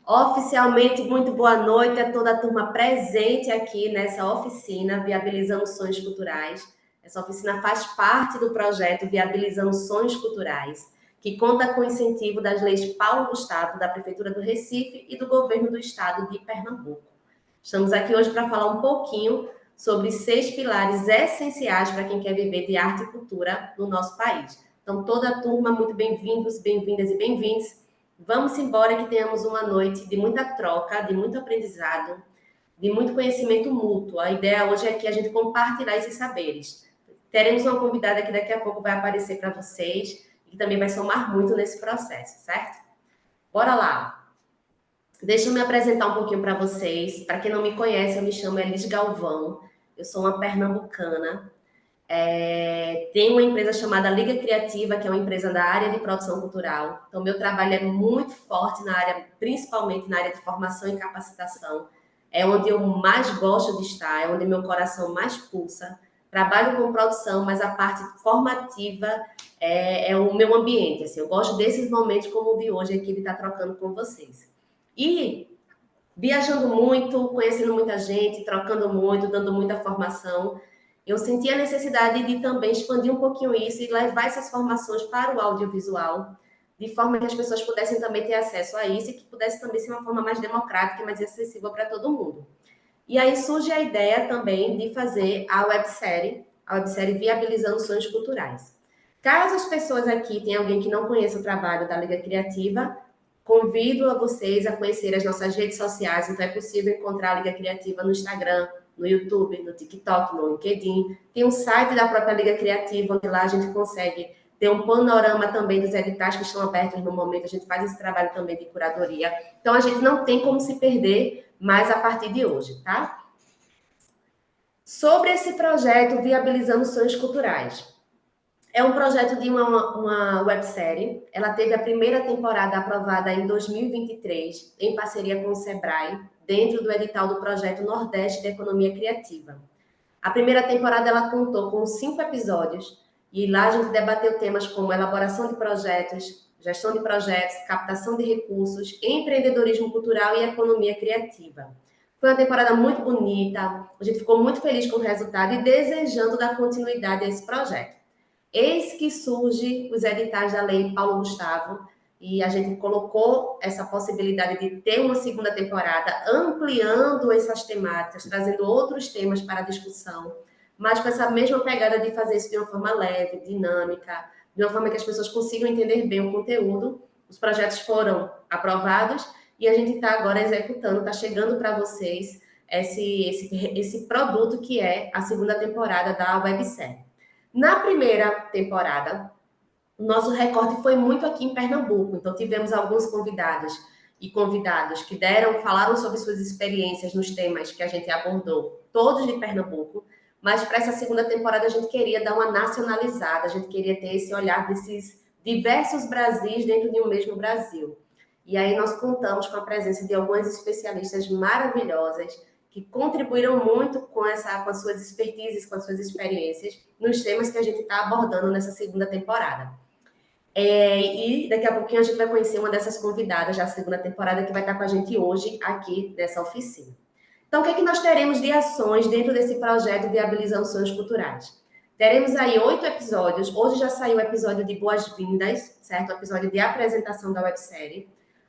Oficialmente, muito boa noite a toda a turma presente aqui nessa oficina Viabilizando Sonhos Culturais. Essa oficina faz parte do projeto Viabilizando Sonhos Culturais, que conta com o incentivo das leis Paulo Gustavo, da Prefeitura do Recife e do Governo do Estado de Pernambuco. Estamos aqui hoje para falar um pouquinho sobre 6 pilares essenciais para quem quer viver de arte e cultura no nosso país. Então, toda a turma, muito bem-vindos, bem-vindas e bem-vindos. Vamos embora que tenhamos uma noite de muita troca, de muito aprendizado, de muito conhecimento mútuo. A ideia hoje é que a gente compartilhar esses saberes. Teremos uma convidada que daqui a pouco vai aparecer para vocês e que também vai somar muito nesse processo, certo? Bora lá! Deixa eu me apresentar um pouquinho para vocês. Para quem não me conhece, eu me chamo Elis Galvão. Eu sou uma pernambucana. Tem uma empresa chamada Liga Criativa, que é uma empresa da área de produção cultural. Então, meu trabalho é muito forte na área, principalmente na área de formação e capacitação. É onde eu mais gosto de estar, é onde meu coração mais pulsa. Trabalho com produção, mas a parte formativa é o meu ambiente. Assim, eu gosto desses momentos como o de hoje aqui, de estar trocando com vocês. E viajando muito, conhecendo muita gente, trocando muito, dando muita formação, eu senti a necessidade de também expandir um pouquinho isso e levar essas formações para o audiovisual, de forma que as pessoas pudessem também ter acesso a isso e que pudesse também ser uma forma mais democrática e mais acessível para todo mundo. E aí surge a ideia também de fazer a websérie Viabilizando Sonhos Culturais. Caso as pessoas aqui tenham alguém que não conheça o trabalho da Liga Criativa, convido a vocês a conhecer as nossas redes sociais. Então é possível encontrar a Liga Criativa no Instagram, no YouTube, no TikTok, no LinkedIn. Tem um site da própria Liga Criativa, onde lá a gente consegue ter um panorama também dos editais que estão abertos no momento. A gente faz esse trabalho também de curadoria. Então a gente não tem como se perder mais a partir de hoje, tá? Sobre esse projeto Viabilizando Sonhos Culturais. É um projeto de uma websérie. Ela teve a primeira temporada aprovada em 2023, em parceria com o Sebrae, dentro do edital do projeto Nordeste de Economia Criativa. A primeira temporada ela contou com 5 episódios, e lá a gente debateu temas como elaboração de projetos, gestão de projetos, captação de recursos, empreendedorismo cultural e economia criativa. Foi uma temporada muito bonita, a gente ficou muito feliz com o resultado e desejando dar continuidade a esse projeto. Eis que surge os editais da Lei Paulo Gustavo, e a gente colocou essa possibilidade de ter uma segunda temporada, ampliando essas temáticas, trazendo outros temas para a discussão, mas com essa mesma pegada de fazer isso de uma forma leve, dinâmica, de uma forma que as pessoas consigam entender bem o conteúdo. Os projetos foram aprovados e a gente está agora executando, está chegando para vocês esse produto que é a segunda temporada da websérie. Na primeira temporada, o nosso recorte foi muito aqui em Pernambuco, então tivemos alguns convidados e convidados que falaram sobre suas experiências nos temas que a gente abordou, todos de Pernambuco, mas para essa segunda temporada a gente queria dar uma nacionalizada, a gente queria ter esse olhar desses diversos Brasis dentro de um mesmo Brasil. E aí nós contamos com a presença de algumas especialistas maravilhosas que contribuíram muito com as suas expertises, com as suas experiências nos temas que a gente está abordando nessa segunda temporada. E daqui a pouquinho a gente vai conhecer uma dessas convidadas da segunda temporada que vai estar com a gente hoje aqui nessa oficina. Então, o que é que nós teremos de ações dentro desse projeto Viabilizando Sonhos Culturais? Teremos aí 8 episódios. Hoje já saiu o episódio de boas-vindas, certo? O episódio de apresentação da websérie.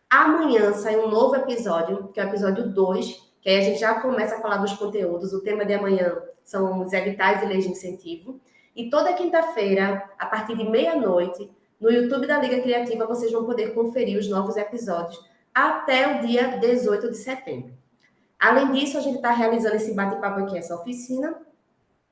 Amanhã sai um novo episódio, que é o episódio 2, que aí a gente já começa a falar dos conteúdos. O tema de amanhã são os editais e leis de incentivo. E toda quinta-feira, a partir de meia-noite, no YouTube da Liga Criativa, vocês vão poder conferir os novos episódios até o dia 18 de setembro. Além disso, a gente está realizando esse bate-papo aqui, essa oficina,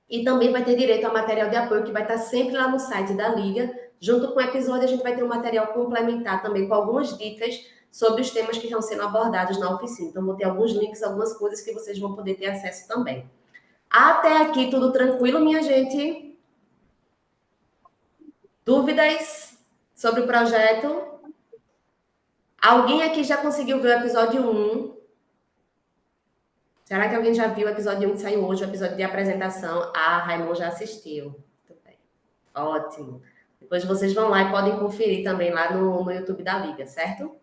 e também vai ter direito a material de apoio que vai estar sempre lá no site da Liga. Junto com o episódio, a gente vai ter um material complementar também com algumas dicas sobre os temas que estão sendo abordados na oficina. Então, vou ter alguns links, algumas coisas que vocês vão poder ter acesso também. Até aqui, tudo tranquilo, minha gente? Dúvidas sobre o projeto? Alguém aqui já conseguiu ver o episódio 1? Será que alguém já viu o episódio 1 que saiu hoje, o episódio de apresentação? Ah, Raimundo já assistiu. Muito bem. Ótimo. Depois vocês vão lá e podem conferir também lá no YouTube da Liga, certo?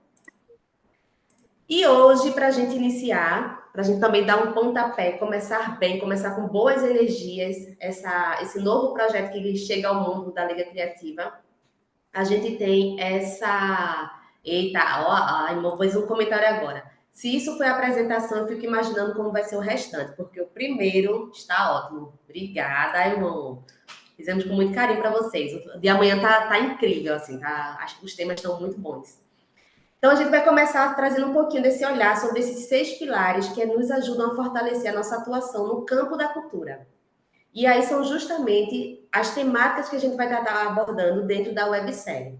E hoje, para a gente iniciar, para a gente também dar um pontapé, começar bem, começar com boas energias, esse novo projeto que chega ao mundo da Liga Criativa, a gente tem essa. Eita, ó, vou fazer um comentário agora. Se isso foi a apresentação, eu fico imaginando como vai ser o restante, porque o primeiro está ótimo. Obrigada, irmão. Fizemos com muito carinho para vocês. O de amanhã tá incrível, assim, tá? Acho que os temas estão muito bons. Então, a gente vai começar trazendo um pouquinho desse olhar sobre esses 6 pilares que nos ajudam a fortalecer a nossa atuação no campo da cultura. E aí são justamente as temáticas que a gente vai estar abordando dentro da websérie.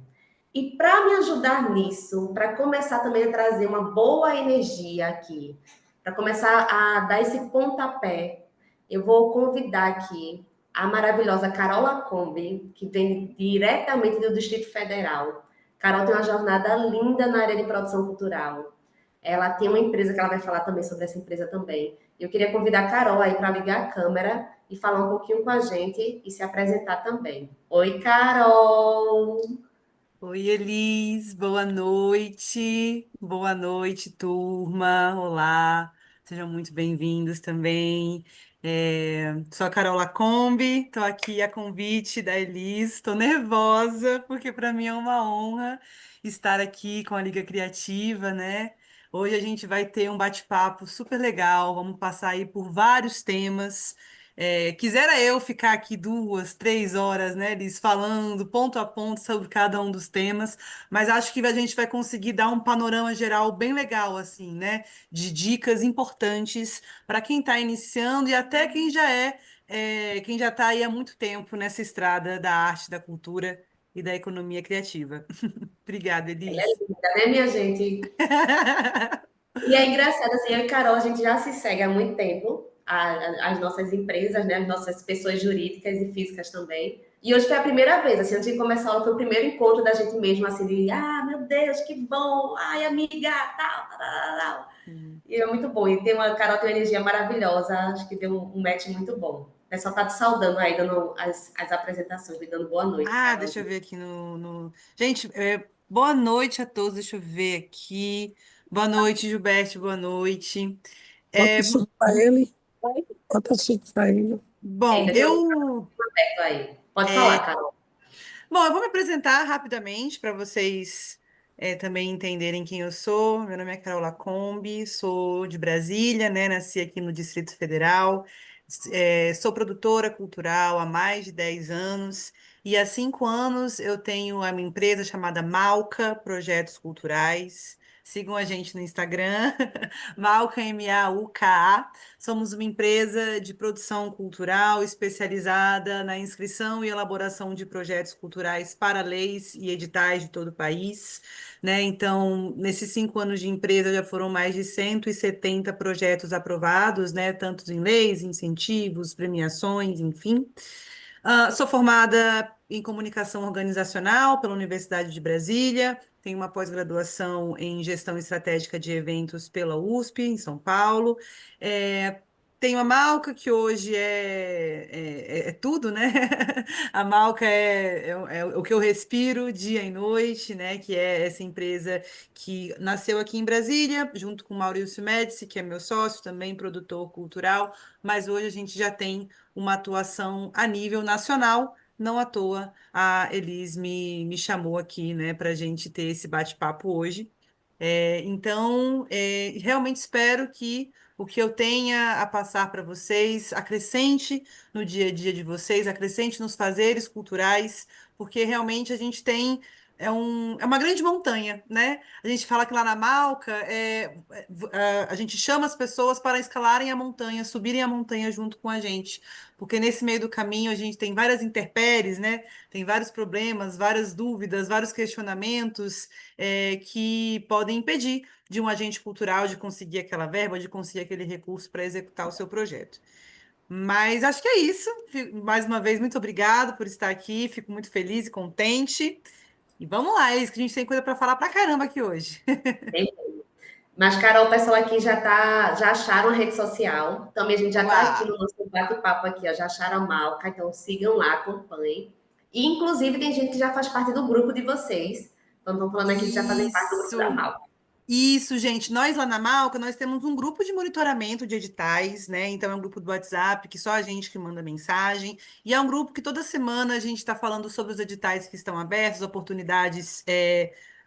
E para me ajudar nisso, para começar também a trazer uma boa energia aqui, para começar a dar esse pontapé, eu vou convidar aqui a maravilhosa Carola Combi, que vem diretamente do Distrito Federal. Carol tem uma jornada linda na área de produção cultural. Ela tem uma empresa que ela vai falar também sobre essa empresa também. Eu queria convidar a Carol aí para ligar a câmera e falar um pouquinho com a gente e se apresentar também. Oi, Carol! Oi, Elis, boa noite. Boa noite, turma. Olá, sejam muito bem-vindos também. Sou a Carol Lacombe, estou aqui a convite da Elis. Estou nervosa, porque para mim é uma honra estar aqui com a Liga Criativa, né? Hoje a gente vai ter um bate-papo super legal, vamos passar aí por vários temas. Quisera eu ficar aqui 2, 3 horas, né, Liz, falando ponto a ponto sobre cada um dos temas, mas acho que a gente vai conseguir dar um panorama geral bem legal, assim, né, de dicas importantes para quem está iniciando e até quem já está aí há muito tempo nessa estrada da arte, da cultura e da economia criativa. Obrigada, Ela é Elis. linda, né, minha gente? E é engraçado, assim, eu e Carol, a gente já se segue há muito tempo, as nossas empresas, né, as nossas pessoas jurídicas e físicas também. E hoje foi a primeira vez, assim, antes de começar a aula, foi o primeiro encontro da gente mesmo, assim, de, meu Deus, que bom, ai, amiga, tal, tal, tal, tal. Hum. E é muito bom, e tem uma, Carol tem uma energia maravilhosa, acho que deu um match muito bom. O pessoal tá te saudando aí, dando as apresentações, me dando boa noite, Ah, Carol. deixa eu ver aqui Gente, boa noite a todos. Deixa eu ver aqui. Boa noite, Gilberto. Boa noite. É, Bota suco pra ele. Bota suco pra ele. bom, Eita, tem um eu, aberto aí. Pode falar, é, Carol. bom, eu vou me apresentar rapidamente para vocês também entenderem quem eu sou. Meu nome é Carola Combi, sou de Brasília, né? Nasci aqui no Distrito Federal. Sou produtora cultural há mais de 10 anos e há 5 anos eu tenho a minha empresa chamada Malca Projetos Culturais. Sigam a gente no Instagram, Malca, Mauka. Somos uma empresa de produção cultural especializada na inscrição e elaboração de projetos culturais para leis e editais de todo o país, né? Então, nesses 5 anos de empresa já foram mais de 170 projetos aprovados, né? Tanto em leis, incentivos, premiações, enfim. Sou formada em comunicação organizacional pela Universidade de Brasília, tenho uma pós-graduação em gestão estratégica de eventos pela USP, em São Paulo. É, Tenho a Malca, que hoje é tudo, né? A Malca é o que eu respiro dia e noite, né? Que é essa empresa que nasceu aqui em Brasília, junto com o Maurício Médici, que é meu sócio, também produtor cultural, mas hoje a gente já tem uma atuação a nível nacional. Não à toa, a Elis me chamou aqui, né, para a gente ter esse bate-papo hoje. Então, realmente espero que o que eu tenha a passar para vocês acrescente no dia a dia de vocês, acrescente nos fazeres culturais, porque realmente a gente tem. É uma grande montanha, né? A gente fala que lá na Malca a gente chama as pessoas para escalarem a montanha, subirem a montanha junto com a gente, porque nesse meio do caminho a gente tem várias intempéries, né? Tem vários problemas, várias dúvidas, vários questionamentos que podem impedir de um agente cultural de conseguir aquela verba, de conseguir aquele recurso para executar o seu projeto. Mas acho que é isso. Mais uma vez, muito obrigado por estar aqui. Fico muito feliz e contente. E vamos lá, Elis, que a gente tem coisa para falar pra caramba aqui hoje. Mas, Carol, o pessoal aqui já acharam a rede social. Também a gente já está aqui Uau! no nosso bate-papo aqui, ó, já acharam a Malca, então sigam lá, acompanhem. E, inclusive, tem gente que já faz parte do grupo de vocês. Então, estão falando aqui que já fazem parte do grupo da Isso! Malca. Isso, gente. Nós lá na Malca, nós temos um grupo de monitoramento de editais, né? Então é um grupo do WhatsApp que só a gente que manda mensagem. E é um grupo que toda semana a gente está falando sobre os editais que estão abertos, oportunidades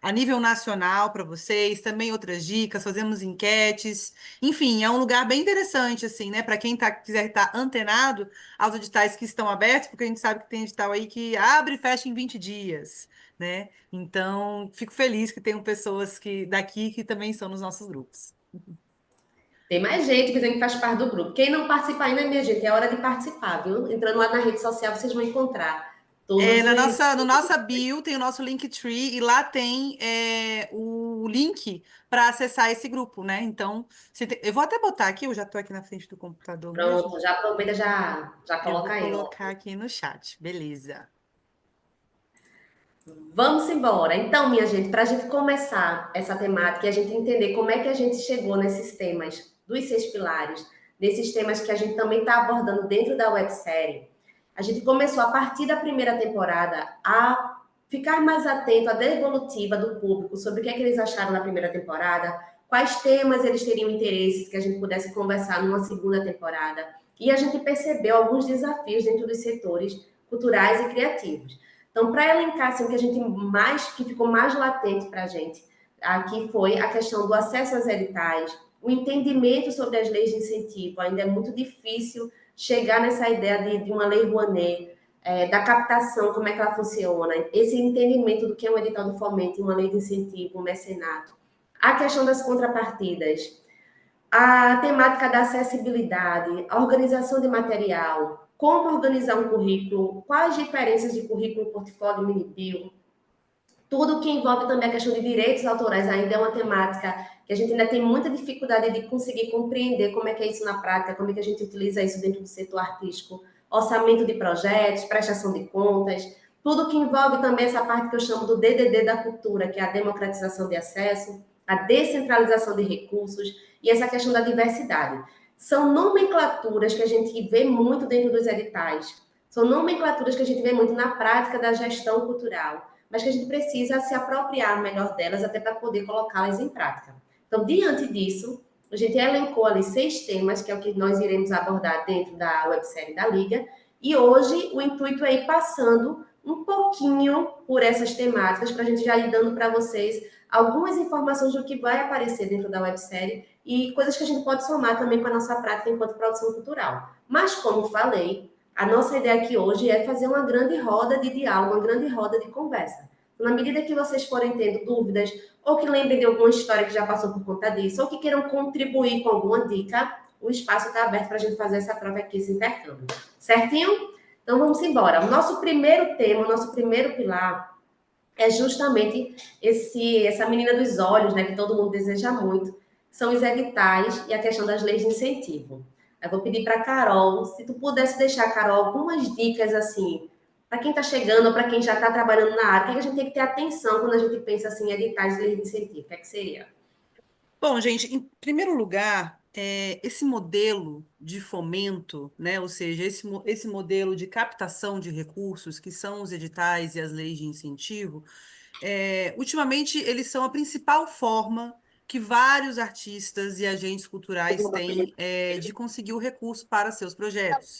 a nível nacional para vocês, também outras dicas, fazemos enquetes. Enfim, é um lugar bem interessante, assim, né? Para quem quiser estar antenado aos editais que estão abertos, porque a gente sabe que tem edital aí que abre e fecha em 20 dias, né? Então, fico feliz que tenham pessoas daqui que também estão nos nossos grupos. Tem mais gente que que faz parte do grupo. Quem não participa ainda, minha gente, é hora de participar, viu? Entrando lá na rede social, vocês vão encontrar todos Na os. nossa bio tem o nosso Linktree e lá tem o link para acessar esse grupo, né? Então, eu vou até botar aqui, eu já estou aqui na frente do computador mesmo. Pronto, já aproveita, já Eu vou coloca aí, ó. colocar aqui no chat, beleza. Vamos embora. Então, minha gente, para a gente começar essa temática e a gente entender como é que a gente chegou nesses temas dos 6 pilares, desses temas que a gente também está abordando dentro da websérie, a gente começou a partir da primeira temporada a ficar mais atento à devolutiva do público sobre o que é que eles acharam na primeira temporada, quais temas eles teriam interesses que a gente pudesse conversar numa segunda temporada. E a gente percebeu alguns desafios dentro dos setores culturais e criativos. Então, para elencar assim, o que a gente que ficou mais latente para a gente aqui foi a questão do acesso às editais, o entendimento sobre as leis de incentivo. Ainda é muito difícil chegar nessa ideia de uma lei Rouanet, da captação, como é que ela funciona, esse entendimento do que é um edital de fomento, uma lei de incentivo, um mecenato. A questão das contrapartidas, a temática da acessibilidade, a organização de material, como organizar um currículo, quais diferenças de currículo, portfólio, mini-bio, tudo que envolve também a questão de direitos autorais ainda é uma temática que a gente ainda tem muita dificuldade de conseguir compreender como é que é isso na prática, como é que a gente utiliza isso dentro do setor artístico, orçamento de projetos, prestação de contas, tudo que envolve também essa parte que eu chamo do DDD da cultura, que é a democratização de acesso, a descentralização de recursos e essa questão da diversidade. São nomenclaturas que a gente vê muito dentro dos editais, são nomenclaturas que a gente vê muito na prática da gestão cultural, mas que a gente precisa se apropriar melhor delas até para poder colocá-las em prática. Então, diante disso, a gente elencou ali 6 temas, que é o que nós iremos abordar dentro da websérie da Liga, e hoje o intuito é ir passando um pouquinho por essas temáticas, para a gente já ir dando para vocês algumas informações do que vai aparecer dentro da websérie e coisas que a gente pode somar também com a nossa prática enquanto produção cultural. Mas, como falei, a nossa ideia aqui hoje é fazer uma grande roda de diálogo, uma grande roda de conversa. Na medida que vocês forem tendo dúvidas, ou que lembrem de alguma história que já passou por conta disso, ou que queiram contribuir com alguma dica, o espaço está aberto para a gente fazer essa prova aqui, esse intercâmbio. Certinho? Então vamos embora. O nosso primeiro tema, o nosso primeiro pilar é justamente essa menina dos olhos, né, que todo mundo deseja muito, são os editais e a questão das leis de incentivo. Eu vou pedir para a Carol, se tu pudesse deixar, Carol, algumas dicas assim, para quem está chegando, para quem já está trabalhando na área, o que a gente tem que ter atenção quando a gente pensa assim, em editais e leis de incentivo? O que é que seria? Bom, gente, em primeiro lugar, esse modelo de fomento, né, ou seja, esse modelo de captação de recursos, que são os editais e as leis de incentivo, ultimamente eles são a principal forma que vários artistas e agentes culturais têm, de conseguir o recurso para seus projetos.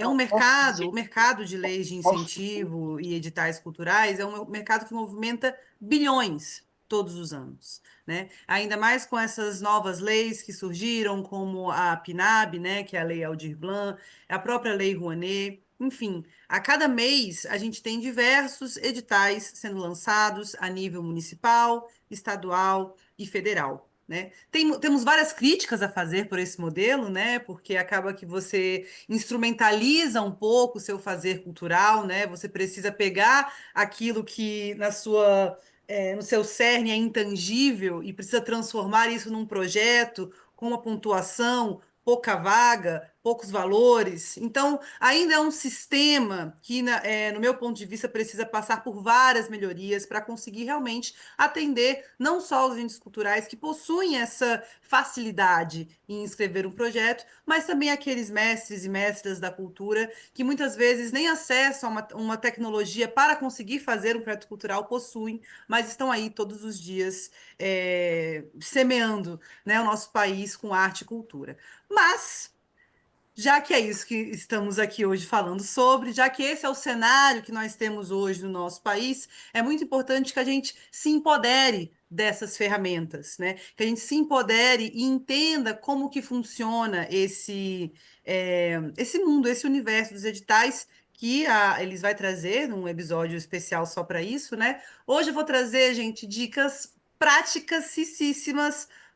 O mercado de leis de incentivo e editais culturais é um mercado que movimenta bilhões todos os anos, né? Ainda mais com essas novas leis que surgiram, como a PNAB, né, que é a Lei Aldir Blanc, a própria Lei Rouanet, enfim, a cada mês a gente tem diversos editais sendo lançados a nível municipal, estadual e federal. Né? Temos várias críticas a fazer por esse modelo, né? Porque acaba que você instrumentaliza um pouco o seu fazer cultural, né? Você precisa pegar aquilo que no seu cerne é intangível e precisa transformar isso num projeto com uma pontuação, pouca vaga, poucos valores. Então, ainda é um sistema que, no meu ponto de vista, precisa passar por várias melhorias para conseguir realmente atender não só os agentes culturais que possuem essa facilidade em escrever um projeto, mas também aqueles mestres e mestras da cultura que muitas vezes nem acesso a uma tecnologia para conseguir fazer um projeto cultural possuem, mas estão aí todos os dias semeando, né, o nosso país com arte e cultura. Mas já que é isso que estamos aqui hoje falando sobre, já que esse é o cenário que nós temos hoje no nosso país, é muito importante que a gente se empodere dessas ferramentas, né? Que a gente se empodere e entenda como que funciona esse mundo, esse universo dos editais que a Elis vai trazer num episódio especial só para isso, né? Hoje eu vou trazer, gente, dicas práticas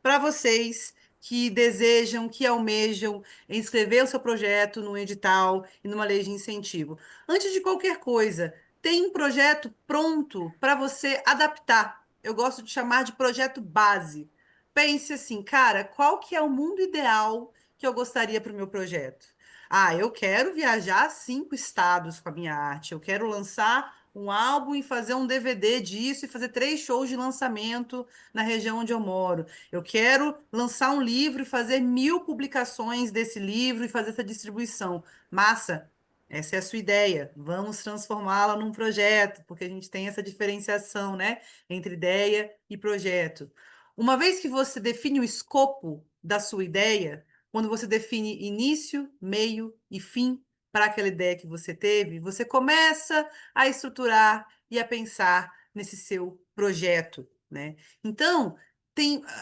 para vocês que desejam, que almejam inscrever o seu projeto num edital e numa lei de incentivo. Antes de qualquer coisa, tem um projeto pronto para você adaptar. Eu gosto de chamar de projeto base. Pense assim, cara, qual que é o mundo ideal que eu gostaria para o meu projeto? Ah, eu quero viajar 5 estados com a minha arte. Eu quero lançar um álbum e fazer um DVD disso e fazer 3 shows de lançamento na região onde eu moro. Eu quero lançar um livro e fazer 1.000 publicações desse livro e fazer essa distribuição. Massa, essa é a sua ideia. Vamos transformá-la num projeto, porque a gente tem essa diferenciação, né, entre ideia e projeto. Uma vez que você define o escopo da sua ideia, quando você define início, meio e fim para aquela ideia que você teve, você começa a estruturar e a pensar nesse seu projeto, né? Então,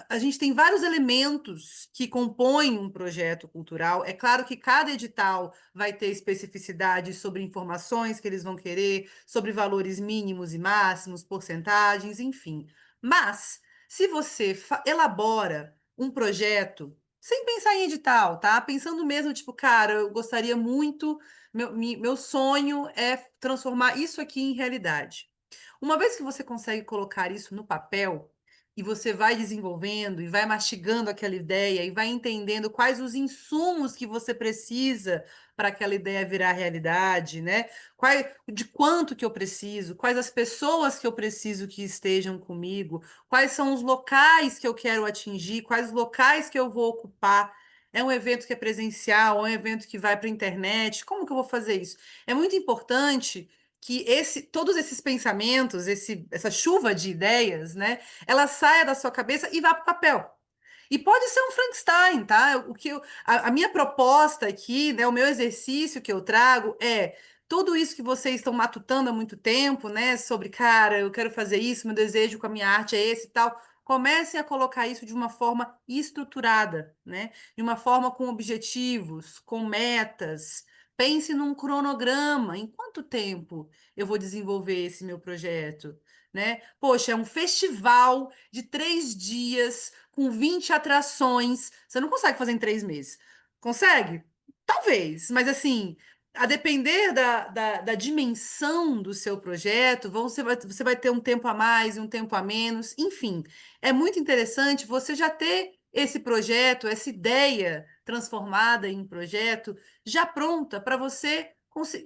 a gente tem vários elementos que compõem um projeto cultural. É claro que cada edital vai ter especificidades sobre informações que eles vão querer, sobre valores mínimos e máximos, porcentagens, enfim. Mas, se você elabora um projeto sem pensar em edital, tá? Pensando mesmo, tipo, cara, eu gostaria muito, meu sonho é transformar isso aqui em realidade. Uma vez que você consegue colocar isso no papel, e você vai desenvolvendo e vai mastigando aquela ideia e vai entendendo quais os insumos que você precisa para aquela ideia virar realidade, né? De quanto que eu preciso, quais as pessoas que eu preciso que estejam comigo, quais são os locais que eu quero atingir, quais os locais que eu vou ocupar. É um evento que é presencial, é um evento que vai para a internet. Como que eu vou fazer isso? É muito importante que todos esses pensamentos, essa chuva de ideias, né, ela saia da sua cabeça e vá para o papel. E pode ser um Frankenstein, tá? A minha proposta aqui, né, o meu exercício que eu trago é tudo isso que vocês estão matutando há muito tempo, né, sobre, cara, eu quero fazer isso, meu desejo com a minha arte é esse e tal. Comecem a colocar isso de uma forma estruturada, né? De uma forma com objetivos, com metas. Pense num cronograma. Em quanto tempo eu vou desenvolver esse meu projeto? Né? Poxa, é um festival de 3 dias com 20 atrações. Você não consegue fazer em 3 meses. Consegue? Talvez, mas assim, a depender da dimensão do seu projeto, você vai ter um tempo a mais e um tempo a menos. Enfim, é muito interessante você já ter esse projeto, essa ideia transformada em projeto, já pronta para você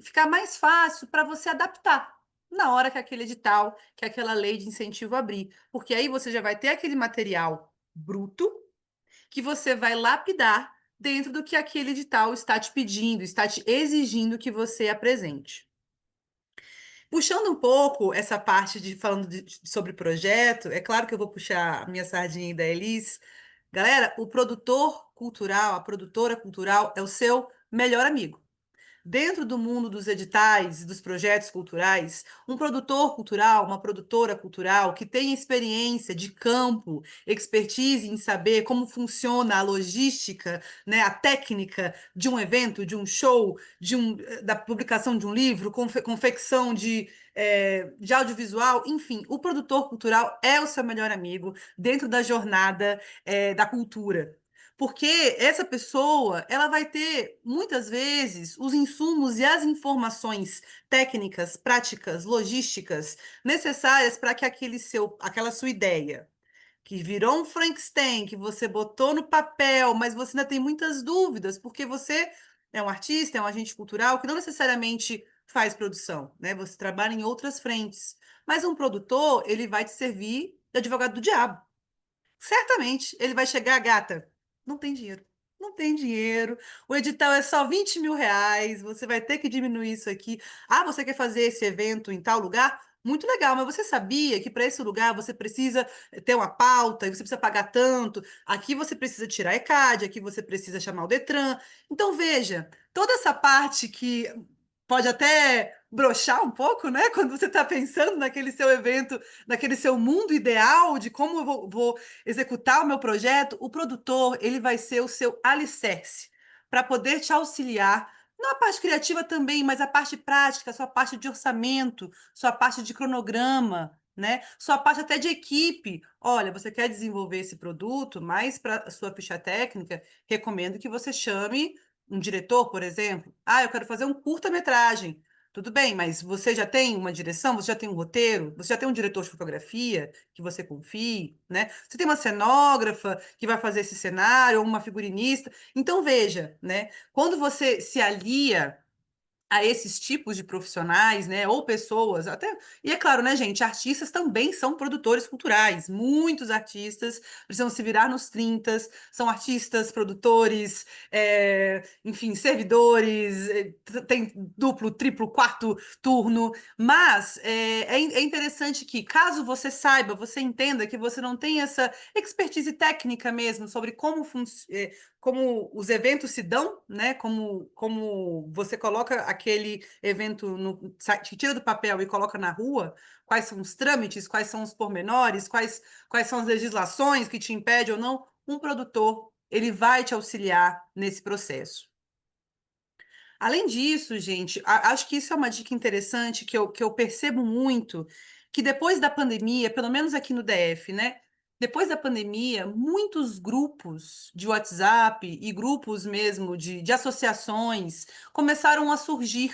ficar mais fácil para você adaptar na hora que aquele edital, que aquela lei de incentivo abrir. Porque aí você já vai ter aquele material bruto que você vai lapidar dentro do que aquele edital está te pedindo, está te exigindo que você apresente. Puxando um pouco essa parte falando sobre projeto, é claro que eu vou puxar a minha sardinha da Elis. Galera, o produtor cultural, a produtora cultural é o seu melhor amigo. Dentro do mundo dos editais e dos projetos culturais, um produtor cultural, uma produtora cultural que tem experiência de campo, expertise em saber como funciona a logística, né, a técnica de um evento, de um show, da publicação de um livro, confecção de audiovisual, enfim, o produtor cultural é o seu melhor amigo dentro da jornada, da cultura. Porque essa pessoa, ela vai ter, muitas vezes, os insumos e as informações técnicas, práticas, logísticas necessárias para que aquela sua ideia, que virou um Frankenstein, que você botou no papel, mas você ainda tem muitas dúvidas, porque você é um artista, é um agente cultural que não necessariamente faz produção, né? Você trabalha em outras frentes. Mas um produtor, ele vai te servir de advogado do diabo. Certamente ele vai chegar, gata, não tem dinheiro. Não tem dinheiro. O edital é só R$ 20.000. Você vai ter que diminuir isso aqui. Ah, você quer fazer esse evento em tal lugar? Muito legal, mas você sabia que para esse lugar você precisa ter uma pauta e você precisa pagar tanto? Aqui você precisa tirar a ECAD, aqui você precisa chamar o Detran. Então, veja, toda essa parte que pode até broxar um pouco, né? Quando você está pensando naquele seu evento, naquele seu mundo ideal de como eu vou executar o meu projeto, o produtor, ele vai ser o seu alicerce para poder te auxiliar, não a parte criativa também, mas a parte prática, a sua parte de orçamento, sua parte de cronograma, né? Sua parte até de equipe. Olha, você quer desenvolver esse produto, mas para a sua ficha técnica, recomendo que você chame um diretor, por exemplo. Ah, eu quero fazer um curta-metragem. Tudo bem, mas você já tem uma direção, você já tem um roteiro, você já tem um diretor de fotografia que você confie, né? Você tem uma cenógrafa que vai fazer esse cenário, ou uma figurinista. Então, veja, né? Quando você se alia a esses tipos de profissionais, né, ou pessoas, até, e é claro, né, gente, artistas também são produtores culturais, muitos artistas precisam se virar nos 30, são artistas, produtores, enfim, servidores, tem duplo, triplo, quarto turno, mas é interessante que, caso você saiba, você entenda que você não tem essa expertise técnica mesmo sobre como os eventos se dão, né? Como você coloca aquele evento tira do papel e coloca na rua, quais são os trâmites, quais são os pormenores, quais são as legislações que te impedem ou não, um produtor, ele vai te auxiliar nesse processo. Além disso, gente, acho que isso é uma dica interessante que eu percebo muito, que depois da pandemia, pelo menos aqui no DF, né? Depois da pandemia, muitos grupos de WhatsApp e grupos mesmo de associações começaram a surgir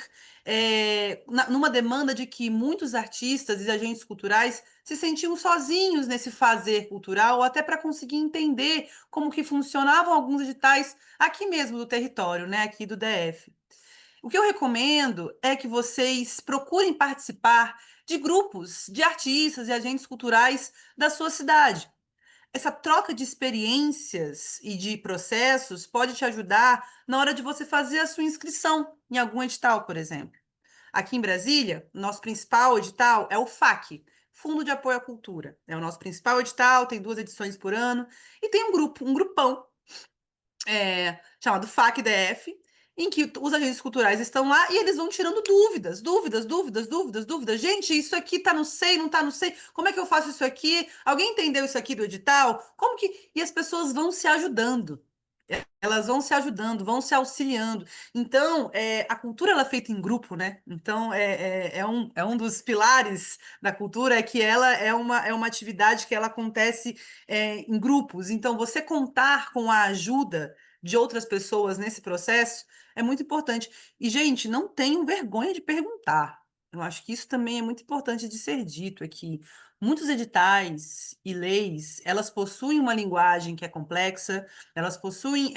numa demanda de que muitos artistas e agentes culturais se sentiam sozinhos nesse fazer cultural, ou até para conseguir entender como que funcionavam alguns editais aqui mesmo do território, né? Aqui do DF. O que eu recomendo é que vocês procurem participar de grupos de artistas e agentes culturais da sua cidade. Essa troca de experiências e de processos pode te ajudar na hora de você fazer a sua inscrição em algum edital, por exemplo. Aqui em Brasília, nosso principal edital é o FAC, Fundo de Apoio à Cultura. É o nosso principal edital, tem 2 edições por ano, e tem um grupão chamado FAC-DF, em que os agentes culturais estão lá e eles vão tirando dúvidas, dúvidas, dúvidas, dúvidas, dúvidas. Gente, isso aqui tá no SEI, não tá no SEI? Como é que eu faço isso aqui? Alguém entendeu isso aqui do edital? Como que... E as pessoas vão se ajudando. Elas vão se ajudando, vão se auxiliando. Então, a cultura ela é feita em grupo, né? Então, é um dos pilares da cultura é que ela é uma atividade que ela acontece em grupos. Então, você contar com a ajuda de outras pessoas nesse processo é muito importante. E, gente, não tenham vergonha de perguntar. Eu acho que isso também é muito importante de ser dito aqui. Muitos editais e leis, elas possuem uma linguagem que é complexa, elas possuem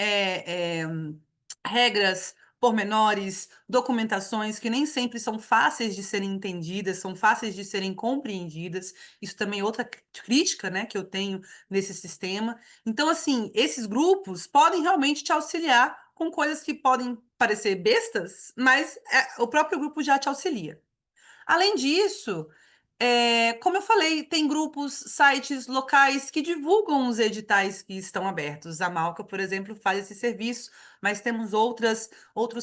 regras, pormenores, documentações que nem sempre são fáceis de serem entendidas, são fáceis de serem compreendidas. Isso também é outra crítica, né, que eu tenho nesse sistema. Então, assim, esses grupos podem realmente te auxiliar com coisas que podem parecer bestas, mas o próprio grupo já te auxilia. Além disso, como eu falei, tem grupos, sites locais que divulgam os editais que estão abertos. A Malca, por exemplo, faz esse serviço, mas temos outros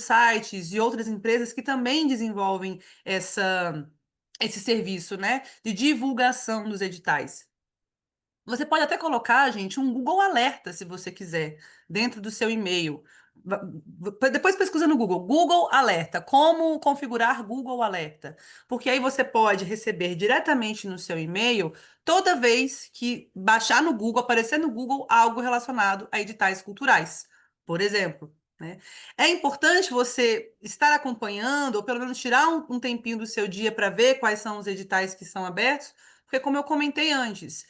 sites e outras empresas que também desenvolvem esse serviço, né, de divulgação dos editais. Você pode até colocar, gente, um Google Alerta, se você quiser, dentro do seu e-mail. Depois pesquisa no Google, Google Alerta, como configurar Google Alerta. Porque aí você pode receber diretamente no seu e-mail toda vez que baixar no Google, aparecer no Google algo relacionado a editais culturais, por exemplo. Né? É importante você estar acompanhando, ou pelo menos tirar um tempinho do seu dia para ver quais são os editais que são abertos, porque, como eu comentei antes,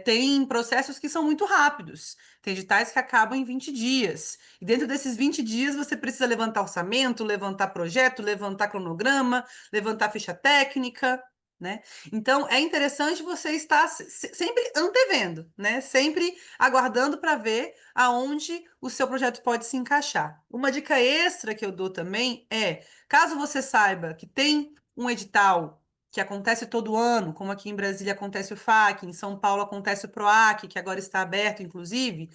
Tem processos que são muito rápidos. Tem editais que acabam em 20 dias. E dentro desses 20 dias, você precisa levantar orçamento, levantar projeto, levantar cronograma, levantar ficha técnica, né? Então, é interessante você estar sempre antevendo, né? Sempre aguardando para ver aonde o seu projeto pode se encaixar. Uma dica extra que eu dou também é, caso você saiba que tem um edital que acontece todo ano, como aqui em Brasília acontece o FAC, em São Paulo acontece o PROAC, que agora está aberto, inclusive,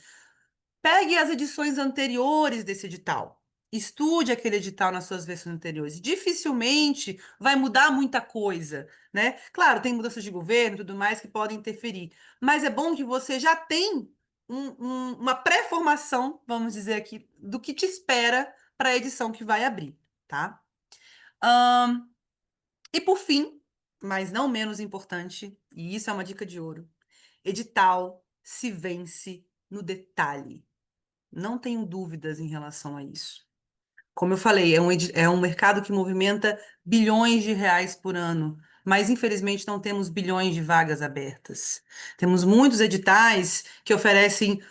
pegue as edições anteriores desse edital. Estude aquele edital nas suas versões anteriores. Dificilmente vai mudar muita coisa, né? Claro, tem mudanças de governo e tudo mais que podem interferir, mas é bom que você já tem uma pré-formação, vamos dizer aqui, do que te espera para a edição que vai abrir, tá? E por fim, mas não menos importante, e isso é uma dica de ouro, edital se vence no detalhe. Não tenho dúvidas em relação a isso. Como eu falei, é um mercado que movimenta bilhões de reais por ano, mas infelizmente não temos bilhões de vagas abertas. Temos muitos editais que oferecem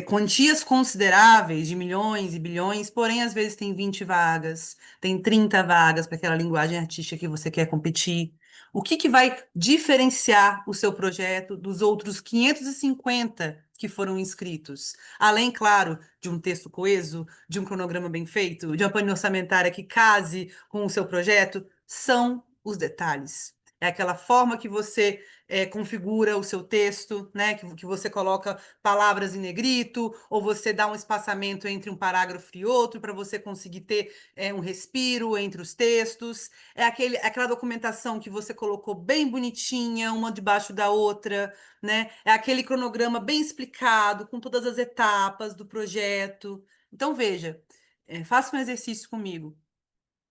quantias consideráveis de milhões e bilhões, porém, às vezes tem 20 vagas, tem 30 vagas para aquela linguagem artística que você quer competir. O que que vai diferenciar o seu projeto dos outros 550 que foram inscritos? Além, claro, de um texto coeso, de um cronograma bem feito, de uma planilha orçamentária que case com o seu projeto, são os detalhes. É aquela forma que você configura o seu texto, né? Que você coloca palavras em negrito, ou você dá um espaçamento entre um parágrafo e outro para você conseguir ter um respiro entre os textos. É aquela documentação que você colocou bem bonitinha, uma debaixo da outra, né? É aquele cronograma bem explicado, com todas as etapas do projeto. Então, veja, faça um exercício comigo.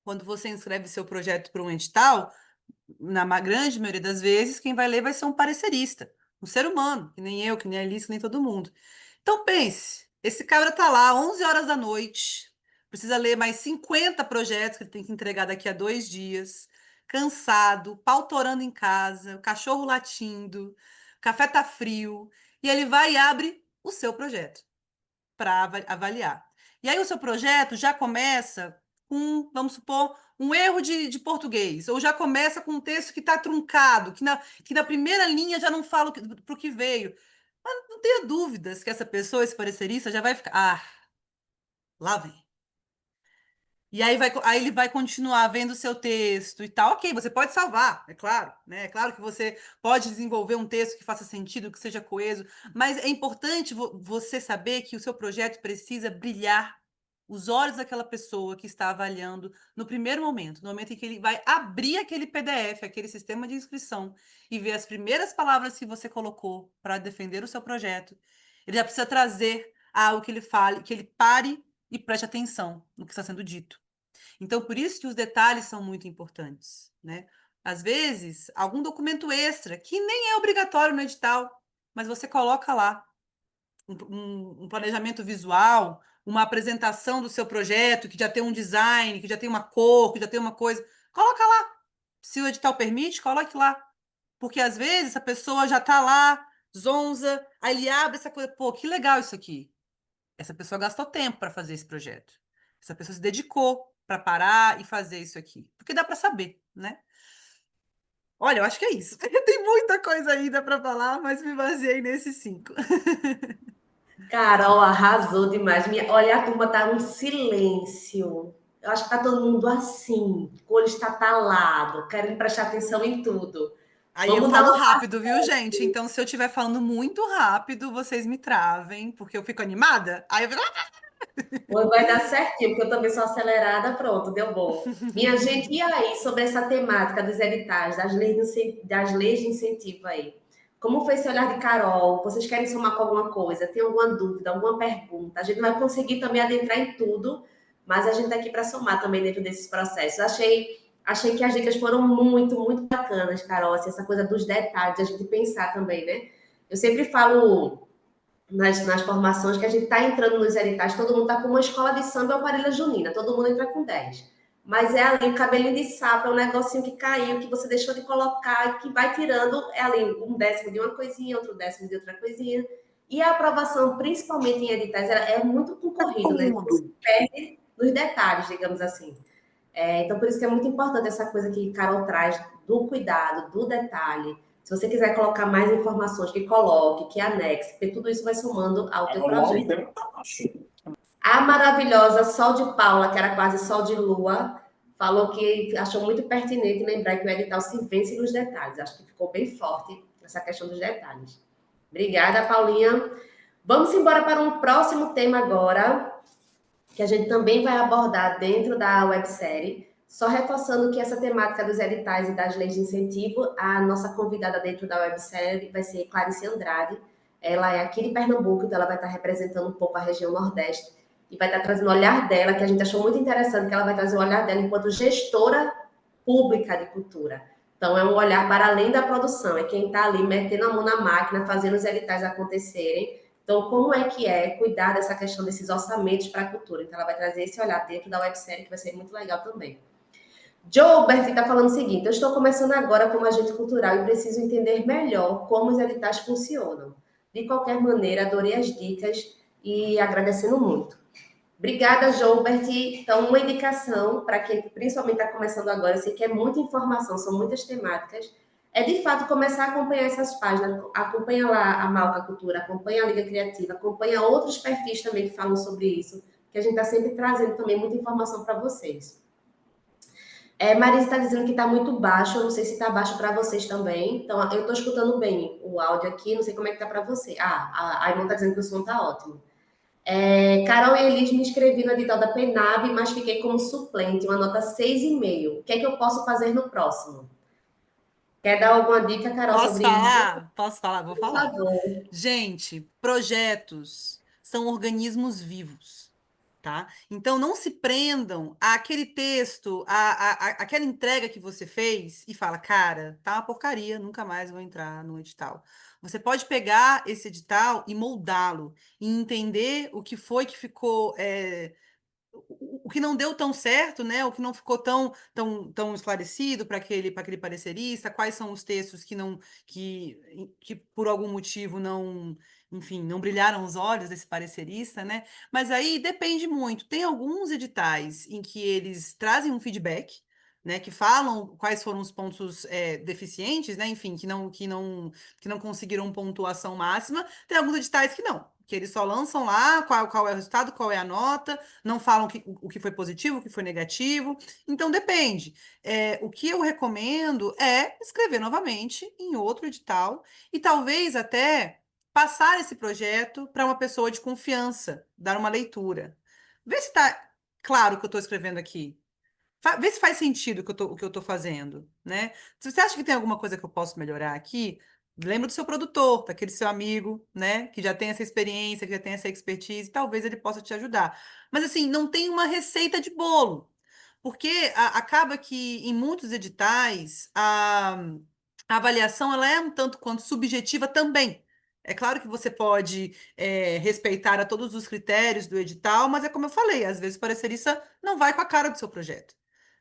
Quando você inscreve seu projeto para um edital, na grande maioria das vezes, quem vai ler vai ser um parecerista, um ser humano, que nem eu, que nem a Alice, que nem todo mundo. Então pense, esse cara tá lá 11 horas da noite, precisa ler mais 50 projetos que ele tem que entregar daqui a 2 dias, cansado, pau torando em casa, o cachorro latindo, o café tá frio, e ele vai e abre o seu projeto para avaliar. E aí o seu projeto já começa com, vamos supor, um erro de português, ou já começa com um texto que está truncado, que na primeira linha já não fala para o que veio. Mas não tenha dúvidas que essa pessoa, esse parecerista, já vai ficar. Ah, lá vem. E aí ele vai continuar vendo o seu texto e tal. Ok, você pode salvar, é claro, né? É claro que você pode desenvolver um texto que faça sentido, que seja coeso, mas é importante você saber que o seu projeto precisa brilhar os olhos daquela pessoa que está avaliando no primeiro momento, no momento em que ele vai abrir aquele PDF, aquele sistema de inscrição, e ver as primeiras palavras que você colocou para defender o seu projeto. Ele já precisa trazer algo que ele fale, que ele pare e preste atenção no que está sendo dito. Então, por isso que os detalhes são muito importantes, né? Às vezes, algum documento extra, que nem é obrigatório no edital, mas você coloca lá um planejamento visual, uma apresentação do seu projeto, que já tem um design, que já tem uma cor, que já tem uma coisa. Coloca lá. Se o edital permite, coloque lá. Porque às vezes a pessoa já está lá, zonza, aí ele abre essa coisa, pô, que legal isso aqui. Essa pessoa gastou tempo para fazer esse projeto. Essa pessoa se dedicou para parar e fazer isso aqui. Porque dá para saber, né? Olha, eu acho que é isso. Tem muita coisa ainda para falar, mas me baseei nesses 5. Carol arrasou demais. Olha, a turma tá um silêncio. Eu acho que tá todo mundo assim, com o olho estatalado, querendo prestar atenção em tudo. Aí eu Vamos dar falo uma. rápido, viu, gente? Então, se eu estiver falando muito rápido, vocês me travem, porque eu fico animada. Aí eu fico. Vai dar certinho, porque eu também sou acelerada, pronto, deu bom. Minha gente, e aí, sobre essa temática dos editais, das leis de incentivo aí? Como foi esse olhar de Carol? Vocês querem somar com alguma coisa? Tem alguma dúvida, alguma pergunta? A gente não vai conseguir também adentrar em tudo, mas a gente está aqui para somar também dentro desses processos. Achei que as dicas foram muito, muito bacanas, Carol. Assim, essa coisa dos detalhes, a gente pensar também, né? Eu sempre falo nas formações que a gente está entrando nos editais, todo mundo está com uma escola de samba ou quadrilha junina, todo mundo entra com 10. mas é ali um cabelinho de sapo, é um negocinho que caiu, que você deixou de colocar, e que vai tirando, é ali um décimo de uma coisinha, outro décimo de outra coisinha. E a aprovação, principalmente em editais, é muito concorrido, né? Você perde nos detalhes, digamos assim. Então, por isso que é muito importante essa coisa que Carol traz do cuidado, do detalhe. Se você quiser colocar mais informações, que coloque, que anexe, porque tudo isso vai somando ao teu projeto. A maravilhosa Sol de Paula, que era quase Sol de Lua, falou que achou muito pertinente lembrar que o edital se vence nos detalhes. Acho que ficou bem forte essa questão dos detalhes. Obrigada, Paulinha. Vamos embora para um próximo tema agora, que a gente também vai abordar dentro da websérie. Só reforçando que essa temática dos editais e das leis de incentivo, a nossa convidada dentro da websérie vai ser Clarice Andrade. Ela é aqui de Pernambuco, então ela vai estar representando um pouco a região Nordeste e vai estar trazendo o olhar dela, que a gente achou muito interessante, que ela vai trazer o olhar dela enquanto gestora pública de cultura. Então, é um olhar para além da produção, é quem está ali metendo a mão na máquina, fazendo os editais acontecerem. Então, como é cuidar dessa questão desses orçamentos para a cultura? Então, ela vai trazer esse olhar dentro da websérie, que vai ser muito legal também. Gilbert está falando o seguinte: eu estou começando agora como agente cultural e preciso entender melhor como os editais funcionam. De qualquer maneira, adorei as dicas e agradecendo muito. Obrigada, Gilbert. Então, uma indicação para quem principalmente está começando agora, eu sei que é muita informação, são muitas temáticas, é de fato começar a acompanhar essas páginas, acompanha lá a Malca Cultura, acompanha a Liga Criativa, acompanha outros perfis também que falam sobre isso, que a gente está sempre trazendo também muita informação para vocês. Marisa está dizendo que está muito baixo, eu não sei se está baixo para vocês também. Então, eu estou escutando bem o áudio aqui, não sei como é que está para você. A irmã está dizendo que o som está ótimo. Carol e Elis me inscrevi no edital da PENAB, mas fiquei como suplente, uma nota 6,5. O que é que eu posso fazer no próximo? Quer dar alguma dica, Carol, Posso sobre isso? falar? Posso falar? Vou Por falar. favor. Gente, projetos são organismos vivos, tá? Então não se prendam àquele texto, àquela entrega que você fez e fala, cara, tá uma porcaria, nunca mais vou entrar no edital. Você pode pegar esse edital e moldá-lo e entender o que foi que ficou, o que não deu tão certo, né? O que não ficou tão esclarecido para aquele parecerista, quais são os textos que por algum motivo não, enfim, não brilharam os olhos desse parecerista, né? Mas aí depende muito. Tem alguns editais em que eles trazem um feedback, né, que falam quais foram os pontos deficientes, né, enfim, que não conseguiram pontuação máxima. Tem alguns editais que não, que eles só lançam lá qual é o resultado, qual é a nota, não falam o que foi positivo, o que foi negativo. Então, depende. O que eu recomendo é escrever novamente em outro edital e talvez até passar esse projeto para uma pessoa de confiança, dar uma leitura. Vê se está claro o que eu estou escrevendo aqui. Vê se faz sentido o que eu tô fazendo, né? Se você acha que tem alguma coisa que eu posso melhorar aqui, lembra do seu produtor, daquele seu amigo, né? Que já tem essa experiência, que já tem essa expertise, talvez ele possa te ajudar. Mas assim, não tem uma receita de bolo, porque acaba que em muitos editais a avaliação ela é um tanto quanto subjetiva também. É claro que você pode respeitar a todos os critérios do edital, mas é como eu falei, às vezes o parecerista não vai com a cara do seu projeto,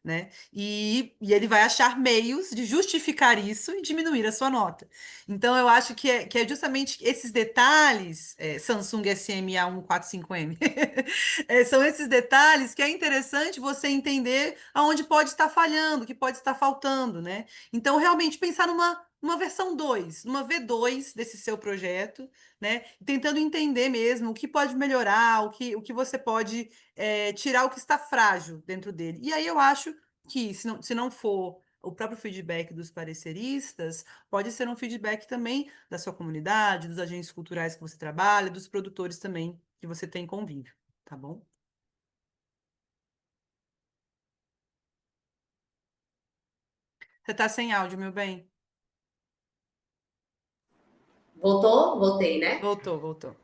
né? E ele vai achar meios de justificar isso e diminuir a sua nota. Então, eu acho que é justamente esses detalhes, Samsung SMA145M, são esses detalhes que é interessante você entender aonde pode estar falhando, o que pode estar faltando, né? Então, realmente, pensar numa versão 2, numa V2 desse seu projeto, né? Tentando entender mesmo o que pode melhorar, o que você pode tirar o que está frágil dentro dele. E aí eu acho que, se não for o próprio feedback dos pareceristas, pode ser um feedback também da sua comunidade, dos agentes culturais que você trabalha, dos produtores também que você tem convívio, tá bom? Você tá sem áudio, meu bem? Voltou? Voltei, né? Voltou, voltou.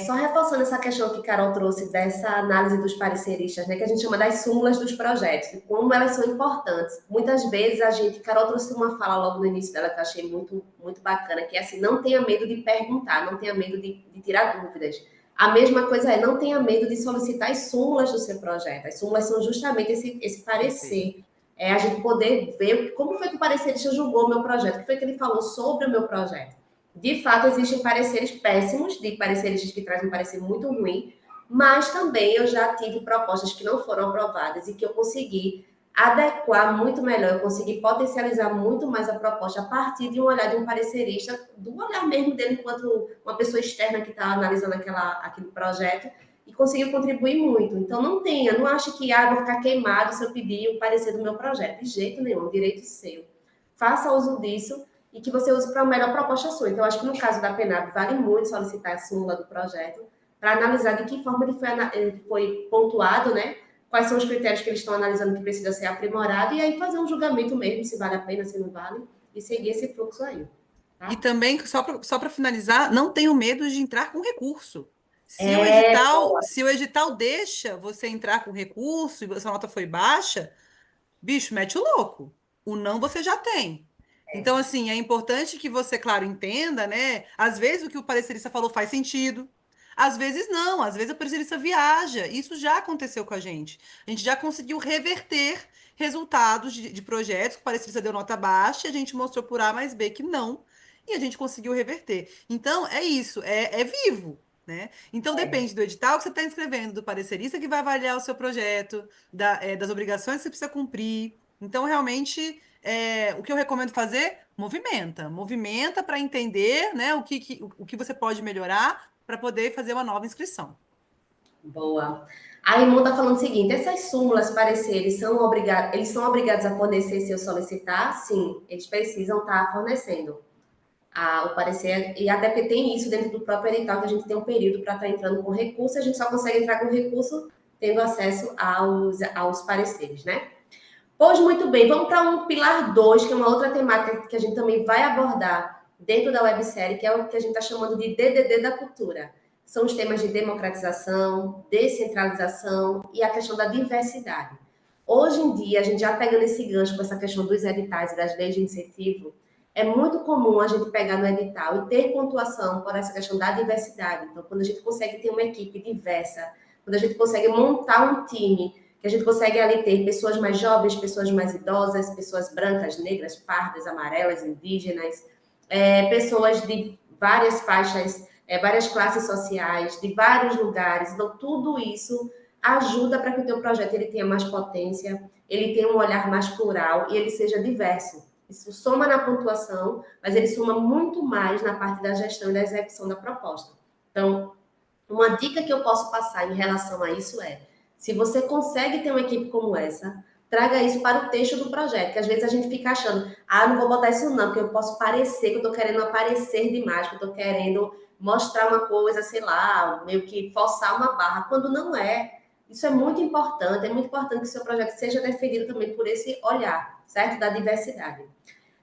Só reforçando essa questão que Carol trouxe dessa análise dos pareceristas, né, que a gente chama das súmulas dos projetos, e como elas são importantes. Muitas vezes Carol trouxe uma fala logo no início dela que eu achei muito, muito bacana, que é assim, não tenha medo de perguntar, não tenha medo de tirar dúvidas. A mesma coisa não tenha medo de solicitar as súmulas do seu projeto. As súmulas são justamente esse parecer. É a gente poder ver como foi que o parecerista julgou o meu projeto, o que foi que ele falou sobre o meu projeto. De fato, existem pareceres péssimos, de pareceristas que trazem um parecer muito ruim, mas também eu já tive propostas que não foram aprovadas e que eu consegui adequar muito melhor, eu consegui potencializar muito mais a proposta a partir de um olhar de um parecerista, do olhar mesmo dele enquanto uma pessoa externa que está analisando aquele projeto e conseguiu contribuir muito. Então, não ache que vou ficar queimado se eu pedir o parecer do meu projeto. De jeito nenhum, direito seu. Faça uso disso e que você use para a melhor proposta sua. Então, acho que no caso da PENAB, vale muito solicitar a súmula do projeto para analisar de que forma ele foi pontuado, né? Quais são os critérios que eles estão analisando que precisa ser aprimorado, e aí fazer um julgamento mesmo, se vale a pena, se não vale, e seguir esse fluxo aí. Tá? E também, só para finalizar, não tenham medo de entrar com recurso. Boa. Se o edital deixa você entrar com recurso e sua nota foi baixa, bicho, mete o louco. O não você já tem. Então, assim, é importante que você, claro, entenda, né? Às vezes o que o parecerista falou faz sentido. Às vezes não, às vezes o parecerista viaja. Isso já aconteceu com a gente. A gente já conseguiu reverter resultados de projetos que o parecerista deu nota baixa e a gente mostrou por A mais B que não. E a gente conseguiu reverter. Então, é isso, é vivo. Né? Então, depende do edital que você está inscrevendo, do parecerista que vai avaliar o seu projeto, das obrigações que você precisa cumprir. Então, realmente, o que eu recomendo fazer? Movimenta. Movimenta para entender, né, o que você pode melhorar para poder fazer uma nova inscrição. Boa. A Raimundo está falando o seguinte: essas súmulas, pareceres, eles são obrigados a fornecer se eu solicitar? Sim, eles precisam estar fornecendo o parecer, e até porque tem isso dentro do próprio edital, que a gente tem um período para estar entrando com recurso, a gente só consegue entrar com recurso tendo acesso aos pareceres, né? Pois muito bem, vamos para um pilar 2, que é uma outra temática que a gente também vai abordar dentro da websérie, que é o que a gente está chamando de DDD da cultura. São os temas de democratização, descentralização e a questão da diversidade. Hoje em dia, a gente já pegando esse gancho com essa questão dos editais e das leis de incentivo, é muito comum a gente pegar no edital e ter pontuação por essa questão da diversidade. Então, quando a gente consegue ter uma equipe diversa, quando a gente consegue montar um time, que a gente consegue ali ter pessoas mais jovens, pessoas mais idosas, pessoas brancas, negras, pardas, amarelas, indígenas, pessoas de várias faixas, várias classes sociais, de vários lugares. Então, tudo isso ajuda para que o teu projeto ele tenha mais potência, ele tenha um olhar mais plural e ele seja diverso. Isso soma na pontuação, mas ele soma muito mais na parte da gestão e da execução da proposta. Então, uma dica que eu posso passar em relação a isso é: se você consegue ter uma equipe como essa, traga isso para o texto do projeto, que às vezes a gente fica achando, não vou botar isso não, porque eu posso parecer que eu estou querendo aparecer demais, que eu estou querendo mostrar uma coisa, sei lá, meio que forçar uma barra, quando não é. Isso é muito importante que o seu projeto seja defendido também por esse olhar, certo? Da diversidade.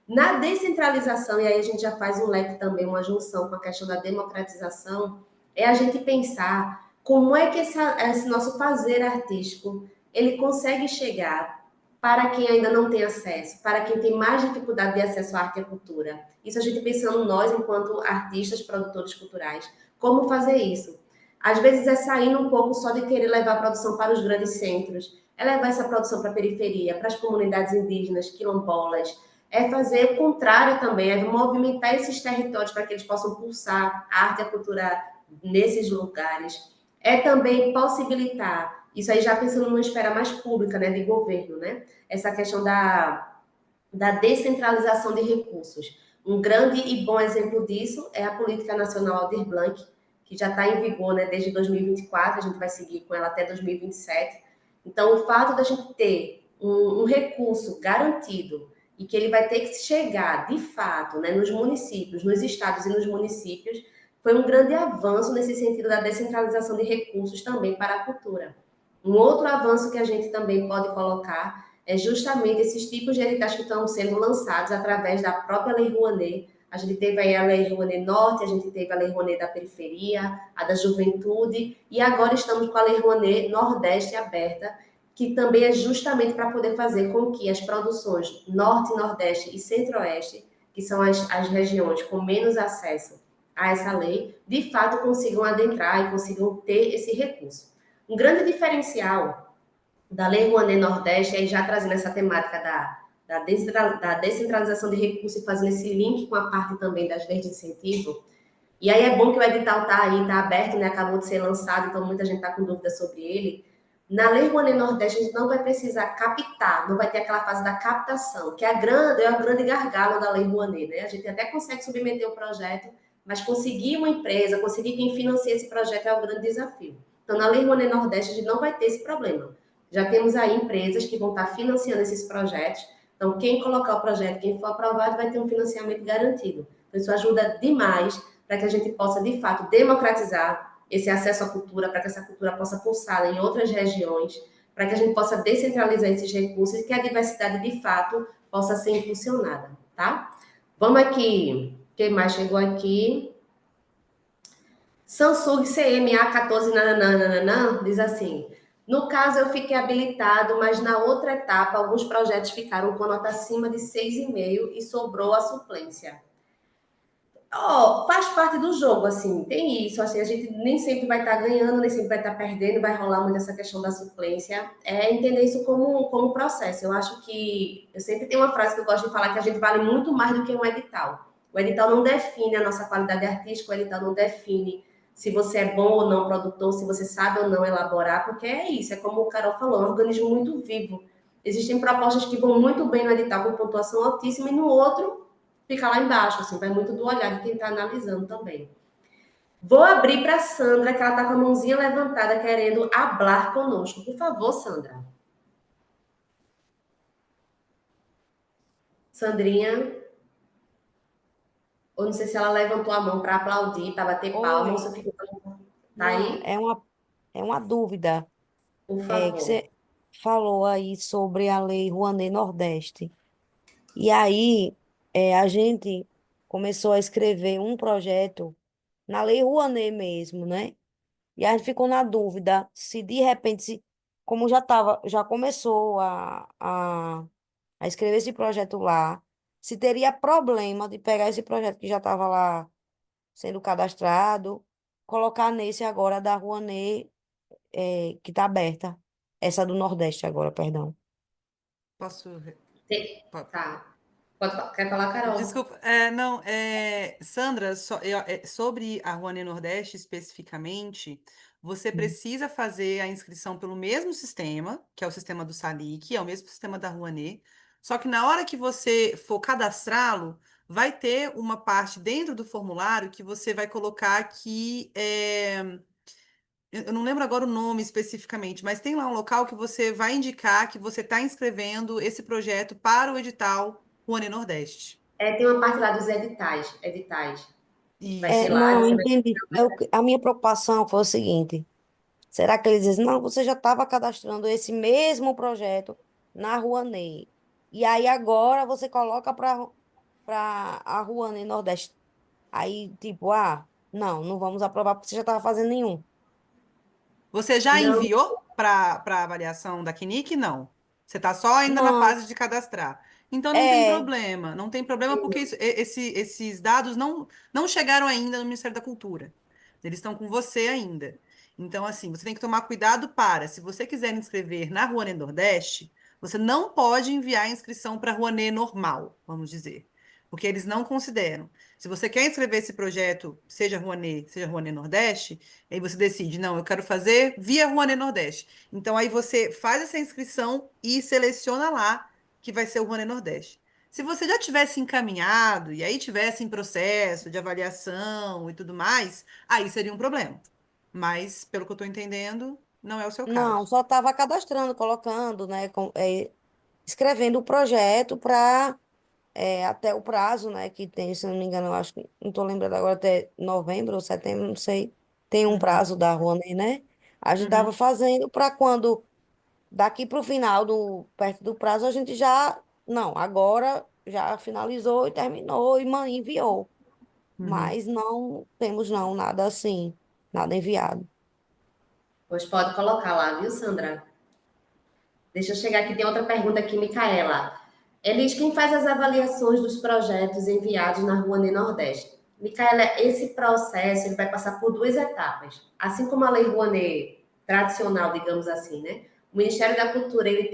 Na descentralização, e aí a gente já faz um leque também, uma junção com a questão da democratização, é a gente pensar como é que esse nosso fazer artístico ele consegue chegar para quem ainda não tem acesso, para quem tem mais dificuldade de acesso à arte e à cultura. Isso a gente pensando nós, enquanto artistas, produtores culturais, como fazer isso? Às vezes é saindo um pouco só de querer levar a produção para os grandes centros, é levar essa produção para a periferia, para as comunidades indígenas, quilombolas, é fazer o contrário também, é movimentar esses territórios para que eles possam pulsar a arte e a cultura nesses lugares. É também possibilitar, isso aí já pensando numa esfera mais pública, né, de governo, né? Essa questão da descentralização de recursos. Um grande e bom exemplo disso é a Política Nacional Aldir Blanc, que já está em vigor, né, desde 2024, a gente vai seguir com ela até 2027. Então, o fato da gente ter um recurso garantido e que ele vai ter que chegar, de fato, né, nos municípios, nos estados e nos municípios, foi um grande avanço nesse sentido da descentralização de recursos também para a cultura. Um outro avanço que a gente também pode colocar é justamente esses tipos de editais que estão sendo lançados através da própria Lei Rouanet. A gente teve aí a Lei Rouanet Norte, a gente teve a Lei Rouanet da Periferia, a da Juventude, e agora estamos com a Lei Rouanet Nordeste aberta, que também é justamente para poder fazer com que as produções Norte, Nordeste e Centro-Oeste, que são as regiões com menos acesso a essa lei, de fato consigam adentrar e consigam ter esse recurso. Um grande diferencial da Lei Rouanet Nordeste, aí já trazendo essa temática da descentralização de recursos e fazendo esse link com a parte também das leis de incentivo. E aí é bom que o edital está aí, está aberto, né? Acabou de ser lançado, então muita gente está com dúvida sobre ele. Na Lei Rouanet Nordeste, a gente não vai precisar captar, não vai ter aquela fase da captação, que é o grande gargalo da Lei Rouanet, né? A gente até consegue submeter o projeto, mas conseguir uma empresa, conseguir quem financia esse projeto é o grande desafio. Então, na Lei Rouanet Nordeste, a gente não vai ter esse problema. Já temos aí empresas que vão estar financiando esses projetos. Então, quem colocar o projeto, quem for aprovado, vai ter um financiamento garantido. Então, isso ajuda demais para que a gente possa, de fato, democratizar esse acesso à cultura, para que essa cultura possa pulsar em outras regiões, para que a gente possa descentralizar esses recursos e que a diversidade, de fato, possa ser impulsionada, tá? Vamos aqui. Quem mais chegou aqui? Samsung CMA14 nananana, diz assim: no caso, eu fiquei habilitado, mas na outra etapa, alguns projetos ficaram com nota acima de 6,5 e sobrou a suplência. Oh, faz parte do jogo, assim, tem isso, assim, a gente nem sempre vai estar ganhando, nem sempre vai estar perdendo, vai rolar muito essa questão da suplência, é entender isso como processo. Eu acho que, eu sempre tenho uma frase que eu gosto de falar, que a gente vale muito mais do que um edital. O edital não define a nossa qualidade artística, o edital não define se você é bom ou não produtor, se você sabe ou não elaborar, porque é isso, é como o Carol falou, é um organismo muito vivo. Existem propostas que vão muito bem no edital com pontuação altíssima e no outro fica lá embaixo, assim, vai muito do olhar de quem está analisando também. Vou abrir para a Sandra, que ela está com a mãozinha levantada, querendo hablar conosco. Por favor, Sandra. Sandrinha, ou não sei se ela levantou a mão para aplaudir, para bater palma, ou se Oi, fica... Tá não, aí? é uma dúvida Por que favor. você falou aí sobre a Lei Rouanet Nordeste. E aí, a gente começou a escrever um projeto na Lei Rouanet mesmo, né? E a gente ficou na dúvida se de repente, como já começou a escrever esse projeto lá, se teria problema de pegar esse projeto que já estava lá sendo cadastrado, colocar nesse agora da Rouanet, que está aberta. Essa do Nordeste agora, perdão. Posso. po- Tá. Quer falar, Carol? Desculpa, não, Sandra, sobre a Rouanet Nordeste especificamente, você precisa fazer a inscrição pelo mesmo sistema, que é o sistema do SALIC, é o mesmo sistema da Rouanet, só que na hora que você for cadastrá-lo, vai ter uma parte dentro do formulário que você vai colocar que eu não lembro agora o nome especificamente, mas tem lá um local que você vai indicar que você está inscrevendo esse projeto para o edital Rouanet Nordeste. Tem uma parte lá dos editais. Vai ter Isso. lá, Não, você vai... entendi. A minha preocupação foi o seguinte: será que eles dizem, não, você já estava cadastrando esse mesmo projeto na Rouanet. E aí agora você coloca para a Rouanet Nordeste. Aí, tipo, não vamos aprovar porque você já estava fazendo nenhum. Você já Não, enviou para avaliação da CNIC? Não. Você está só ainda na Não, fase de cadastrar. Então não tem é. problema. Não tem problema porque esses dados não chegaram ainda no Ministério da Cultura. Eles estão com você ainda. Então, assim, você tem que tomar cuidado para, se você quiser inscrever na Rouanet Nordeste, você não pode enviar a inscrição para a Rouanet normal, vamos dizer. Porque eles não consideram. Se você quer inscrever esse projeto, seja Rouanet Nordeste, aí você decide, não, eu quero fazer via Rouanet Nordeste. Então aí você faz essa inscrição e seleciona lá que vai ser o Rouanet Nordeste. Se você já tivesse encaminhado e aí tivesse em processo de avaliação e tudo mais, aí seria um problema. Mas, pelo que eu estou entendendo, não é o seu Não, caso. só estava cadastrando, colocando, né? Escrevendo o projeto para até o prazo, né? Que tem, se eu não me engano, eu acho que não estou lembrando agora, até novembro ou setembro, não sei. Tem um Uhum, prazo da Rouanet, né? A gente estava uhum, fazendo para quando, daqui para o final, perto do prazo, a gente já. Não, agora já finalizou e terminou e enviou. uhum. Mas não temos não nada assim, nada enviado. pois pode colocar lá, viu, Sandra? Deixa eu chegar aqui, tem outra pergunta aqui, Micaela. Elis, quem faz as avaliações dos projetos enviados na Rouanet Nordeste? Micaela, esse processo ele vai passar por duas etapas. Assim como a Lei Rouanet tradicional, digamos assim, né? O Ministério da Cultura ele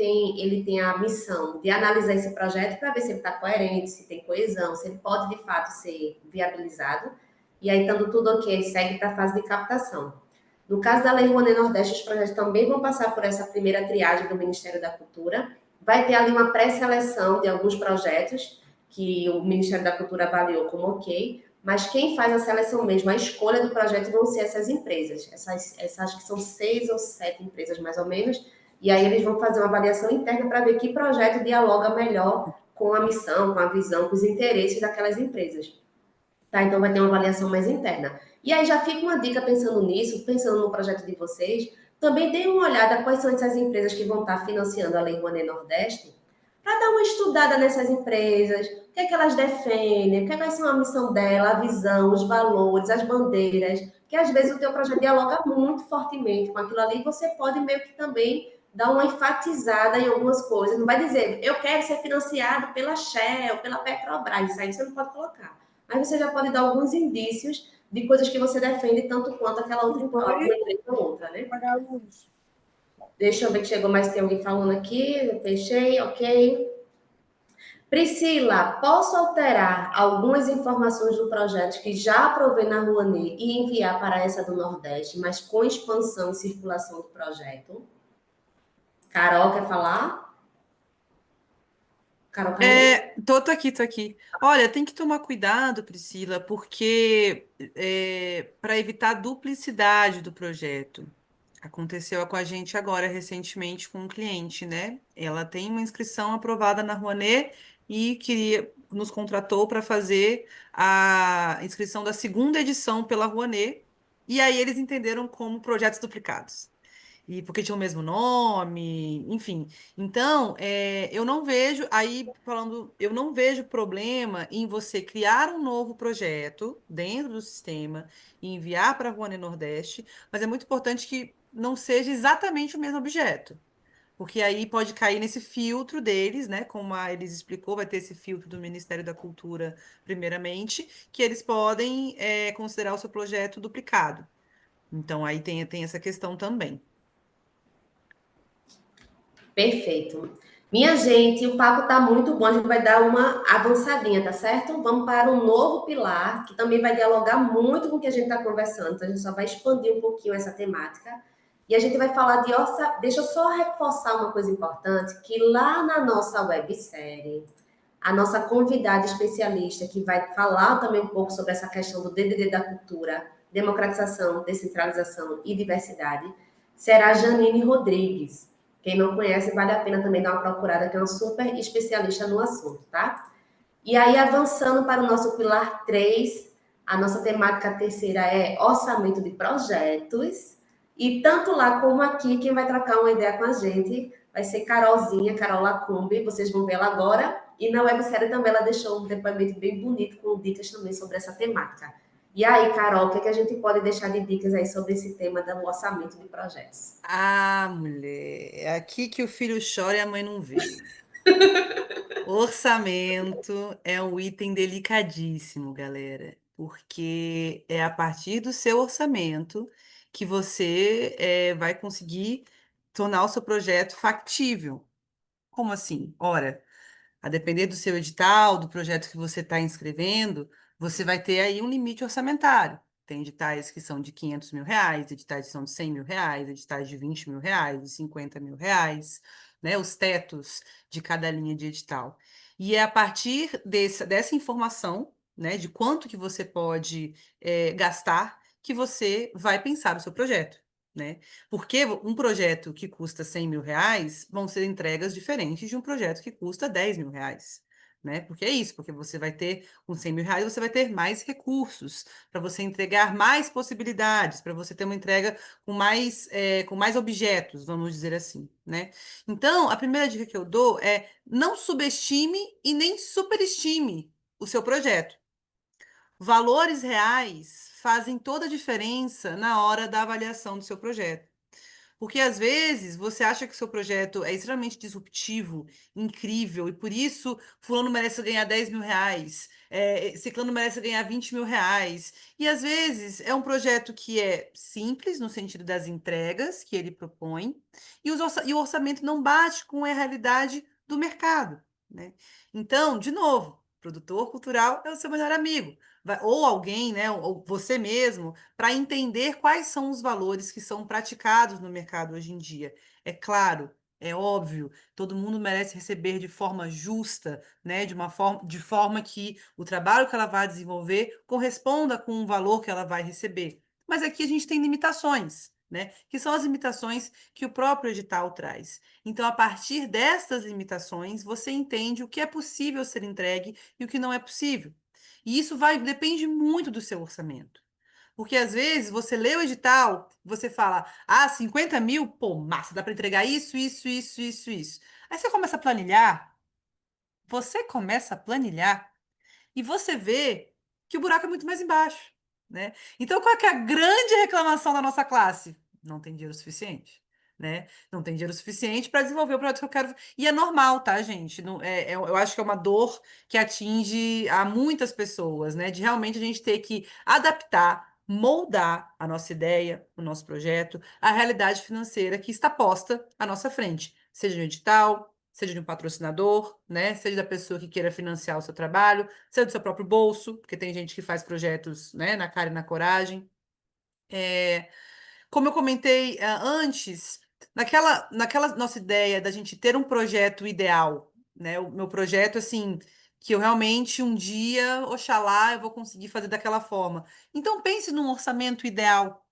tem a missão de analisar esse projeto para ver se ele está coerente, se tem coesão, se ele pode de fato ser viabilizado. E aí, estando tudo ok, ele segue para a fase de captação. No caso da Lei Rouanet Nordeste, os projetos também vão passar por essa primeira triagem do Ministério da Cultura. Vai ter ali uma pré-seleção de alguns projetos que o Ministério da Cultura avaliou como ok, mas quem faz a seleção mesmo, a escolha do projeto vão ser essas empresas. Essas acho que são 6 ou 7 empresas, mais ou menos, e aí eles vão fazer uma avaliação interna para ver que projeto dialoga melhor com a missão, com a visão, com os interesses daquelas empresas. Tá? Então vai ter uma avaliação mais interna. E aí já fica uma dica pensando nisso, pensando no projeto de vocês, também deem uma olhada quais são essas empresas que vão estar financiando a Lei Rouanet Nordeste, para dar uma estudada nessas empresas, o que é que elas defendem, quais são a missão dela, a visão, os valores, as bandeiras, que às vezes o teu projeto dialoga muito fortemente com aquilo ali, e você pode meio que também dar uma enfatizada em algumas coisas. Não vai dizer, eu quero ser financiado pela Shell, pela Petrobras, isso aí você não pode colocar. Mas você já pode dar alguns indícios de coisas que você defende tanto quanto aquela outra empresa ou outra, né? Apagar a luz. Deixa eu ver que chegou mais, tem alguém falando aqui, eu fechei, ok. Priscila, posso alterar algumas informações do projeto que já aprovei na Rouanet e enviar para essa do Nordeste, mas com expansão e circulação do projeto? Carol, quer falar? Carol caiu? Tô aqui, tô aqui. Olha, tem que tomar cuidado, Priscila, porque para evitar duplicidade do projeto. Aconteceu com a gente agora, recentemente, com um cliente, né? Ela tem uma inscrição aprovada na Rouanet e nos contratou para fazer a inscrição da segunda edição pela Rouanet. E aí eles entenderam como projetos duplicados e porque tinha o mesmo nome, enfim. Então, eu não vejo, aí falando, eu não vejo problema em você criar um novo projeto dentro do sistema e enviar para a Rouanet Nordeste, mas é muito importante que não seja exatamente o mesmo objeto. Porque aí pode cair nesse filtro deles, né? Como a Elis explicou, vai ter esse filtro do Ministério da Cultura, primeiramente, que eles podem, considerar o seu projeto duplicado. Então, aí tem essa questão também. Perfeito. Minha gente, o papo tá muito bom, a gente vai dar uma avançadinha, tá certo? Vamos para um novo pilar, que também vai dialogar muito com o que a gente está conversando, então a gente só vai expandir um pouquinho essa temática. E a gente vai falar de orçamento. Deixa eu só reforçar uma coisa importante, que lá na nossa websérie, a nossa convidada especialista, que vai falar também um pouco sobre essa questão do DDD da cultura, democratização, descentralização e diversidade, será a Janine Rodrigues. Quem não conhece, vale a pena também dar uma procurada, que é uma super especialista no assunto, tá? E aí, avançando para o nosso pilar 3, a nossa temática terceira é orçamento de projetos. E tanto lá como aqui, quem vai trocar uma ideia com a gente vai ser Carolzinha, Carol Lacombe, vocês vão ver ela agora. E na websérie também ela deixou um depoimento bem bonito, com dicas também sobre essa temática. E aí, Carol, o que, é que a gente pode deixar de dicas aí sobre esse tema do orçamento de projetos? Ah, mulher, é aqui que o filho chora e a mãe não vê. Orçamento é um item delicadíssimo, galera, porque é a partir do seu orçamento que você vai conseguir tornar o seu projeto factível. Como assim? Ora, a depender do seu edital, do projeto que você está inscrevendo, você vai ter aí um limite orçamentário. Tem editais que são de R$ 500.000, editais que são de R$ 100.000, editais de R$ 20.000, de R$ 50.000, né? Os tetos de cada linha de edital. E é a partir dessa informação, né, de quanto que você pode gastar, que você vai pensar o seu projeto, né? Porque um projeto que custa R$ 100.000 vão ser entregas diferentes de um projeto que custa R$ 10.000, né? Porque é isso, porque você vai ter, com R$ 100.000, você vai ter mais recursos para você entregar mais possibilidades, para você ter uma entrega com mais objetos, vamos dizer assim, né? Então, a primeira dica que eu dou é não subestime e nem superestime o seu projeto. Valores reais fazem toda a diferença na hora da avaliação do seu projeto. Porque às vezes você acha que o seu projeto é extremamente disruptivo, incrível, e por isso fulano merece ganhar 10 mil reais, ciclano merece ganhar 20 mil reais. E às vezes é um projeto que é simples no sentido das entregas que ele propõe, e o orçamento não bate com a realidade do mercado, né? Então, de novo, produtor cultural é o seu melhor amigo. Ou alguém, né, ou você mesmo, para entender quais são os valores que são praticados no mercado hoje em dia. É claro, é óbvio, todo mundo merece receber de forma justa, né, de forma que o trabalho que ela vai desenvolver corresponda com o valor que ela vai receber. Mas aqui a gente tem limitações, né, que são as limitações que o próprio edital traz. Então, a partir dessas limitações, você entende o que é possível ser entregue e o que não é possível. E isso depende muito do seu orçamento. Porque às vezes você lê o edital, você fala, 50 mil, pô, massa, dá para entregar isso, isso, isso, isso, isso. Aí você começa a planilhar e você vê que o buraco é muito mais embaixo, né? Então, qual é que é a grande reclamação da nossa classe? Não tem dinheiro suficiente, né? Não tem dinheiro suficiente para desenvolver o projeto que eu quero. E é normal, tá, gente? Não, eu acho que é uma dor que atinge a muitas pessoas, né? De realmente a gente ter que adaptar, moldar a nossa ideia, o nosso projeto, à realidade financeira que está posta à nossa frente, seja no edital, seja de um patrocinador, né? Seja da pessoa que queira financiar o seu trabalho, seja do seu próprio bolso, porque tem gente que faz projetos, né, na cara e na coragem. É, como eu comentei, antes, naquela nossa ideia da gente ter um projeto ideal, né? O meu projeto, assim, que eu realmente um dia, oxalá, eu vou conseguir fazer daquela forma. Então, pense num orçamento ideal.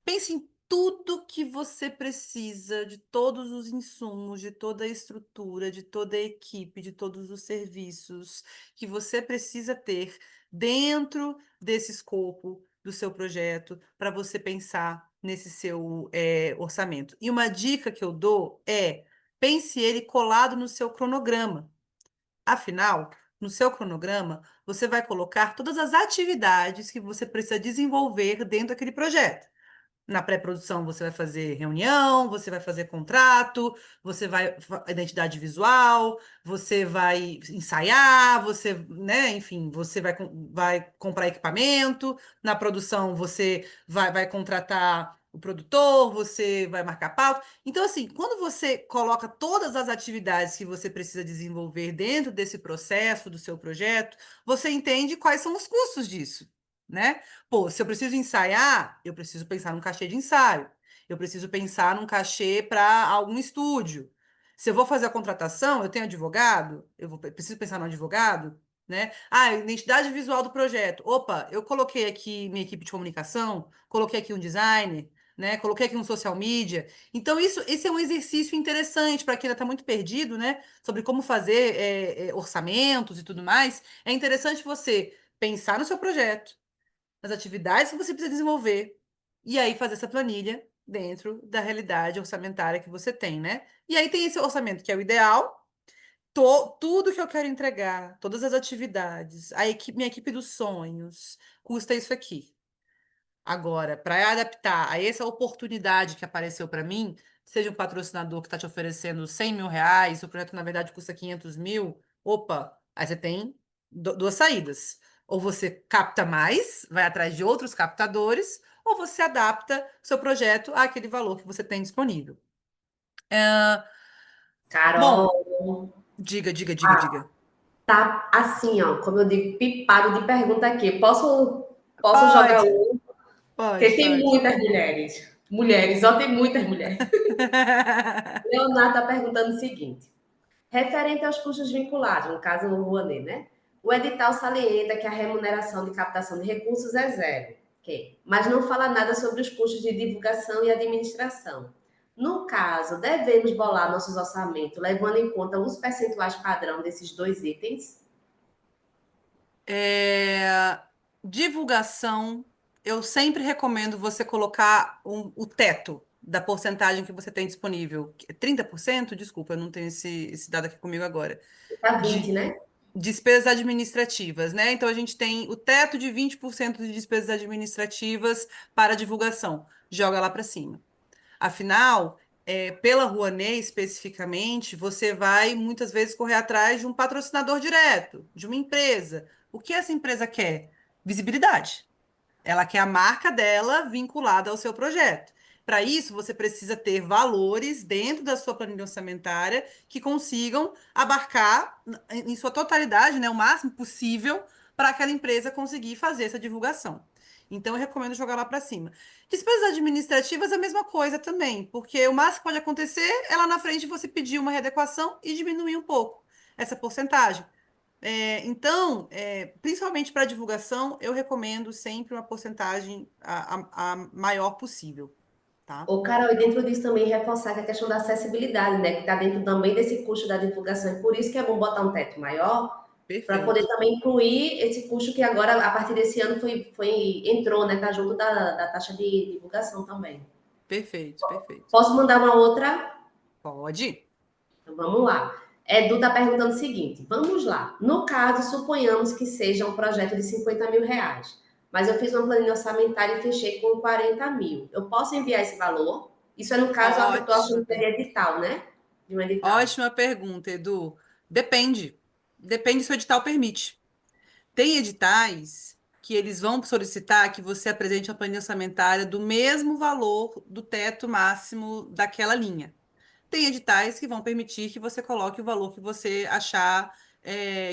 Pense em tudo que você precisa, de todos os insumos, de toda a estrutura, de toda a equipe, de todos os serviços que você precisa ter dentro desse escopo do seu projeto para você pensar nesse seu orçamento. E uma dica que eu dou é pense ele colado no seu cronograma. Afinal, no seu cronograma, você vai colocar todas as atividades que você precisa desenvolver dentro daquele projeto. Na pré-produção, você vai fazer reunião, você vai fazer contrato, você vai identidade visual, você vai ensaiar, você, né, enfim, você vai comprar equipamento. Na produção, você vai contratar o produtor, você vai marcar pauta. Então, assim, quando você coloca todas as atividades que você precisa desenvolver dentro desse processo do seu projeto, você entende quais são os custos disso, né? Pô, se eu preciso ensaiar, eu preciso pensar num cachê de ensaio. Eu preciso pensar num cachê para algum estúdio. Se eu vou fazer a contratação, eu tenho advogado, preciso pensar no advogado, né? Identidade visual do projeto. Opa, eu coloquei aqui minha equipe de comunicação, coloquei aqui um designer, né? Coloquei aqui um social media. Então, esse é um exercício interessante para quem ainda está muito perdido, né? Sobre como fazer orçamentos e tudo mais. É interessante você pensar no seu projeto, nas atividades que você precisa desenvolver, e aí fazer essa planilha dentro da realidade orçamentária que você tem, né? E aí tem esse orçamento que é o ideal, tudo que eu quero entregar, todas as atividades, minha equipe dos sonhos, custa isso aqui. Agora, para adaptar a essa oportunidade que apareceu para mim, seja um patrocinador que está te oferecendo 100 mil reais, o projeto na verdade custa 500 mil, opa, aí você tem duas saídas. Ou você capta mais, vai atrás de outros captadores, ou você adapta seu projeto àquele valor que você tem disponível. Bom, Carol, diga, diga, diga, diga. tá assim, ó, como eu digo, pipado de pergunta aqui. Posso jogar Pode, um? Porque pode, tem pode. muitas mulheres. Mulheres, só tem muitas mulheres. Leonardo está perguntando o seguinte: referente aos custos vinculados, no caso o Rouanet, né? O edital salienta que a remuneração de captação de recursos é zero, ok? Mas não fala nada sobre os custos de divulgação e administração. No caso, devemos bolar nossos orçamentos levando em conta os percentuais padrão desses dois itens? É, divulgação, eu sempre recomendo você colocar o teto da porcentagem que você tem disponível. 30%? Desculpa, eu não tenho esse dado aqui comigo agora. Tá 20, De né? despesas administrativas, né? Então a gente tem o teto de 20% de despesas administrativas para divulgação. Joga lá para cima. Afinal, pela Rouanet especificamente, você vai muitas vezes correr atrás de um patrocinador direto, de uma empresa. O que essa empresa quer? Visibilidade. Ela quer a marca dela vinculada ao seu projeto. Para isso, você precisa ter valores dentro da sua planilha orçamentária que consigam abarcar em sua totalidade, né, o máximo possível para aquela empresa conseguir fazer essa divulgação. Então, eu recomendo jogar lá para cima. Despesas administrativas é a mesma coisa também, porque o máximo que pode acontecer é lá na frente você pedir uma readequação e diminuir um pouco essa porcentagem. Então, principalmente para divulgação, eu recomendo sempre uma porcentagem a maior possível, tá? Ô, Carol, e dentro disso também reforçar que a questão da acessibilidade, né? Que está dentro também desse custo da divulgação. E por isso que é bom botar um teto maior, para poder Perfeito, também incluir esse custo que agora, a partir desse ano, entrou, né? Tá junto da taxa de divulgação também. perfeito, perfeito. Posso mandar uma outra? Pode? Então, vamos lá. Edu está perguntando o seguinte: vamos lá. No caso, suponhamos que seja um projeto de 50 mil reais, mas eu fiz uma planilha orçamentária e fechei com 40 mil. Eu posso enviar esse valor? Isso é no caso, eu estou Ótima achando que seria pergunta. edital, né? De um edital. Ótima pergunta, Edu. Depende. Depende se o edital permite. Tem editais que eles vão solicitar que você apresente a planilha orçamentária do mesmo valor do teto máximo daquela linha. Tem editais que vão permitir que você coloque o valor que você achar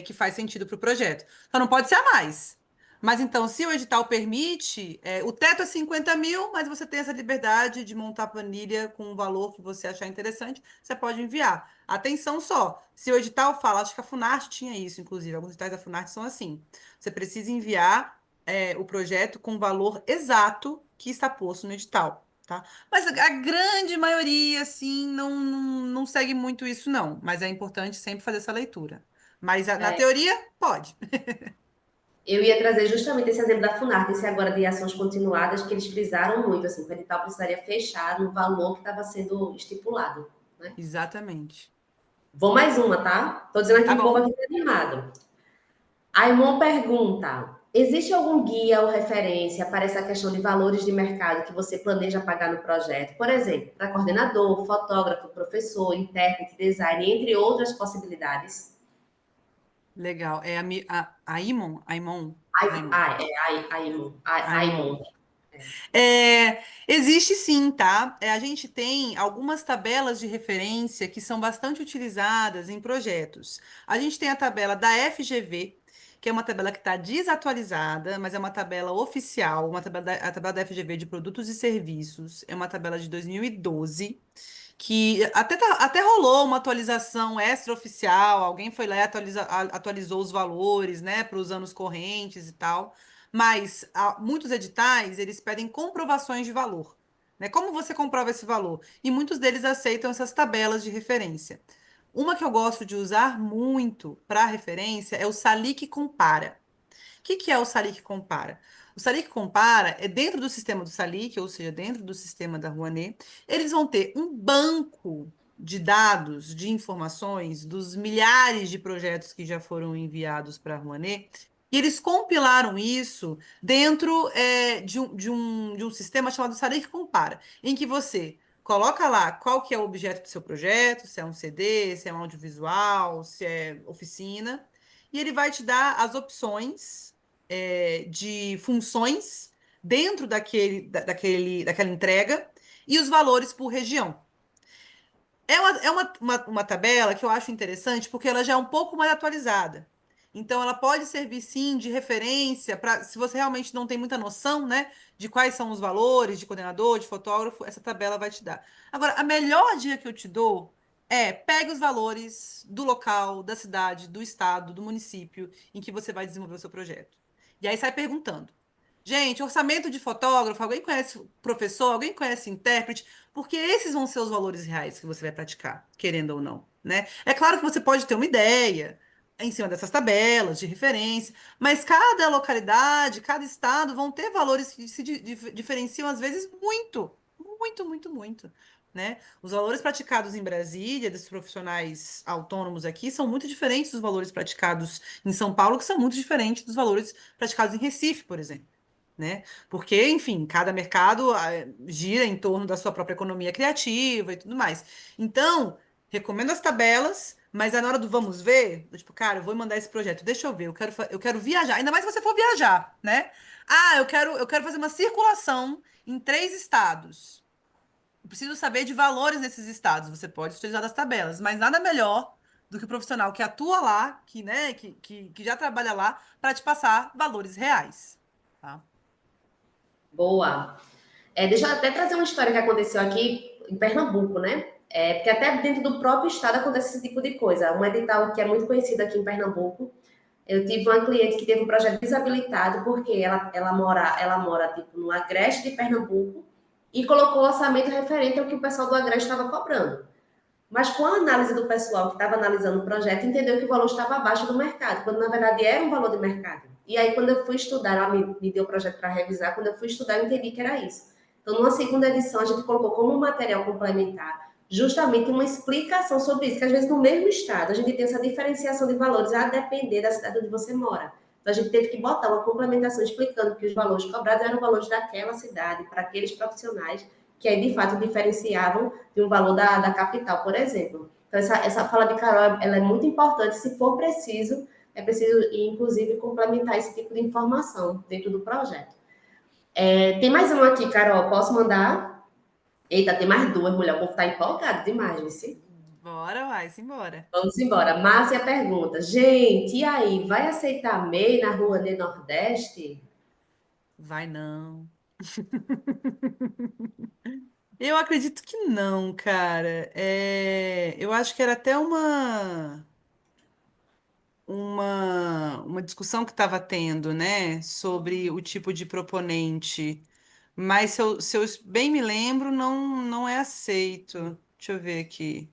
que faz sentido para o projeto. Só não pode ser a mais. Mas então, se o edital permite, o teto é 50 mil, mas você tem essa liberdade de montar a planilha com o valor que você achar interessante, você pode enviar. Atenção só, se o edital fala, acho que a Funarte tinha isso, inclusive, alguns editais da Funarte são assim. Você precisa enviar o projeto com o valor exato que está posto no edital. Tá? Mas a grande maioria, assim, não segue muito isso, não. Mas é importante sempre fazer essa leitura. Mas na É, teoria, pode. eu ia trazer justamente esse exemplo da Funarte, esse agora de ações continuadas, que eles frisaram muito, assim, que o edital precisaria fechar no valor que estava sendo estipulado, né? Exatamente. Vou mais uma, tá? Tô dizendo aqui Tá o povo bom. aqui tá animado. A Imon pergunta: existe algum guia ou referência para essa questão de valores de mercado que você planeja pagar no projeto? Por exemplo, para coordenador, fotógrafo, professor, intérprete, design, entre outras possibilidades. Legal. É a Imon? Ai, Imon. a Imon. A A Imon. Imon. Existe sim, tá? A gente tem algumas tabelas de referência que são bastante utilizadas em projetos. A gente tem a tabela da FGV, que é uma tabela que está desatualizada, mas é uma tabela oficial, a tabela da FGV de produtos e serviços, é uma tabela de 2012, que até rolou uma atualização extraoficial, alguém foi lá e atualizou os valores, né, para os anos correntes e tal. Mas muitos editais, eles pedem comprovações de valor, né? Como você comprova esse valor? E muitos deles aceitam essas tabelas de referência. Uma que eu gosto de usar muito para referência é o Salic Compara. O que é o Salic Compara? O Salic Compara é dentro do sistema do Salic, ou seja, dentro do sistema da Rouanet, eles vão ter um banco de dados, de informações dos milhares de projetos que já foram enviados para a Rouanet, e eles compilaram isso dentro de um sistema chamado Salic Compara, em que você coloca lá qual que é o objeto do seu projeto, se é um CD, se é um audiovisual, se é oficina, e ele vai te dar as opções de funções dentro daquela entrega e os valores por região. É uma tabela que eu acho interessante porque ela já é um pouco mais atualizada. Então, ela pode servir sim de referência para, se você realmente não tem muita noção, né, de quais são os valores de coordenador, de fotógrafo, essa tabela vai te dar. Agora, a melhor dica que eu te dou pegue os valores do local, da cidade, do estado, do município em que você vai desenvolver o seu projeto. E aí sai perguntando. Gente, orçamento de fotógrafo, alguém conhece professor, alguém conhece intérprete? Porque esses vão ser os valores reais que você vai praticar, querendo ou não, né? É claro que você pode ter uma ideia em cima dessas tabelas de referência, mas cada localidade, cada estado vão ter valores que se diferenciam às vezes muito, muito, muito, muito, né? Os valores praticados em Brasília, dos profissionais autônomos aqui, são muito diferentes dos valores praticados em São Paulo, que são muito diferentes dos valores praticados em Recife, por exemplo. né? Porque, enfim, cada mercado gira em torno da sua própria economia criativa e tudo mais. Então, recomendo as tabelas, mas aí na hora do vamos ver, do tipo, cara, eu vou mandar esse projeto, deixa eu ver, eu quero viajar, ainda mais se você for viajar, né? Ah, eu quero fazer uma circulação em 3 estados. Eu preciso saber de valores nesses estados. Você pode utilizar das tabelas, mas nada melhor do que o profissional que atua lá, que, né, que já trabalha lá, para te passar valores reais. Tá? Boa. Deixa eu até trazer uma história que aconteceu aqui em Pernambuco, né? Porque até dentro do próprio estado acontece esse tipo de coisa. Um edital que é muito conhecido aqui em Pernambuco. Eu tive uma cliente que teve um projeto desabilitado porque ela mora tipo, no Agreste de Pernambuco e colocou o orçamento referente ao que o pessoal do Agreste estava cobrando. Mas com a análise do pessoal que estava analisando o projeto, entendeu que o valor estava abaixo do mercado, quando na verdade era um valor de mercado. E aí, quando eu fui estudar, ela me deu o projeto para revisar, quando eu fui estudar, eu entendi que era isso. Então, numa segunda edição, a gente colocou como material complementar justamente uma explicação sobre isso, que às vezes no mesmo estado a gente tem essa diferenciação de valores a depender da cidade onde você mora. Então, a gente teve que botar uma complementação explicando que os valores cobrados eram valores daquela cidade, para aqueles profissionais que aí de fato diferenciavam de um valor da capital, por exemplo. Então, essa fala de Carol ela é muito importante, se for preciso, é preciso, inclusive, complementar esse tipo de informação dentro do projeto. Tem mais uma aqui, Carol, posso mandar? Eita, tem mais duas, mulher, o povo está empolgado demais, viu? Bora, vai, simbora. Vamos embora. Márcia pergunta, gente, e aí, vai aceitar MEI na Rua de Nordeste? Vai não. Eu acredito que não, cara. Eu acho que era até uma discussão que estava tendo, né, sobre o tipo de proponente. Mas se eu bem me lembro, não é aceito. Deixa eu ver aqui.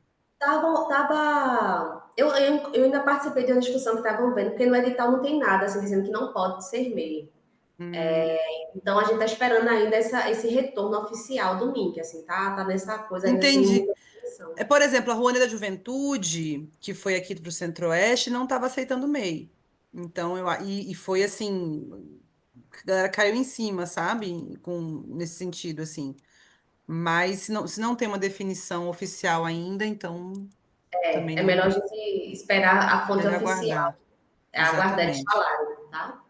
Eu ainda participei de uma discussão que estavam vendo, porque no edital não tem nada, assim, dizendo que não pode ser MEI. Hum, Então a gente está esperando ainda esse retorno oficial do MINC, assim, tá nessa coisa ainda sem entendi. muita definição. Por exemplo, a Rouanet da Juventude, que foi aqui para o Centro-Oeste, não estava aceitando MEI. Então, e foi assim, a galera caiu em cima, sabe? Nesse sentido, assim. Mas se não tem uma definição oficial ainda, então também É melhor a não gente esperar a fonte deve oficial, aguardar. aguardar eles Exatamente. falarem, tá?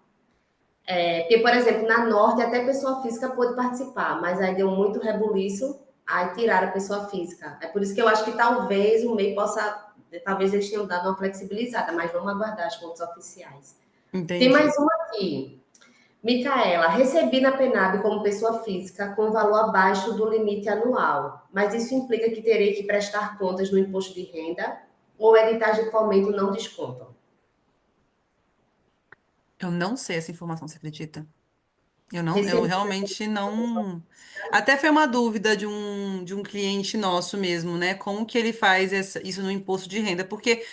Porque, por exemplo, na Norte até pessoa física pôde participar, mas aí deu muito rebuliço, aí tiraram a pessoa física. É por isso que eu acho que talvez o MEI possa, talvez eles tenham dado uma flexibilizada, mas vamos aguardar as fontes oficiais. Tem mais Entendi. uma aqui. Micaela, recebi na Penab como pessoa física com valor abaixo do limite anual, mas isso implica que terei que prestar contas no imposto de renda ou editais de fomento não descontam? Eu não sei essa informação, você acredita? Eu Recebi. realmente não. Até foi uma dúvida de um cliente nosso mesmo, né? Como que ele faz isso no imposto de renda? Porque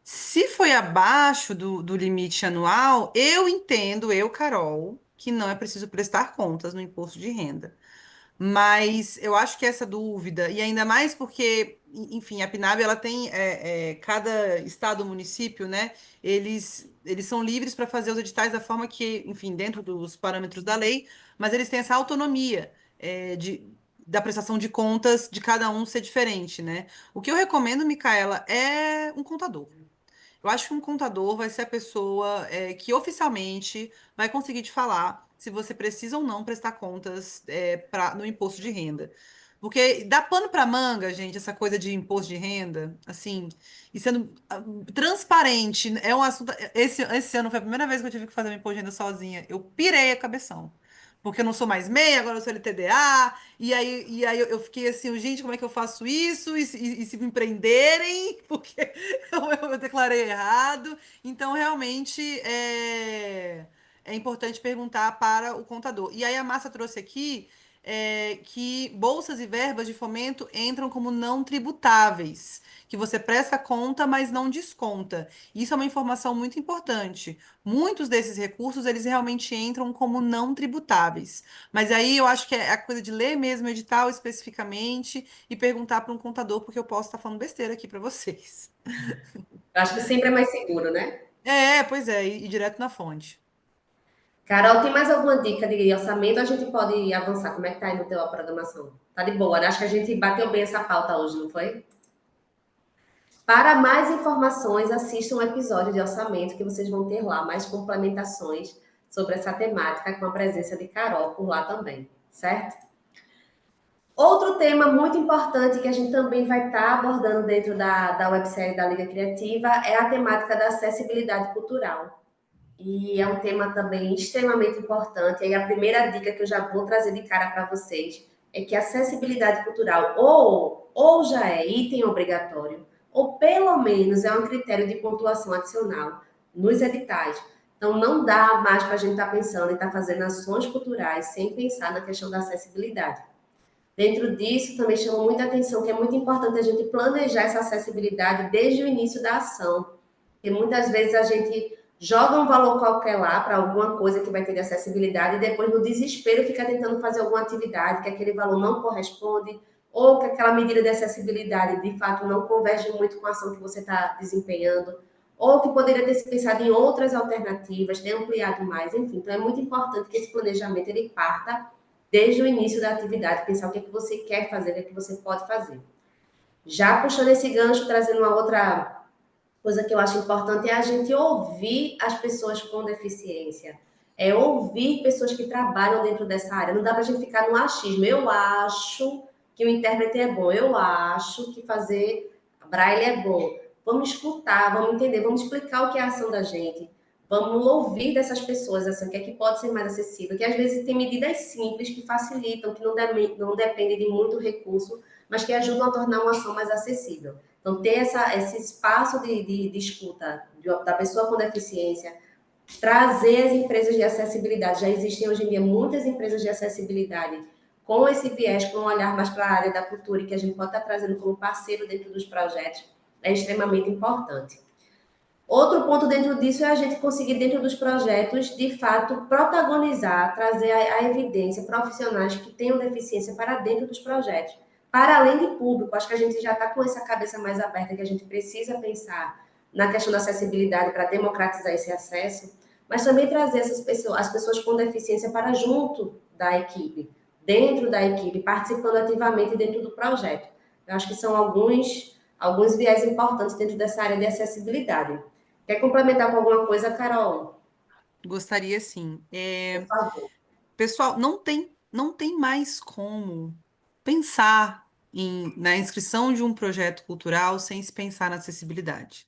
se foi abaixo do limite anual, eu entendo, eu, Carol, que não é preciso prestar contas no imposto de renda. Mas eu acho que essa dúvida, e ainda mais porque, enfim, a PNAB, ela tem, cada estado, município, né, eles são livres para fazer os editais da forma que, enfim, dentro dos parâmetros da lei, mas eles têm essa autonomia, da prestação de contas de cada um ser diferente, né? O que eu recomendo, Micaela, é um contador. Eu acho que um contador vai ser a pessoa que oficialmente vai conseguir te falar se você precisa ou não prestar contas no imposto de renda. Porque dá pano para manga, gente, essa coisa de imposto de renda, assim, e sendo transparente, é um assunto. Esse ano foi a primeira vez que eu tive que fazer um imposto de renda sozinha. Eu pirei a cabeção. Porque eu não sou mais MEI, agora eu sou LTDA, e aí eu fiquei assim, gente, como é que eu faço isso? E se me prenderem? Porque eu declarei errado. Então, realmente, é importante perguntar para o contador. E aí, a Márcia trouxe aqui que bolsas e verbas de fomento entram como não tributáveis, que você presta conta, mas não desconta. Isso é uma informação muito importante. Muitos desses recursos, eles realmente entram como não tributáveis. Mas aí eu acho que é a coisa de ler mesmo o edital especificamente e perguntar para um contador, porque eu posso estar falando besteira aqui para vocês. Eu acho que sempre é mais seguro, né? Pois é, ir direto na fonte. Carol, tem mais alguma dica de orçamento? A gente pode avançar. Como é que tá indo a programação? Tá de boa, né? Acho que a gente bateu bem essa pauta hoje, não foi? Para mais informações, assistam um episódio de orçamento que vocês vão ter lá mais complementações sobre essa temática com a presença de Carol por lá também, certo? Outro tema muito importante que a gente também vai estar abordando dentro da websérie da Liga Criativa é a temática da acessibilidade cultural. E é um tema também extremamente importante. E a primeira dica que eu já vou trazer de cara para vocês é que a acessibilidade cultural ou já é item obrigatório, ou pelo menos é um critério de pontuação adicional nos editais. Então, não dá mais para a gente estar pensando em estar fazendo ações culturais sem pensar na questão da acessibilidade. Dentro disso, também chama muita atenção que é muito importante a gente planejar essa acessibilidade desde o início da ação. Porque muitas vezes a gente joga um valor qualquer lá para alguma coisa que vai ter de acessibilidade e depois, no desespero, fica tentando fazer alguma atividade que aquele valor não corresponde ou que aquela medida de acessibilidade, de fato, não converge muito com a ação que você está desempenhando ou que poderia ter se pensado em outras alternativas, ter ampliado mais, enfim. Então, é muito importante que esse planejamento ele parta desde o início da atividade, pensar o que, é que você quer fazer, o que, é que você pode fazer. Já puxando esse gancho, trazendo uma outra coisa que eu acho importante, é a gente ouvir as pessoas com deficiência. É ouvir pessoas que trabalham dentro dessa área. Não dá para a gente ficar no achismo. Eu acho que o intérprete é bom. Eu acho que fazer braille é bom. Vamos escutar, vamos entender, vamos explicar o que é a ação da gente. Vamos ouvir dessas pessoas, assim, o que é que pode ser mais acessível. Que às vezes tem medidas simples que facilitam, que não dependem de muito recurso, mas que ajudam a tornar uma ação mais acessível. Então, ter esse espaço de escuta da pessoa com deficiência, trazer as empresas de acessibilidade. Já existem hoje em dia muitas empresas de acessibilidade com esse viés, com um olhar mais para a área da cultura e que a gente pode estar trazendo como parceiro dentro dos projetos, é extremamente importante. Outro ponto dentro disso é a gente conseguir, dentro dos projetos, de fato, protagonizar, trazer a evidência profissionais que tenham deficiência para dentro dos projetos. Para além de público, acho que a gente já está com essa cabeça mais aberta, que a gente precisa pensar na questão da acessibilidade para democratizar esse acesso, mas também trazer as pessoas com deficiência para junto da equipe, dentro da equipe, participando ativamente dentro do projeto. Eu acho que são alguns viés importantes dentro dessa área de acessibilidade. Quer complementar com alguma coisa, Carol? Gostaria sim. Por favor. Pessoal, não tem mais como pensar na inscrição de um projeto cultural sem se pensar na acessibilidade.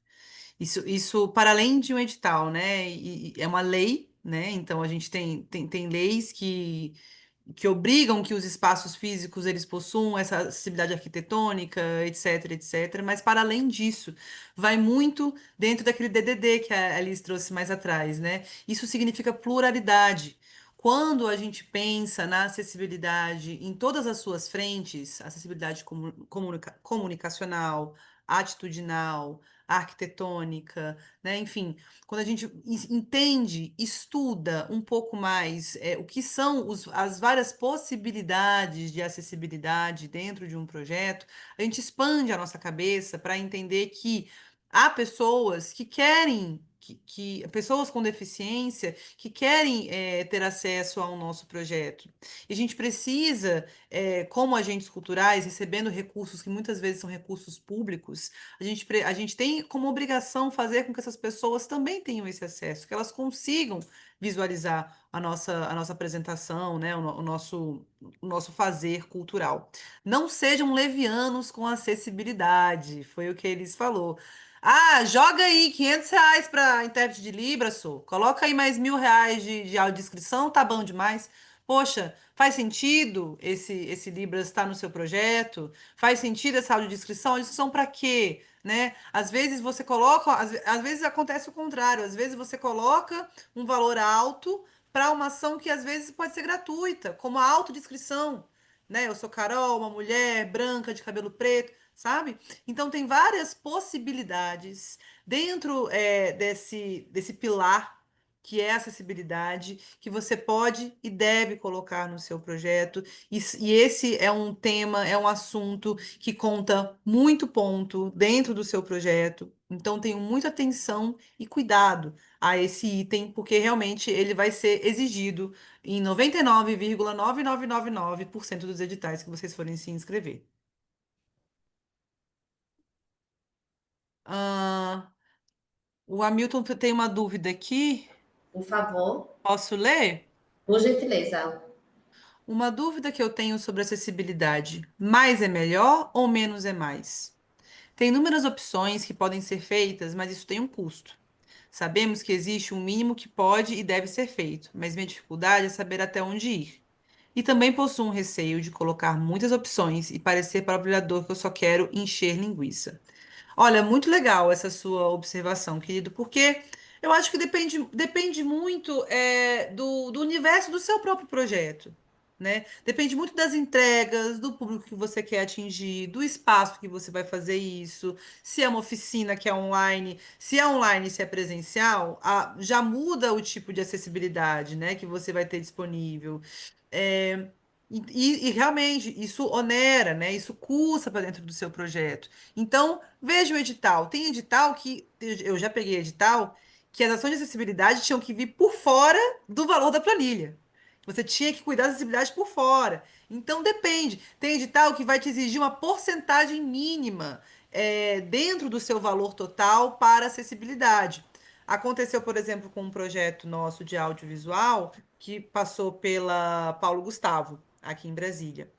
Isso para além de um edital, né? E é uma lei, né? Então a gente tem leis que obrigam que os espaços físicos eles possuam essa acessibilidade arquitetônica, etc, etc. Mas para além disso, vai muito dentro daquele DDD que a Alice trouxe mais atrás, né? Isso significa pluralidade. Quando a gente pensa na acessibilidade em todas as suas frentes, acessibilidade comunicacional, atitudinal, arquitetônica, né? Enfim, quando a gente entende, estuda um pouco mais o que são as várias possibilidades de acessibilidade dentro de um projeto, a gente expande a nossa cabeça para entender que há pessoas que querem. Pessoas com deficiência que querem ter acesso ao nosso projeto. E a gente precisa, como agentes culturais, recebendo recursos que muitas vezes são recursos públicos, a gente tem como obrigação fazer com que essas pessoas também tenham esse acesso, que elas consigam visualizar a nossa apresentação, né, o nosso fazer cultural. Não sejam levianos com a acessibilidade, foi o que eles falou. Ah, joga aí R$ 500 para intérprete de Libras, só. Coloca aí mais R$ 1.000 de audiodescrição, tá bom demais. Poxa, faz sentido esse Libras estar no seu projeto? Faz sentido essa audiodescrição? Audiodescrição para quê? Né? Às vezes você coloca, às vezes acontece o contrário, às vezes você coloca um valor alto para uma ação que às vezes pode ser gratuita, como a autodescrição, né? Eu sou Carol, uma mulher branca de cabelo preto, sabe? Então tem várias possibilidades dentro desse pilar que é a acessibilidade, que você pode e deve colocar no seu projeto. E esse é um tema, é um assunto que conta muito ponto dentro do seu projeto, Então, tenham muita atenção e cuidado a esse item, porque realmente ele vai ser exigido em 99,9999% dos editais que vocês forem se inscrever. Ah, o Hamilton tem uma dúvida aqui. Por favor, Posso ler? por gentileza. Uma dúvida que eu tenho sobre acessibilidade: mais é melhor ou menos é mais? Tem inúmeras opções que podem ser feitas, mas isso tem um custo. Sabemos que existe um mínimo que pode e deve ser feito, mas minha dificuldade é saber até onde ir. E também possuo um receio de colocar muitas opções e parecer para o brilhador que eu só quero encher linguiça. Olha, muito legal essa sua observação, querido, porque eu acho que depende muito do universo do seu próprio projeto, né? Depende muito das entregas, do público que você quer atingir, do espaço que você vai fazer isso, se é uma oficina que é online, se é presencial, já muda o tipo de acessibilidade, né, que você vai ter disponível. É, e realmente isso onera, né? Isso custa para dentro do seu projeto. Então, veja o edital. Tem edital que eu já peguei edital que as ações de acessibilidade tinham que vir por fora do valor da planilha. Você tinha que cuidar da acessibilidade por fora. Então, depende. Tem edital que vai te exigir uma porcentagem mínima dentro do seu valor total para acessibilidade. Aconteceu, por exemplo, com um projeto nosso de audiovisual que passou pela Paulo Gustavo, aqui em Brasília.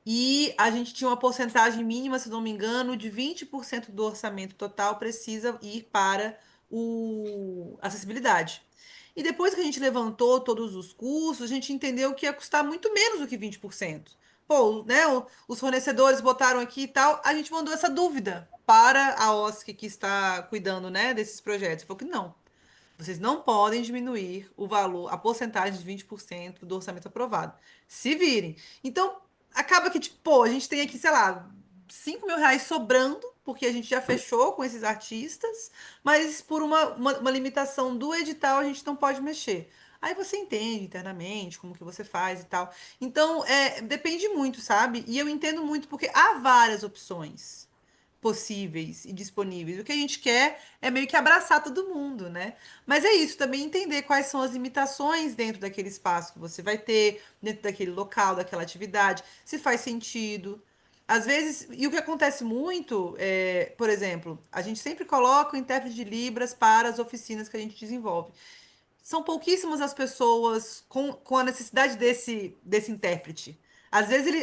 E a gente tinha uma porcentagem mínima, se não me engano, de 20% do orçamento total precisa ir para a acessibilidade. E depois que a gente levantou todos os custos, a gente entendeu que ia custar muito menos do que 20%. Pô, né, os fornecedores botaram aqui e tal, a gente mandou essa dúvida para a OSC que está cuidando, né, desses projetos. Falou que não. Vocês não podem diminuir o valor, a porcentagem de 20% do orçamento aprovado. Se virem. Então, acaba que, tipo, pô, a gente tem aqui, sei lá, R$ 5.000 sobrando, porque a gente já fechou com esses artistas, mas por uma limitação do edital a gente não pode mexer. Aí você entende internamente como que você faz e tal. Então, depende muito, sabe? E eu entendo muito porque há várias opções possíveis e disponíveis. O que a gente quer é meio que abraçar todo mundo, né? Mas é isso, também entender quais são as limitações dentro daquele espaço que você vai ter, dentro daquele local, daquela atividade, se faz sentido. Às vezes, e o que acontece muito por exemplo, a gente sempre coloca o intérprete de Libras para as oficinas que a gente desenvolve. São pouquíssimas as pessoas com a necessidade desse intérprete. Às vezes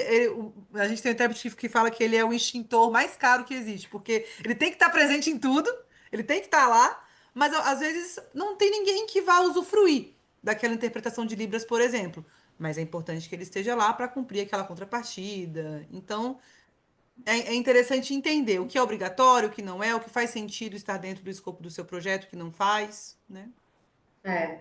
a gente tem um intérprete que fala que ele é o extintor mais caro que existe, porque ele tem que estar presente em tudo, ele tem que estar lá, mas às vezes não tem ninguém que vá usufruir daquela interpretação de Libras, por exemplo. Mas é importante que ele esteja lá para cumprir aquela contrapartida. Então, é interessante entender o que é obrigatório, o que não é, o que faz sentido estar dentro do escopo do seu projeto, o que não faz, né? É.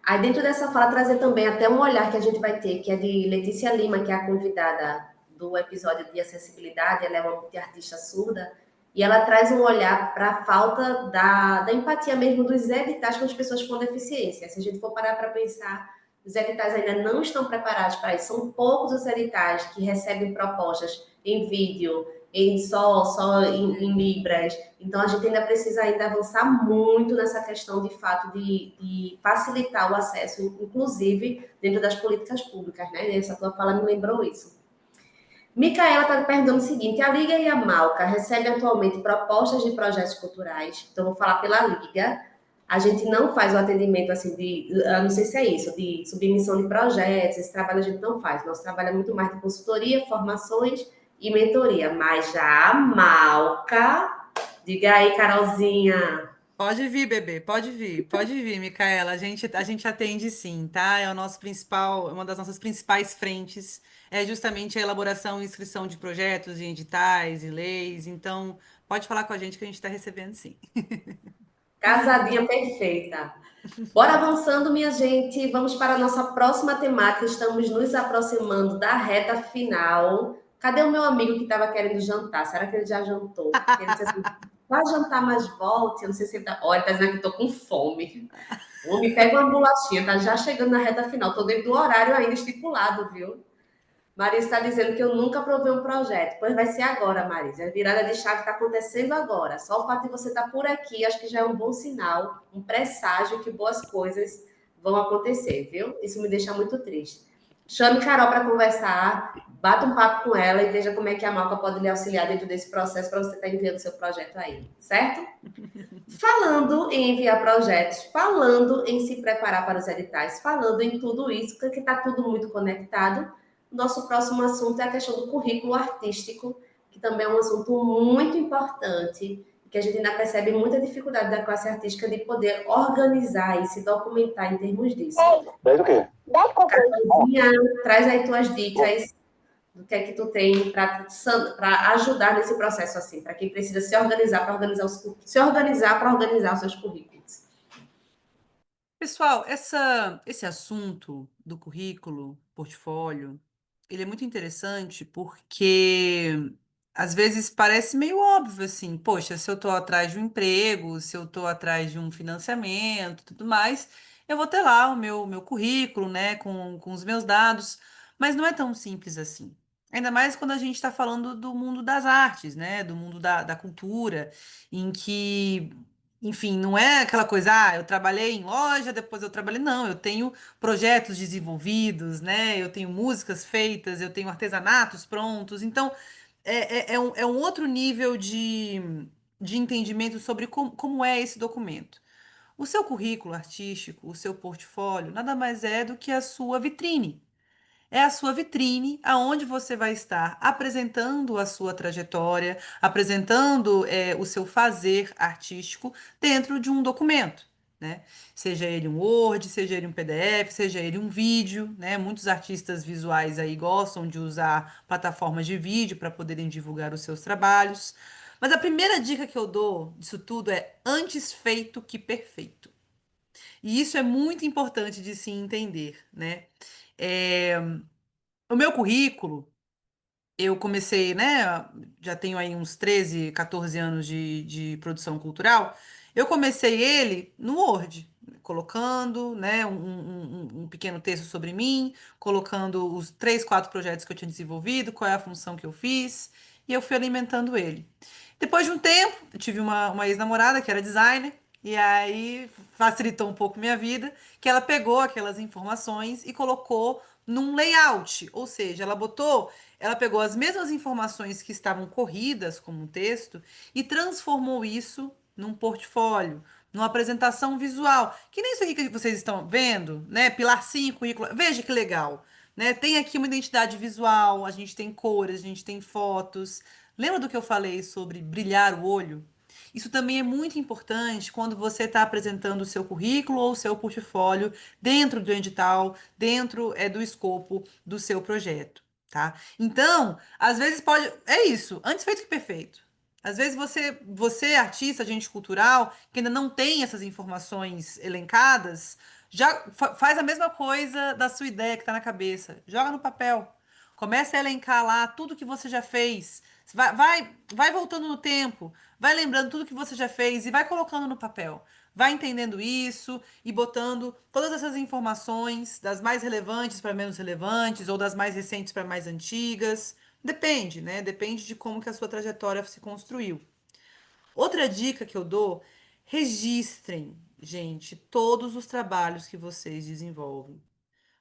Aí, dentro dessa fala, trazer também até um olhar que a gente vai ter, que é de Letícia Lima, que é a convidada do episódio de acessibilidade. Ela é uma multiartista surda, e ela traz um olhar para a falta da empatia mesmo dos editais com as pessoas com deficiência. Se a gente for parar para pensar, os editais ainda não estão preparados para isso. São poucos os editais que recebem propostas em vídeo, só em libras. Então, a gente ainda precisa ainda avançar muito nessa questão, de fato, de facilitar o acesso, inclusive dentro das políticas públicas, né? Essa tua fala me lembrou isso. Micaela está perguntando o seguinte: a Liga e a Malca recebem atualmente propostas de projetos culturais? Então, vou falar pela Liga. A gente não faz o atendimento assim eu não sei se é isso, de submissão de projetos, esse trabalho a gente não faz. Nosso trabalho é muito mais de consultoria, formações e mentoria. Mas já a Malca, diga aí, Carolzinha. Pode vir, bebê, pode vir, Micaela. A gente atende sim, tá? É o nosso principal, uma das nossas principais frentes é justamente a elaboração e inscrição de projetos, de editais e leis. Então, pode falar com a gente que a gente está recebendo sim. Casadinha perfeita. Bora avançando, minha gente. Vamos para a nossa próxima temática. Estamos nos aproximando da reta final. Cadê o meu amigo que estava querendo jantar? Será que ele já jantou? Ele disse assim: vai jantar, mas volte. Eu não sei se ele tá. Olha, ele tá dizendo que estou com fome. O homem pega uma bolachinha, tá já chegando na reta final. Estou dentro do horário ainda estipulado, viu? Marisa está dizendo que eu nunca provei um projeto. Pois vai ser agora, Marisa. A virada de chave está acontecendo agora. Só o fato de você estar por aqui, acho que já é um bom sinal, um presságio que boas coisas vão acontecer, viu? Isso me deixa muito triste. Chame Carol para conversar, bata um papo com ela e veja como é que a Malca pode lhe auxiliar dentro desse processo para você estar enviando seu projeto aí, certo? Falando em enviar projetos, falando em se preparar para os editais, falando em tudo isso, porque está tudo muito conectado. Nosso próximo assunto é a questão do currículo artístico, que também é um assunto muito importante, que a gente ainda percebe muita dificuldade da classe artística de poder organizar e se documentar em termos disso. 10 o quê? 10 com Carolzinha, traz aí tuas dicas do que é que tu tem para ajudar nesse processo assim, para quem precisa se organizar para organizar os seus currículos. Pessoal, esse assunto do currículo, portfólio, ele é muito interessante porque às vezes parece meio óbvio assim, poxa, se eu estou atrás de um emprego, se eu estou atrás de um financiamento, tudo mais, eu vou ter lá o meu currículo, né, com os meus dados, mas não é tão simples assim. Ainda mais quando a gente está falando do mundo das artes, né, do mundo da cultura, em que enfim, não é aquela coisa, eu trabalhei em loja, depois eu trabalhei. Não, eu tenho projetos desenvolvidos, né? Eu tenho músicas feitas, eu tenho artesanatos prontos. Então, é um outro nível de entendimento sobre como é esse documento. O seu currículo artístico, o seu portfólio, nada mais é do que a sua vitrine. É a sua vitrine, aonde você vai estar apresentando a sua trajetória, apresentando o seu fazer artístico dentro de um documento, né? Seja ele um Word, seja ele um PDF, seja ele um vídeo, né? Muitos artistas visuais aí gostam de usar plataformas de vídeo para poderem divulgar os seus trabalhos. Mas a primeira dica que eu dou disso tudo é antes feito que perfeito. E isso é muito importante de se entender, né? É, o meu currículo, eu comecei, né? Já tenho aí uns 13, 14 anos de produção cultural. Eu comecei ele no Word, colocando, né, um pequeno texto sobre mim, colocando os 3, 4 projetos que eu tinha desenvolvido, qual é a função que eu fiz, e eu fui alimentando ele. Depois de um tempo, eu tive uma ex-namorada que era designer, e aí facilitou um pouco minha vida, que ela pegou aquelas informações e colocou num layout, ou seja, ela pegou as mesmas informações que estavam corridas como um texto e transformou isso num portfólio, numa apresentação visual, que nem isso aqui que vocês estão vendo, né? Pilar 5, currículo. Veja que legal, né? Tem aqui uma identidade visual, a gente tem cores, a gente tem fotos. Lembra do que eu falei sobre brilhar o olho? Isso também é muito importante quando você está apresentando o seu currículo ou o seu portfólio dentro do edital, dentro do escopo do seu projeto, tá? Então, às vezes pode. É isso, antes feito que perfeito. Às vezes você, artista, agente cultural, que ainda não tem essas informações elencadas, já faz a mesma coisa da sua ideia que está na cabeça. Joga no papel. Começa a elencar lá tudo que você já fez. Vai voltando no tempo, vai lembrando tudo que você já fez e vai colocando no papel. Vai entendendo isso e botando todas essas informações, das mais relevantes para menos relevantes, ou das mais recentes para mais antigas. Depende, né? Depende de como que a sua trajetória se construiu. Outra dica que eu dou, registrem, gente, todos os trabalhos que vocês desenvolvem.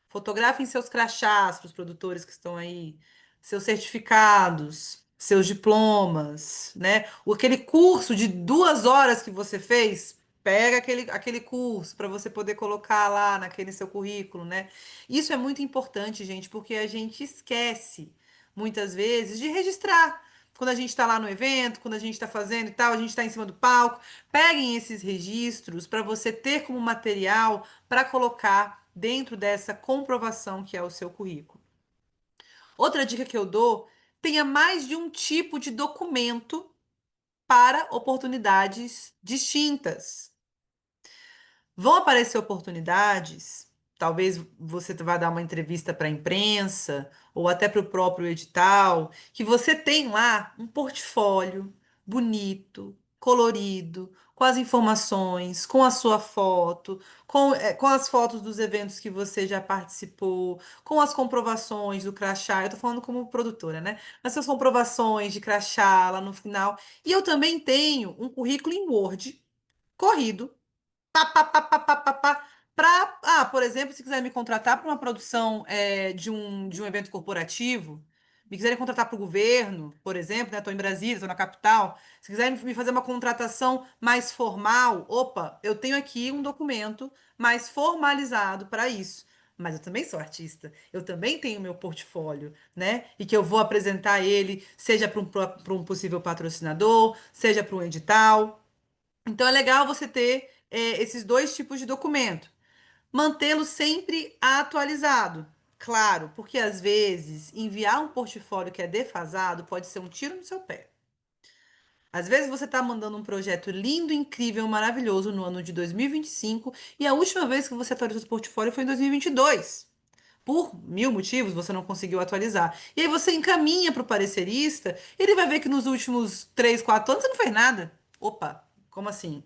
Fotografem seus crachás para os produtores que estão aí, seus certificados, seus diplomas, né? Aquele curso de 2 horas que você fez, pega aquele curso para você poder colocar lá naquele seu currículo, né? Isso é muito importante, gente, porque a gente esquece, muitas vezes, de registrar. Quando a gente está lá no evento, quando a gente está fazendo e tal, a gente está em cima do palco. Peguem esses registros para você ter como material para colocar dentro dessa comprovação que é o seu currículo. Outra dica que eu dou, tenha mais de um tipo de documento para oportunidades distintas. Vão aparecer oportunidades, talvez você vá dar uma entrevista para a imprensa ou até para o próprio edital, que você tem lá um portfólio bonito, colorido, com com as informações, com a sua foto, com as fotos dos eventos que você já participou, com as comprovações do crachá. Eu tô falando como produtora, né? As suas comprovações de crachá lá no final. E eu também tenho um currículo em Word corrido pá, pá, pá, pá, pá, pá, pá, por exemplo, se quiser me contratar para uma produção de um evento corporativo, me quiserem contratar para o governo, por exemplo, né? Estou em Brasília, estou na capital. Se quiserem me fazer uma contratação mais formal, opa, eu tenho aqui um documento mais formalizado para isso. Mas eu também sou artista, eu também tenho meu portfólio, né? E que eu vou apresentar ele, seja para um possível patrocinador, seja para um edital. Então é legal você ter esses dois tipos de documento. Mantê-lo sempre atualizado. Claro, porque às vezes enviar um portfólio que é defasado pode ser um tiro no seu pé. Às vezes você está mandando um projeto lindo, incrível, maravilhoso no ano de 2025 e a última vez que você atualizou o portfólio foi em 2022. Por mil motivos você não conseguiu atualizar. E aí você encaminha para o parecerista, ele vai ver que nos últimos 3, 4 anos você não fez nada. Opa, como assim?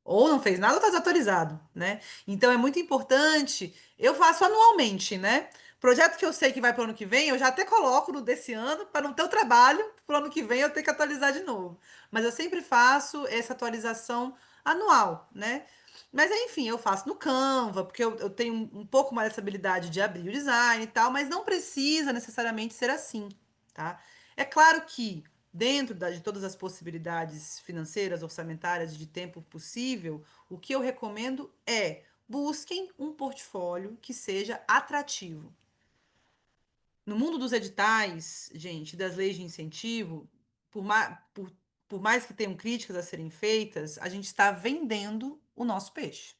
Ou não fez nada ou está desatualizado, né? Então é muito importante. Eu faço anualmente, né? Projeto que eu sei que vai para o ano que vem, eu já até coloco no desse ano para não ter o trabalho para o ano que vem eu ter que atualizar de novo. Mas eu sempre faço essa atualização anual, né? Mas enfim, eu faço no Canva, porque eu tenho um pouco mais essa habilidade de abrir o design e tal, mas não precisa necessariamente ser assim, tá? É claro que dentro de todas as possibilidades financeiras, orçamentárias e de tempo possível, o que eu recomendo é busquem um portfólio que seja atrativo. No mundo dos editais, gente, das leis de incentivo, por mais que tenham críticas a serem feitas, a gente está vendendo o nosso peixe.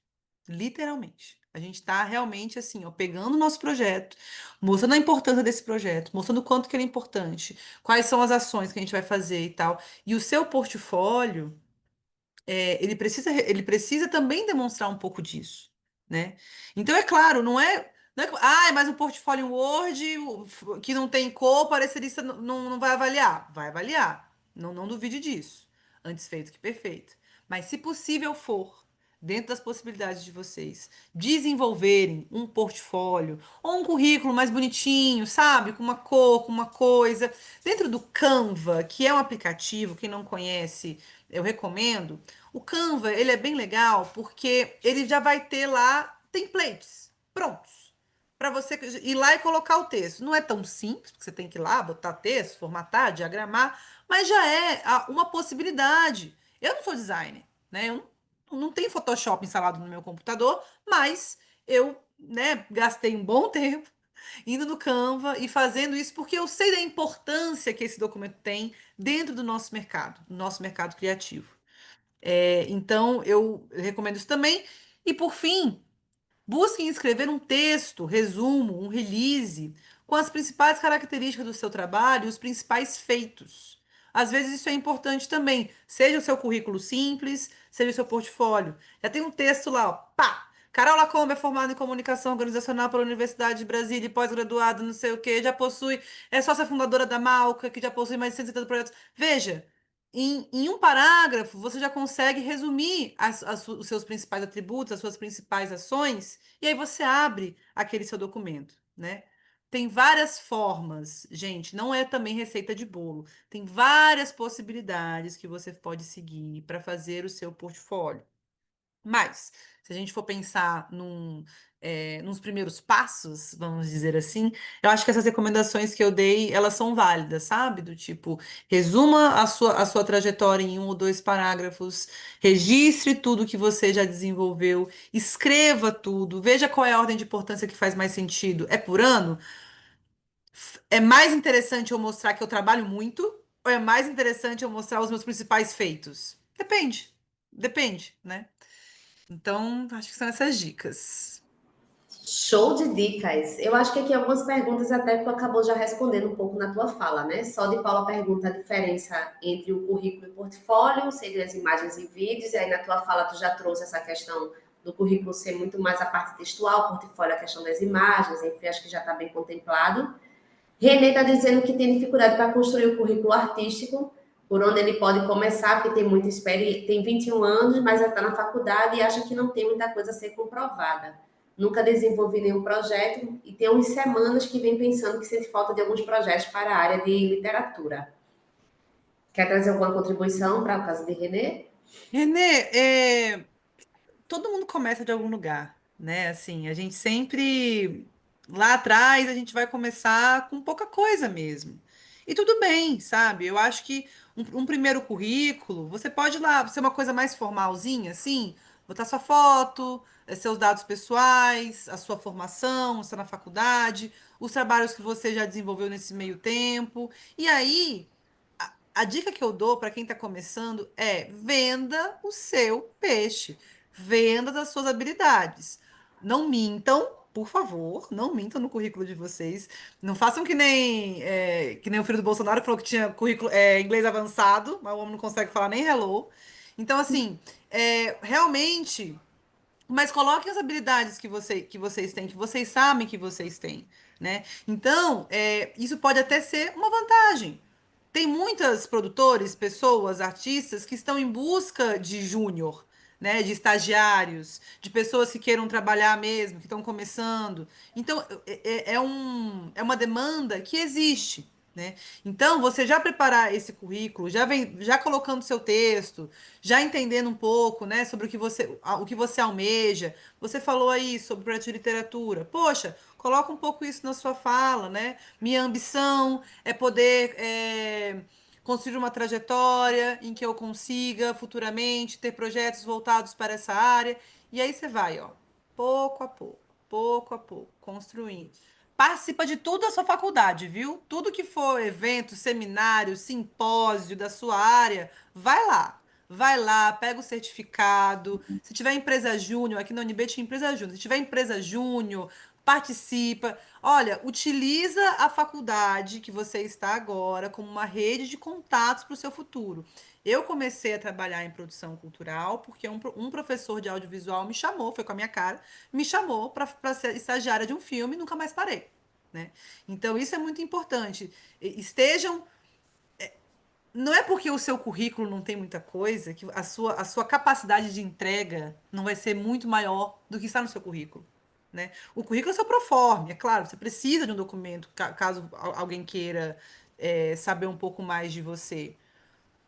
Literalmente. A gente está realmente assim, ó, pegando o nosso projeto, mostrando a importância desse projeto, mostrando o quanto que ele é importante, quais são as ações que a gente vai fazer e tal. E o seu portfólio, ele precisa também demonstrar um pouco disso, né? Então, é claro, mas um portfólio em Word que não tem cor, o parecerista não vai avaliar. Vai avaliar, não duvide disso. Antes feito que perfeito. Mas se possível for, dentro das possibilidades de vocês, desenvolverem um portfólio ou um currículo mais bonitinho, sabe? Com uma cor, com uma coisa. Dentro do Canva, que é um aplicativo, quem não conhece, eu recomendo. O Canva, ele é bem legal porque ele já vai ter lá templates prontos para você ir lá e colocar o texto. Não é tão simples, porque você tem que ir lá, botar texto, formatar, diagramar, mas já é uma possibilidade. Eu não sou designer, né? Eu não tenho Photoshop instalado no meu computador, mas eu, né, gastei um bom tempo indo no Canva e fazendo isso porque eu sei da importância que esse documento tem dentro do nosso mercado criativo. Então, eu recomendo isso também. E, por fim, busquem escrever um texto, resumo, um release, com as principais características do seu trabalho e os principais feitos. Às vezes isso é importante também, seja o seu currículo simples, seja o seu portfólio. Já tem um texto lá, ó, pá! Carol Lacombe é formada em comunicação organizacional pela Universidade de Brasília e pós-graduada, não sei o quê, é sócia fundadora da Malca, que já possui mais de 170 projetos. Veja, em um parágrafo, você já consegue resumir os seus principais atributos, as suas principais ações, e aí você abre aquele seu documento, né? Tem várias formas, gente, não é também receita de bolo. Tem várias possibilidades que você pode seguir para fazer o seu portfólio. Mas, se a gente for pensar nos primeiros passos, vamos dizer assim, eu acho que essas recomendações que eu dei, elas são válidas, sabe? Do tipo, resuma a sua trajetória em 1 ou 2 parágrafos, registre tudo que você já desenvolveu, escreva tudo, veja qual é a ordem de importância que faz mais sentido. É por ano? É mais interessante eu mostrar que eu trabalho muito, ou é mais interessante eu mostrar os meus principais feitos? Depende. Depende, né? Então, acho que são essas dicas. Show de dicas. Eu acho que aqui algumas perguntas até tu acabou já respondendo um pouco na tua fala, né? Só de Paula pergunta a diferença entre o currículo e o portfólio, seriam as imagens e vídeos, e aí na tua fala tu já trouxe essa questão do currículo ser muito mais a parte textual, o portfólio a questão das imagens, enfim, acho que já está bem contemplado. Renê está dizendo que tem dificuldade para construir o currículo artístico, por onde ele pode começar, porque tem muita experiência, tem 21 anos, mas já está na faculdade e acha que não tem muita coisa a ser comprovada. Nunca desenvolvi nenhum projeto e tem umas semanas que vem pensando que sente falta de alguns projetos para a área de literatura. Quer trazer alguma contribuição para o caso de Renê? Renê, todo mundo começa de algum lugar, né? Assim, a gente sempre lá atrás a gente vai começar com pouca coisa mesmo. E tudo bem, sabe? Eu acho que um primeiro currículo, você pode ir lá ser uma coisa mais formalzinha, assim, botar sua foto, seus dados pessoais, a sua formação, você na faculdade, os trabalhos que você já desenvolveu nesse meio tempo. E aí, a dica que eu dou para quem está começando é venda o seu peixe, venda as suas habilidades. Não mintam, por favor, não mintam no currículo de vocês. Não façam que nem o filho do Bolsonaro que falou que tinha currículo inglês avançado, mas o homem não consegue falar nem hello. Então, assim, realmente. Mas coloquem as habilidades que vocês têm, que vocês sabem que vocês têm, né? Então, isso pode até ser uma vantagem. Tem muitas produtores, pessoas, artistas que estão em busca de júnior, né? De estagiários, de pessoas que queiram trabalhar mesmo, que estão começando. Então, é uma demanda que existe, né? Então, você já preparar esse currículo, já colocando seu texto, já entendendo um pouco, né, sobre o que você almeja. Você falou aí sobre projeto de literatura. Poxa, coloca um pouco isso na sua fala, né? Minha ambição é poder construir uma trajetória em que eu consiga futuramente ter projetos voltados para essa área. E aí você vai, ó, pouco a pouco, construindo. Participa de tudo da sua faculdade, viu? Tudo que for evento, seminário, simpósio da sua área, vai lá. Vai lá, pega o certificado. Se tiver empresa júnior, aqui na UNB tinha empresa júnior. Se tiver empresa júnior, participa. Olha, utiliza a faculdade que você está agora como uma rede de contatos para o seu futuro. Eu comecei a trabalhar em produção cultural porque um professor de audiovisual me chamou, foi com a minha cara, me chamou para ser estagiária de um filme e nunca mais parei, né? Então, isso é muito importante. Estejam. Não é porque o seu currículo não tem muita coisa que a sua capacidade de entrega não vai ser muito maior do que está no seu currículo, né? O currículo é seu proforme, é claro, você precisa de um documento caso alguém queira saber um pouco mais de você.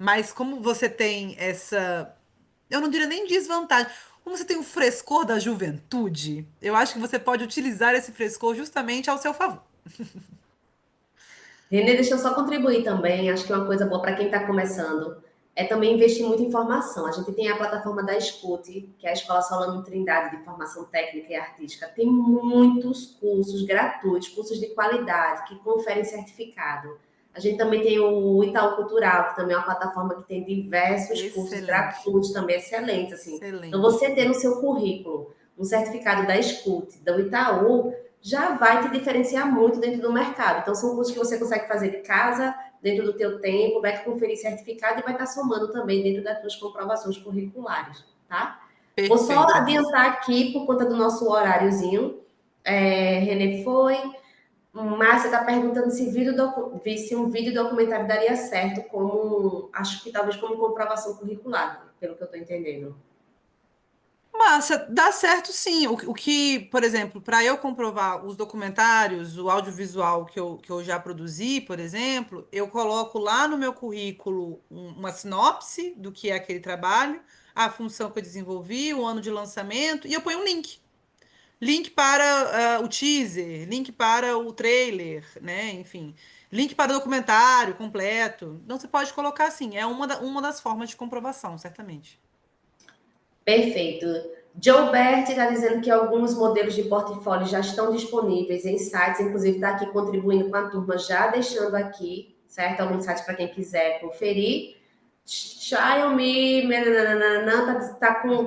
Mas como você tem eu não diria nem desvantagem, como você tem o frescor da juventude, eu acho que você pode utilizar esse frescor justamente ao seu favor. Renê, deixa eu só contribuir também. Acho que uma coisa boa para quem está começando é também investir muito em formação. A gente tem a plataforma da Escute, que é a Escola Solano Trindade de Formação Técnica e Artística. Tem muitos cursos gratuitos, cursos de qualidade, que conferem certificado. A gente também tem o Itaú Cultural, que também é uma plataforma que tem diversos cursos Excelente, gratuitos também excelentes, assim. Então, excelente. você ter no seu currículo um certificado da Escute, do Itaú, já vai te diferenciar muito dentro do mercado. Então, são cursos que você consegue fazer de casa, dentro do teu tempo, vai conferir certificado e vai estar somando também dentro das tuas comprovações curriculares, tá? Vou só Perfeito, Márcia. adiantar aqui, por conta do nosso horáriozinho, Renê foi, Márcia está perguntando se um vídeo documentário daria certo acho que talvez como comprovação curricular, pelo que eu estou entendendo. Massa, dá certo sim. O que, por exemplo, para eu comprovar os documentários, o audiovisual que eu já produzi, por exemplo, eu coloco lá no meu currículo uma sinopse do que é aquele trabalho, a função que eu desenvolvi, o ano de lançamento, e eu ponho um link. Link para o teaser, link para o trailer, né? Enfim, link para o documentário completo. Então, você pode colocar assim, é uma das formas de comprovação, certamente. Perfeito. Joe Bert está dizendo que alguns modelos de portfólio já estão disponíveis em sites, inclusive está aqui contribuindo com a turma, já deixando aqui, certo? Alguns sites para quem quiser conferir. Xiaomi,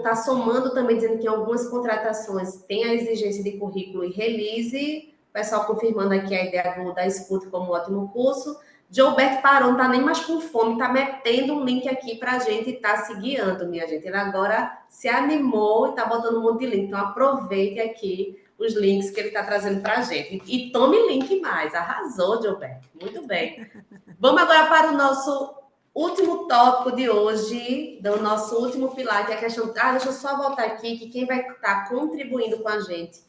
tá somando também, dizendo que em algumas contratações tem a exigência de currículo e release. O pessoal confirmando aqui a ideia da Escuta como um ótimo curso. Gilberto parou, não tá nem mais com fome, tá metendo um link aqui pra gente e tá se guiando, minha gente. Ele agora se animou e tá botando um monte de link. Então aproveite aqui os links que ele tá trazendo pra gente. E tome link mais. Arrasou, Gilberto. Muito bem. Vamos agora para o nosso Último tópico de hoje, do nosso último pilar, que é a questão. Deixa eu só voltar aqui, que quem vai estar contribuindo com a gente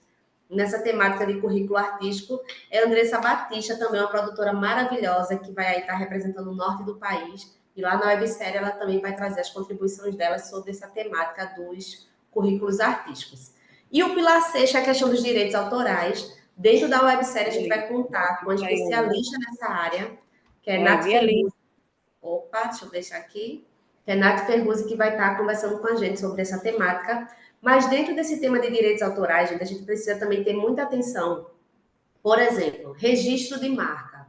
nessa temática de currículo artístico é a Andressa Batista, também uma produtora maravilhosa, que vai estar representando o norte do país. E lá na websérie ela também vai trazer as contribuições dela sobre essa temática dos currículos artísticos. E o pilar 6 é a questão dos direitos autorais. Dentro da websérie a gente vai contar com uma especialista nessa área, que é Nath Ferrugem. Opa, deixa eu deixar aqui. Renato Ferrugem, que vai estar conversando com a gente sobre essa temática. Mas dentro desse tema de direitos autorais, gente, a gente precisa também ter muita atenção. Por exemplo, registro de marca.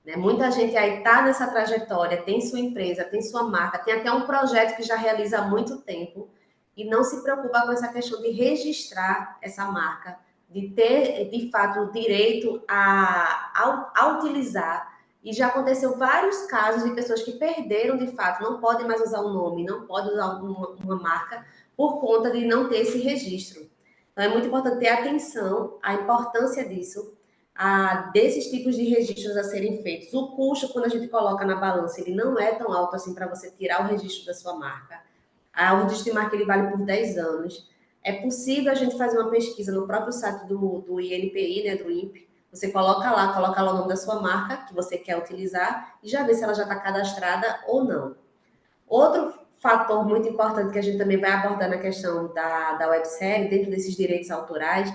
Né? Muita gente aí está nessa trajetória, tem sua empresa, tem sua marca, tem até um projeto que já realiza há muito tempo e não se preocupa com essa questão de registrar essa marca, de ter, de fato, o direito a utilizar. E já aconteceu vários casos de pessoas que perderam, de fato, não podem mais usar o nome, não podem usar uma marca por conta de não ter esse registro. Então, é muito importante ter atenção à importância disso, desses tipos de registros a serem feitos. O custo, quando a gente coloca na balança, ele não é tão alto assim para você tirar o registro da sua marca. O registro de marca ele vale por 10 anos. É possível a gente fazer uma pesquisa no próprio site do INPI, né, do INPE. Você coloca lá o nome da sua marca que você quer utilizar e já vê se ela já está cadastrada ou não. Outro fator muito importante que a gente também vai abordar na questão da websérie, dentro desses direitos autorais,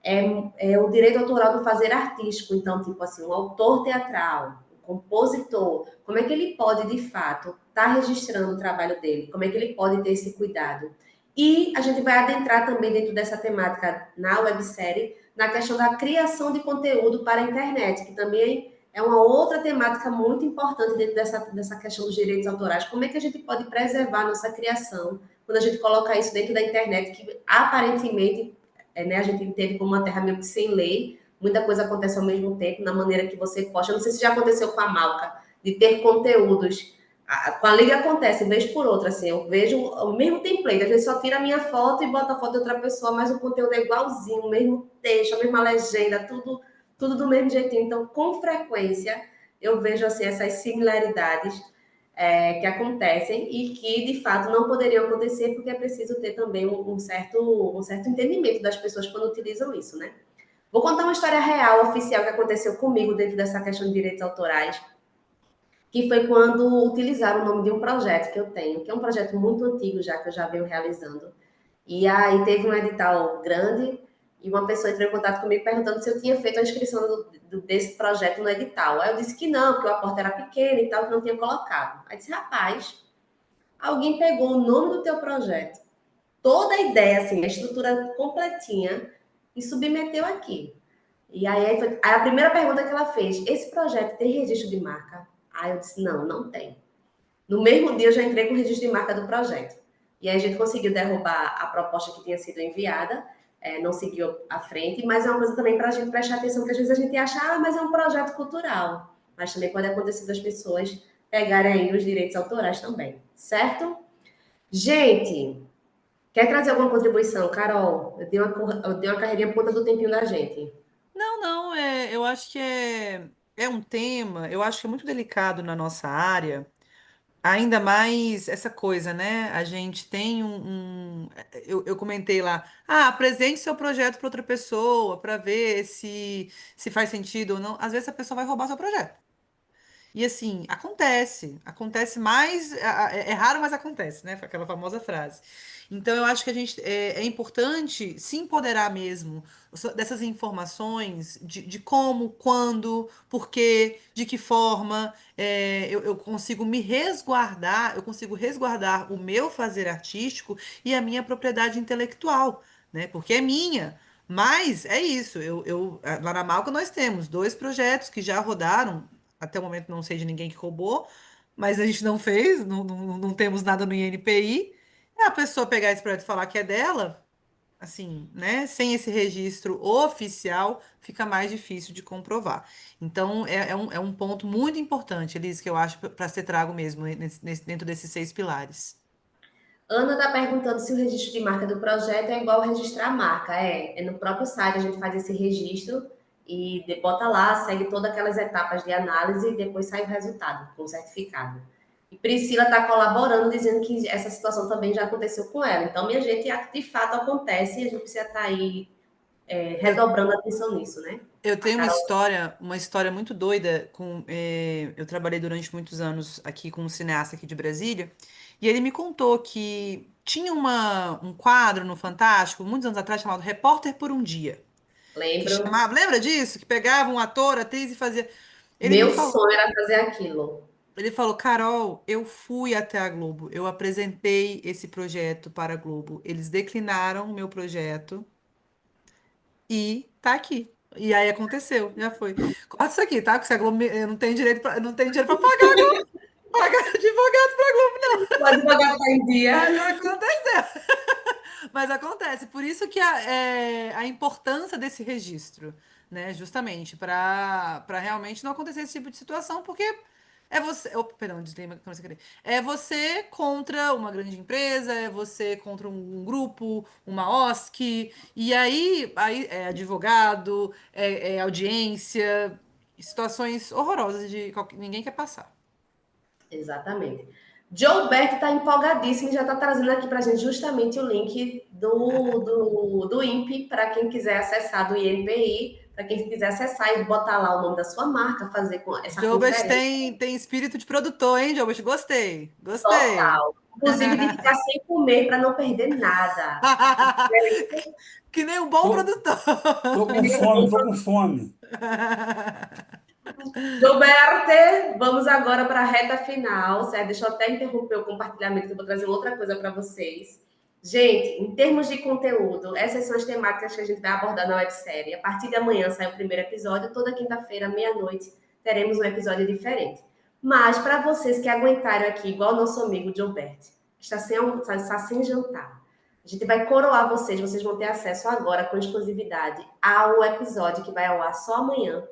é o direito autoral do fazer artístico. Então, tipo assim, um autor teatral, um compositor, como é que ele pode, de fato, estar registrando o trabalho dele? Como é que ele pode ter esse cuidado? E a gente vai adentrar também dentro dessa temática na websérie, na questão da criação de conteúdo para a internet, que também é uma outra temática muito importante dentro dessa questão dos direitos autorais. Como é que a gente pode preservar a nossa criação quando a gente coloca isso dentro da internet, que aparentemente né, a gente entende como uma terra meio que sem lei, muita coisa acontece ao mesmo tempo, na maneira que você posta. Eu não sei se já aconteceu com a Malca, de ter conteúdos. Com a Liga acontece, vez por outra, assim, eu vejo o mesmo template, às vezes só tira a minha foto e bota a foto de outra pessoa, mas o conteúdo é igualzinho, o mesmo texto, a mesma legenda, tudo do mesmo jeitinho. Então, com frequência, eu vejo assim, essas similaridades que acontecem e que, de fato, não poderiam acontecer porque é preciso ter também um certo entendimento das pessoas quando utilizam isso, né? Vou contar uma história real, oficial, que aconteceu comigo dentro dessa questão de direitos autorais, que foi quando utilizaram o nome de um projeto que eu tenho, que é um projeto muito antigo já, que eu já venho realizando. E aí teve um edital grande e uma pessoa entrou em contato comigo perguntando se eu tinha feito a inscrição desse projeto no edital. Aí eu disse que não, porque o aporte era pequeno e tal, que não tinha colocado. Aí disse, rapaz, alguém pegou o nome do teu projeto, toda a ideia, assim, a estrutura completinha, e submeteu aqui. E aí a primeira pergunta que ela fez, esse projeto tem registro de marca? Aí eu disse, não tem. No mesmo dia eu já entrei com o registro de marca do projeto. E aí a gente conseguiu derrubar a proposta que tinha sido enviada, não seguiu à frente, mas é uma coisa também para a gente prestar atenção, que às vezes a gente acha, mas é um projeto cultural. Mas também pode acontecer das pessoas pegarem aí os direitos autorais também, certo? Gente, quer trazer alguma contribuição, Carol? Eu dei uma carreirinha por conta do tempinho da gente. Não, eu acho que é um tema, eu acho que é muito delicado na nossa área. Ainda mais essa coisa, né? A gente tem eu comentei lá, apresente seu projeto para outra pessoa para ver se faz sentido ou não. Às vezes a pessoa vai roubar seu projeto. E assim, acontece mais, é raro, mas acontece, né? Aquela famosa frase. Então, eu acho que é importante se empoderar mesmo dessas informações de como, quando, por quê, de que forma eu consigo me resguardar, eu consigo resguardar o meu fazer artístico e a minha propriedade intelectual, né? Porque é minha. Mas é isso, lá na Malca nós temos dois projetos que já rodaram. Até o momento não sei de ninguém que roubou, mas a gente não fez, não temos nada no INPI. É a pessoa pegar esse projeto e falar que é dela, assim, né? Sem esse registro oficial, fica mais difícil de comprovar. Então, é um ponto muito importante, Elis, que eu acho para ser trago mesmo dentro desses 6 pilares. Ana está perguntando se o registro de marca do projeto é igual registrar a marca. É no próprio site a gente faz esse registro e bota lá, segue todas aquelas etapas de análise e depois sai o resultado com o certificado. E Priscila está colaborando, dizendo que essa situação também já aconteceu com ela. Então, minha gente, de fato acontece e a gente precisa estar aí redobrando a atenção nisso, né? Eu A tenho Carol, uma história muito doida eu trabalhei durante muitos anos aqui com um cineasta aqui de Brasília, e ele me contou que tinha um quadro no Fantástico, muitos anos atrás, chamado Repórter por um Dia, que lembro, chamava, lembra disso? Que pegava um ator, atriz e fazia. Ele me meu falou, sonho era fazer aquilo. ele falou, Carol, eu fui até a Globo, eu apresentei esse projeto para a Globo, eles declinaram o meu projeto. E tá aqui. E aí aconteceu, já foi. Corta isso aqui, tá? Porque se a Globo eu não tenho direito não tenho dinheiro pra pagar, pagar advogado pra Globo. O advogado está em Mas dia. aconteceu. Mas acontece. Por isso que a importância desse registro, né? Justamente, para realmente não acontecer esse tipo de situação, porque é você. Oh, perdão, disclaimer que eu não sei querer. É você contra uma grande empresa, é você contra um grupo, uma OSC, e aí é advogado, é audiência, situações horrorosas ninguém quer passar. Exatamente. Gilberto está empolgadíssimo e já está trazendo aqui para a gente justamente o link do INPE para quem quiser acessar, do INPI, para quem quiser acessar e botar lá o nome da sua marca, fazer essa Jobert conferência tem espírito de produtor, hein, Jobert? Gostei, gostei. total. Inclusive de ficar sem comer para não perder nada. Que nem um bom Tô, produtor. tô com fome, tô com fome. Gilberto, vamos agora para a reta final, certo? Deixa eu até interromper o compartilhamento, que eu vou trazer outra coisa para vocês. Gente, em termos de conteúdo, essas são as temáticas que a gente vai abordar na websérie. A partir de amanhã sai o primeiro episódio, toda quinta-feira, meia-noite, teremos um episódio diferente. Mas, para vocês que aguentaram aqui, igual o nosso amigo Gilberto, que está sem jantar, a gente vai coroar vocês vão ter acesso agora, com exclusividade, ao episódio que vai ao ar só amanhã,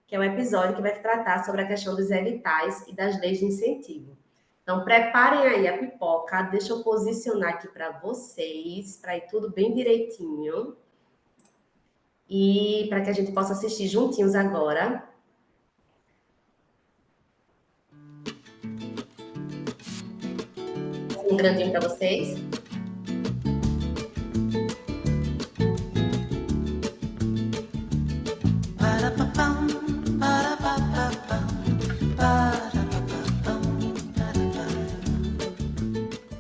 que é um episódio que vai tratar sobre a questão dos editais e das leis de incentivo. Então, preparem aí a pipoca, deixa eu posicionar aqui para vocês, para ir tudo bem direitinho. E para que a gente possa assistir juntinhos agora. Um grandinho para vocês.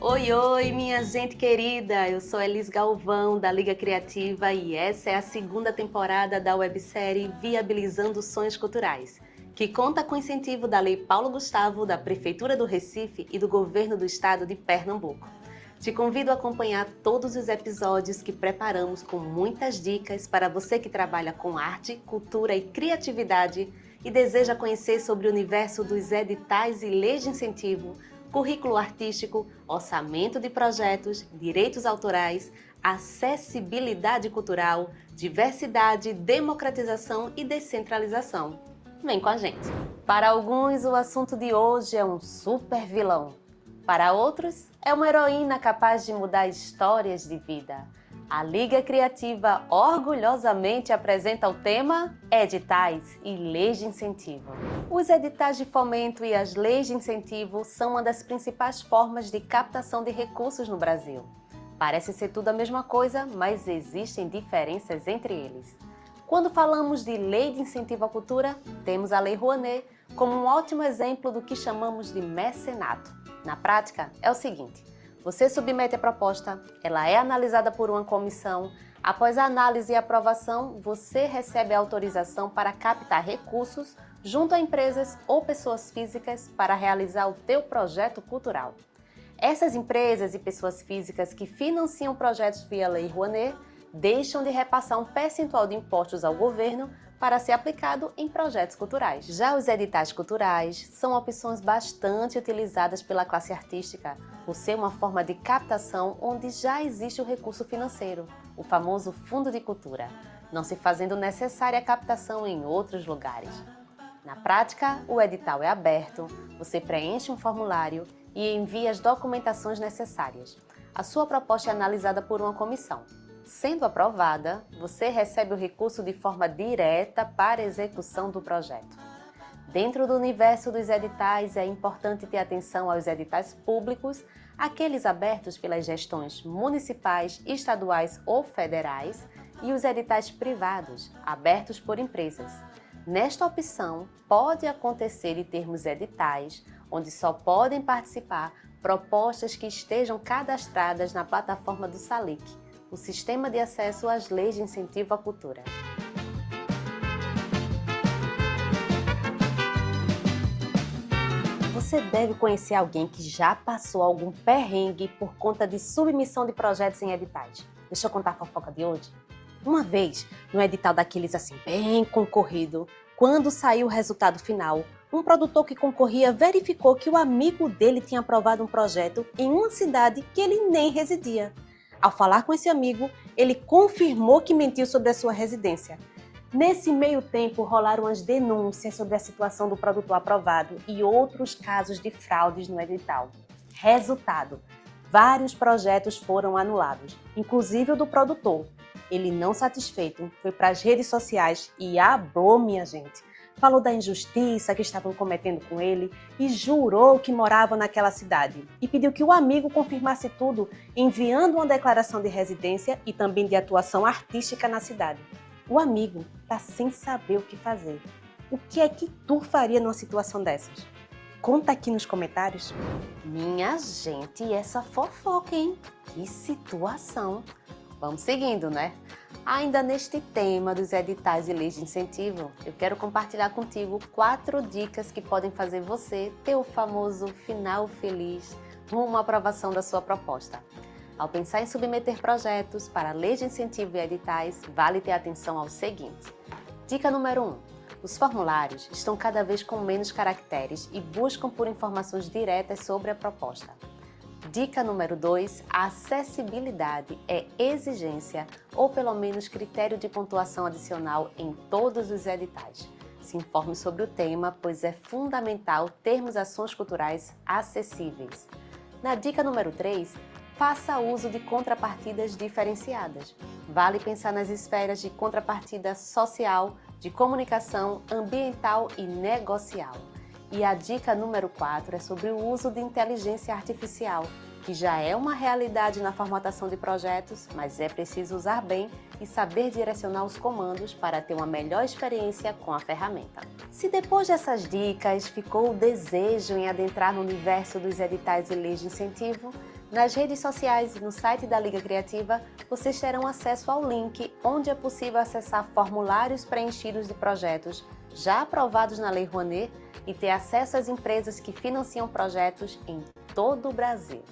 Oi, oi, minha gente querida! Eu sou Elis Galvão, da Liga Criativa, e essa é a segunda temporada da websérie Viabilizando Sonhos Culturais, que conta com o incentivo da Lei Paulo Gustavo, da Prefeitura do Recife e do Governo do Estado de Pernambuco. Te convido a acompanhar todos os episódios que preparamos com muitas dicas para você que trabalha com arte, cultura e criatividade e deseja conhecer sobre o universo dos editais e leis de incentivo, currículo artístico, orçamento de projetos, direitos autorais, acessibilidade cultural, diversidade, democratização e descentralização. Vem com a gente! Para alguns, o assunto de hoje é um super vilão. Para outros, é uma heroína capaz de mudar histórias de vida. A Liga Criativa orgulhosamente apresenta o tema Editais e Leis de Incentivo. Os editais de fomento e as leis de incentivo são uma das principais formas de captação de recursos no Brasil. Parece ser tudo a mesma coisa, mas existem diferenças entre eles. Quando falamos de Lei de Incentivo à Cultura, temos a Lei Rouanet como um ótimo exemplo do que chamamos de mecenato. Na prática, é o seguinte: você submete a proposta, ela é analisada por uma comissão. Após a análise e aprovação, você recebe a autorização para captar recursos junto a empresas ou pessoas físicas para realizar o teu projeto cultural. Essas empresas e pessoas físicas que financiam projetos via Lei Rouanet deixam de repassar um percentual de impostos ao governo para ser aplicado em projetos culturais. Já os editais culturais são opções bastante utilizadas pela classe artística, por ser uma forma de captação onde já existe o recurso financeiro, o famoso Fundo de Cultura, não se fazendo necessária a captação em outros lugares. Na prática, o edital é aberto, você preenche um formulário e envia as documentações necessárias. A sua proposta é analisada por uma comissão. Sendo aprovada, você recebe o recurso de forma direta para a execução do projeto. Dentro do universo dos editais, é importante ter atenção aos editais públicos, aqueles abertos pelas gestões municipais, estaduais ou federais, e os editais privados, abertos por empresas. Nesta opção, pode acontecer de termos editais onde só podem participar propostas que estejam cadastradas na plataforma do SALIC, o Sistema de Acesso às Leis de Incentivo à Cultura. Você deve conhecer alguém que já passou algum perrengue por conta de submissão de projetos em editais. Deixa eu contar a fofoca de hoje. Uma vez, no edital daqueles assim bem concorrido, quando saiu o resultado final, um produtor que concorria verificou que o amigo dele tinha aprovado um projeto em uma cidade que ele nem residia. Ao falar com esse amigo, ele confirmou que mentiu sobre a sua residência. Nesse meio tempo, rolaram as denúncias sobre a situação do produtor aprovado e outros casos de fraudes no edital. Resultado: vários projetos foram anulados, inclusive o do produtor. Ele, não satisfeito, foi para as redes sociais e hablou, minha gente. Falou da injustiça que estavam cometendo com ele e jurou que morava naquela cidade. E pediu que o amigo confirmasse tudo, enviando uma declaração de residência e também de atuação artística na cidade. O amigo está sem saber o que fazer. O que é que tu faria numa situação dessas? Conta aqui nos comentários. Minha gente, essa fofoca, hein? Que situação! Vamos seguindo, né? Ainda neste tema dos editais e leis de incentivo, eu quero compartilhar contigo 4 dicas que podem fazer você ter o famoso final feliz rumo à aprovação da sua proposta. Ao pensar em submeter projetos para leis de incentivo e editais, vale ter atenção ao seguinte. Dica número 1. Os formulários estão cada vez com menos caracteres e buscam por informações diretas sobre a proposta. Dica número 2. A acessibilidade é exigência ou pelo menos critério de pontuação adicional em todos os editais. Se informe sobre o tema, pois é fundamental termos ações culturais acessíveis. Na dica número 3, faça uso de contrapartidas diferenciadas. Vale pensar nas esferas de contrapartida social, de comunicação, ambiental e negocial. E a dica número 4 é sobre o uso de inteligência artificial, que já é uma realidade na formatação de projetos, mas é preciso usar bem e saber direcionar os comandos para ter uma melhor experiência com a ferramenta. Se depois dessas dicas ficou o desejo em adentrar no universo dos editais e leis de incentivo, nas redes sociais e no site da Liga Criativa, vocês terão acesso ao link onde é possível acessar formulários preenchidos de projetos já aprovados na Lei Rouanet e ter acesso às empresas que financiam projetos em todo o Brasil.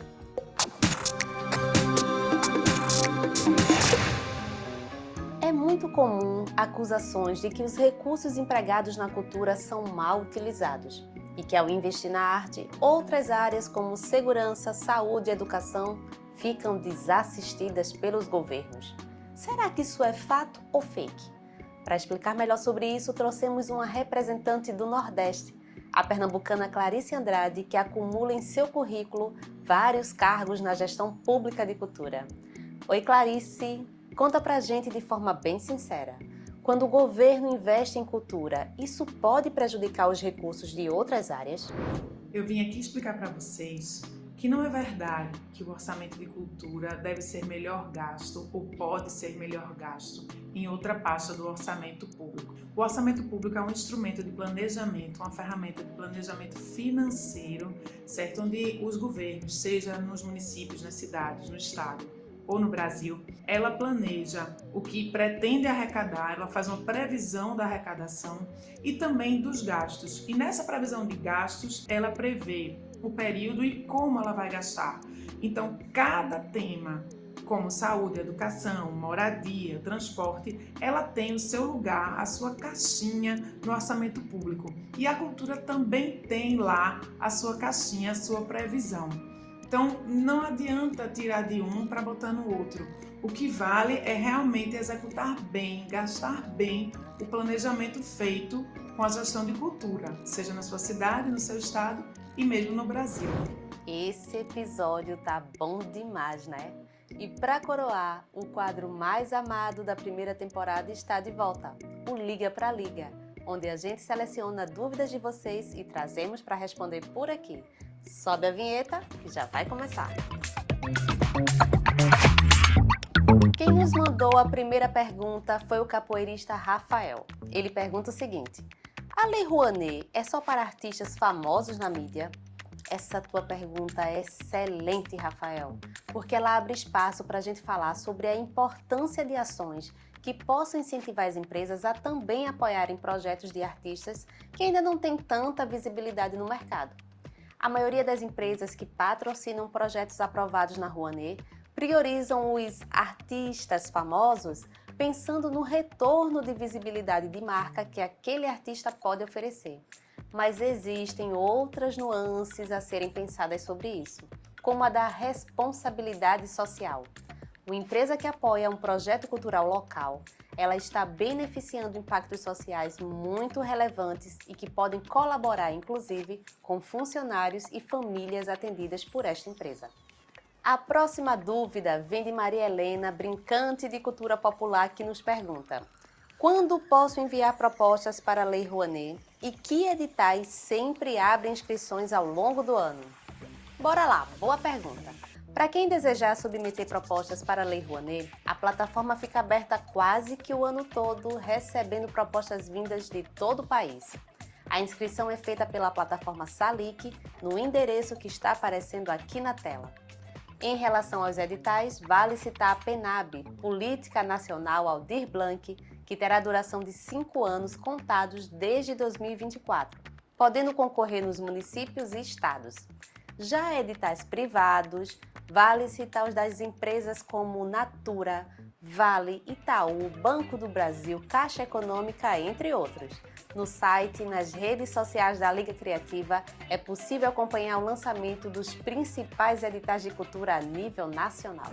É muito comum acusações de que os recursos empregados na cultura são mal utilizados e que, ao investir na arte, outras áreas como segurança, saúde e educação ficam desassistidas pelos governos. Será que isso é fato ou fake? Para explicar melhor sobre isso, trouxemos uma representante do Nordeste, a pernambucana Clarice Andrade, que acumula em seu currículo vários cargos na gestão pública de cultura. Oi, Clarice! Conta pra gente de forma bem sincera. Quando o governo investe em cultura, isso pode prejudicar os recursos de outras áreas? Eu vim aqui explicar para vocês que não é verdade que o orçamento de cultura deve ser melhor gasto ou pode ser melhor gasto em outra pasta do orçamento público. O orçamento público é um instrumento de planejamento, uma ferramenta de planejamento financeiro, certo? Onde os governos, seja nos municípios, nas cidades, no estado ou no Brasil, ela planeja o que pretende arrecadar, ela faz uma previsão da arrecadação e também dos gastos. E nessa previsão de gastos, ela prevê o período e como ela vai gastar. Então, cada tema, como saúde, educação, moradia, transporte, ela tem o seu lugar, a sua caixinha no orçamento público. E a cultura também tem lá a sua caixinha, a sua previsão. Então, não adianta tirar de um para botar no outro. O que vale é realmente executar bem, gastar bem o planejamento feito com a gestão de cultura, seja na sua cidade, no seu estado e mesmo no Brasil. Esse episódio tá bom demais, né? E para coroar, o quadro mais amado da primeira temporada está de volta, o Liga pra Liga, onde a gente seleciona dúvidas de vocês e trazemos para responder por aqui. Sobe a vinheta que já vai começar. Quem nos mandou a primeira pergunta foi o capoeirista Rafael. Ele pergunta o seguinte: a Lei Rouanet é só para artistas famosos na mídia? Essa tua pergunta é excelente, Rafael, porque ela abre espaço para a gente falar sobre a importância de ações que possam incentivar as empresas a também apoiarem projetos de artistas que ainda não têm tanta visibilidade no mercado. A maioria das empresas que patrocinam projetos aprovados na Rouanet priorizam os artistas famosos pensando no retorno de visibilidade de marca que aquele artista pode oferecer. Mas existem outras nuances a serem pensadas sobre isso, como a da responsabilidade social. Uma empresa que apoia um projeto cultural local, ela está beneficiando impactos sociais muito relevantes e que podem colaborar, inclusive, com funcionários e famílias atendidas por esta empresa. A próxima dúvida vem de Maria Helena, brincante de cultura popular, que nos pergunta: quando posso enviar propostas para a Lei Rouanet e que editais sempre abrem inscrições ao longo do ano? Bora lá, boa pergunta! Para quem desejar submeter propostas para a Lei Rouanet, a plataforma fica aberta quase que o ano todo, recebendo propostas vindas de todo o país. A inscrição é feita pela plataforma Salic, no endereço que está aparecendo aqui na tela. Em relação aos editais, vale citar a PNAB, Política Nacional Aldir Blanc, que terá duração de 5 anos contados desde 2024, podendo concorrer nos municípios e estados. Já editais privados, vale citar os das empresas como Natura, Vale, Itaú, Banco do Brasil, Caixa Econômica, entre outros. No site e nas redes sociais da Liga Criativa é possível acompanhar o lançamento dos principais editais de cultura a nível nacional.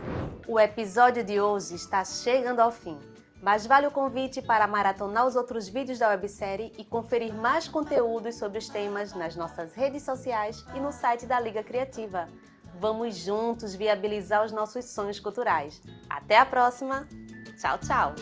O episódio de hoje está chegando ao fim, mas vale o convite para maratonar os outros vídeos da websérie e conferir mais conteúdos sobre os temas nas nossas redes sociais e no site da Liga Criativa. Vamos juntos viabilizar os nossos sonhos culturais. Até a próxima! Tchau, tchau!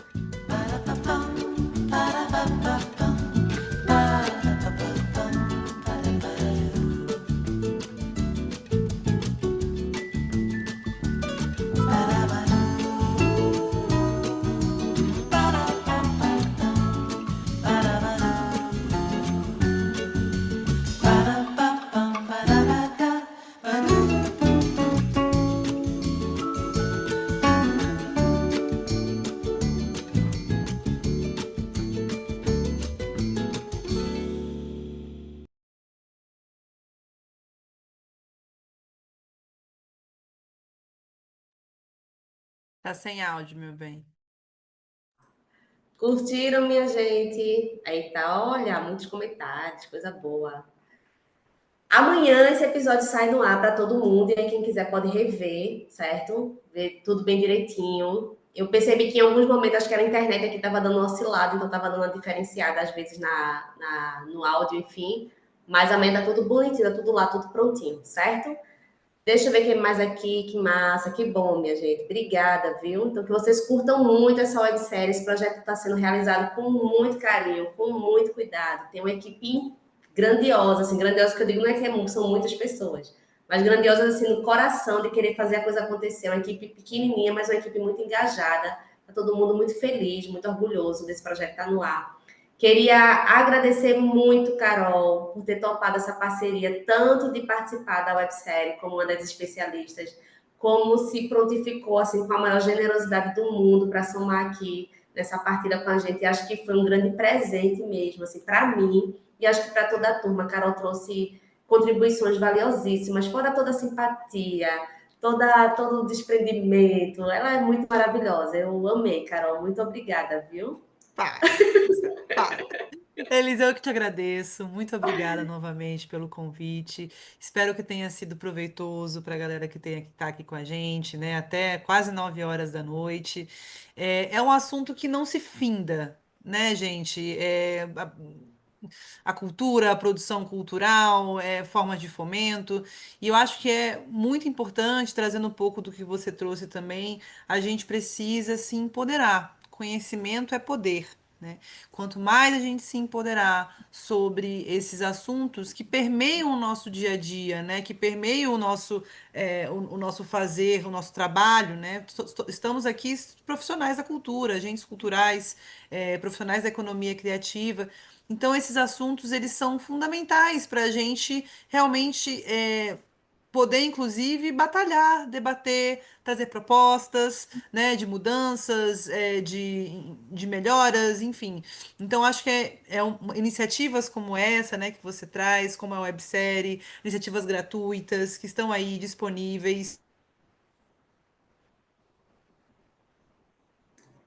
Tá sem áudio, meu bem. Curtiram, minha gente? Aí tá, olha, muitos comentários, coisa boa. Amanhã esse episódio sai no ar para todo mundo, e aí quem quiser pode rever, certo? Ver tudo bem direitinho. Eu percebi que em alguns momentos, acho que era a internet aqui estava dando uma oscilada, então estava dando uma diferenciada, às vezes, no áudio, enfim. Mas amanhã tá tudo bonitinho, tá tudo lá, tudo prontinho, certo? Deixa eu ver quem mais aqui, que massa, que bom, minha gente. Obrigada, viu? Então, que vocês curtam muito essa websérie. Esse projeto está sendo realizado com muito carinho, com muito cuidado. Tem uma equipe grandiosa, assim, grandiosa que eu digo não é que são muitas pessoas, mas grandiosas, assim, no coração de querer fazer a coisa acontecer. Uma equipe pequenininha, mas uma equipe muito engajada. Tá todo mundo muito feliz, muito orgulhoso desse projeto estar no ar. Queria agradecer muito, Carol, por ter topado essa parceria, tanto de participar da websérie como uma das especialistas, como se prontificou assim, com a maior generosidade do mundo para somar aqui nessa partida com a gente. E acho que foi um grande presente mesmo, assim, para mim, e acho que para toda a turma. A Carol trouxe contribuições valiosíssimas, fora toda a simpatia, todo o desprendimento. Ela é muito maravilhosa. Eu amei, Carol. Muito obrigada, viu? Pá, pá. Elis, eu que te agradeço. Muito obrigada novamente pelo convite. Espero que tenha sido proveitoso para a galera que está aqui com a gente, né? Até quase 9 horas da noite. É um assunto que não se finda, né, gente? A cultura, a produção cultural, formas de fomento. E eu acho que é muito importante, trazendo um pouco do que você trouxe também, a gente precisa se empoderar. Conhecimento é poder. né? Quanto mais a gente se empoderar sobre esses assuntos que permeiam o nosso dia a dia, né? Que permeiam o nosso fazer, o nosso trabalho, né? Estamos aqui profissionais da cultura, agentes culturais, profissionais da economia criativa. Então, esses assuntos, eles são fundamentais para a gente realmente poder, inclusive, batalhar, debater, trazer propostas, né, de mudanças, de melhoras, enfim. Então, acho que iniciativas como essa, né, que você traz, como a websérie, iniciativas gratuitas que estão aí disponíveis.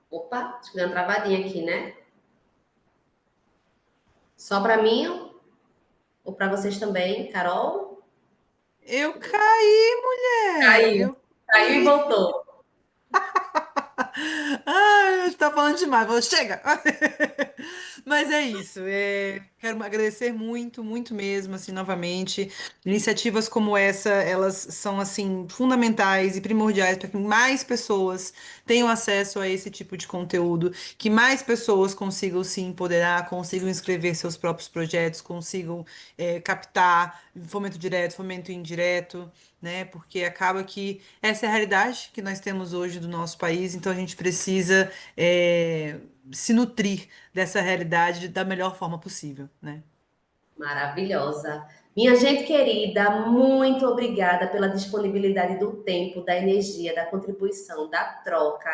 Opa, acho que deu uma travadinha aqui, né? Só para mim ou para vocês também, Carol? Eu caí, mulher! Caiu. Eu Caiu e caí! voltou. Ai, a gente tá falando demais, chega! Mas é isso, quero agradecer muito, muito mesmo, assim, novamente. Iniciativas como essa, elas são, assim, fundamentais e primordiais para que mais pessoas tenham acesso a esse tipo de conteúdo, que mais pessoas consigam se empoderar, consigam escrever seus próprios projetos, consigam, captar fomento direto, fomento indireto, né? Porque acaba que essa é a realidade que nós temos hoje do nosso país, então a gente precisa se nutrir dessa realidade da melhor forma possível, né? Maravilhosa. Minha gente querida, muito obrigada pela disponibilidade do tempo, da energia, da contribuição, da troca.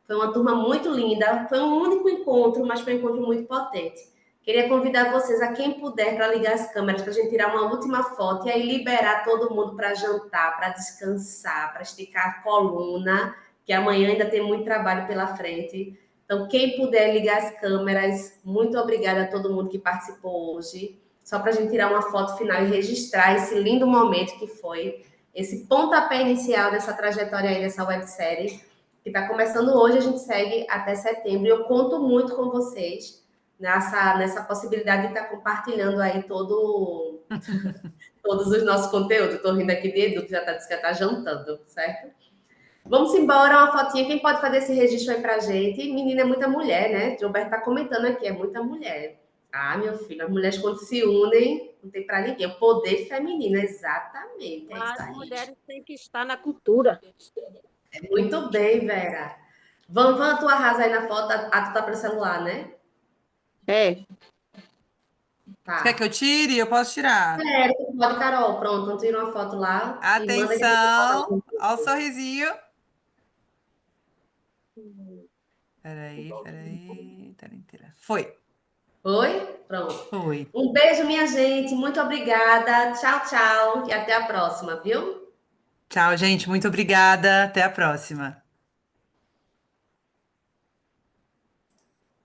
Foi uma turma muito linda. Foi um único encontro, mas foi um encontro muito potente. Queria convidar vocês, a quem puder, para ligar as câmeras, para a gente tirar uma última foto e aí liberar todo mundo para jantar, para descansar, para esticar a coluna, que amanhã ainda tem muito trabalho pela frente. Então, quem puder ligar as câmeras, muito obrigada a todo mundo que participou hoje. Só para a gente tirar uma foto final e registrar esse lindo momento que foi esse pontapé inicial dessa trajetória aí, dessa websérie, que está começando hoje, a gente segue até setembro. E eu conto muito com vocês nessa possibilidade de estar compartilhando aí todos os nossos conteúdos. Estou rindo aqui de Edu, que já está jantando, certo? Vamos embora, uma fotinha. Quem pode fazer esse registro aí pra gente? Menina, é muita mulher, né? Gilberto tá comentando aqui, é muita mulher. Ah, meu filho, as mulheres quando se unem, não tem pra ninguém. O poder feminino, exatamente, é isso As aí. mulheres têm que estar na cultura. Muito bem, Vera. Van, tu arrasa aí na foto. Tu tá pelo celular, né? É. Você quer que Tá. eu tire? Eu posso tirar. Tu pode, Carol. Pronto, então tira uma foto lá e manda que a gente Atenção! coloca. Olha o sorrisinho. Tá inteira. Foi, Foi? Pronto. foi. Um beijo, minha gente. Muito obrigada. Tchau, tchau. E até a próxima, viu? Tchau, gente. Muito obrigada. Até a próxima.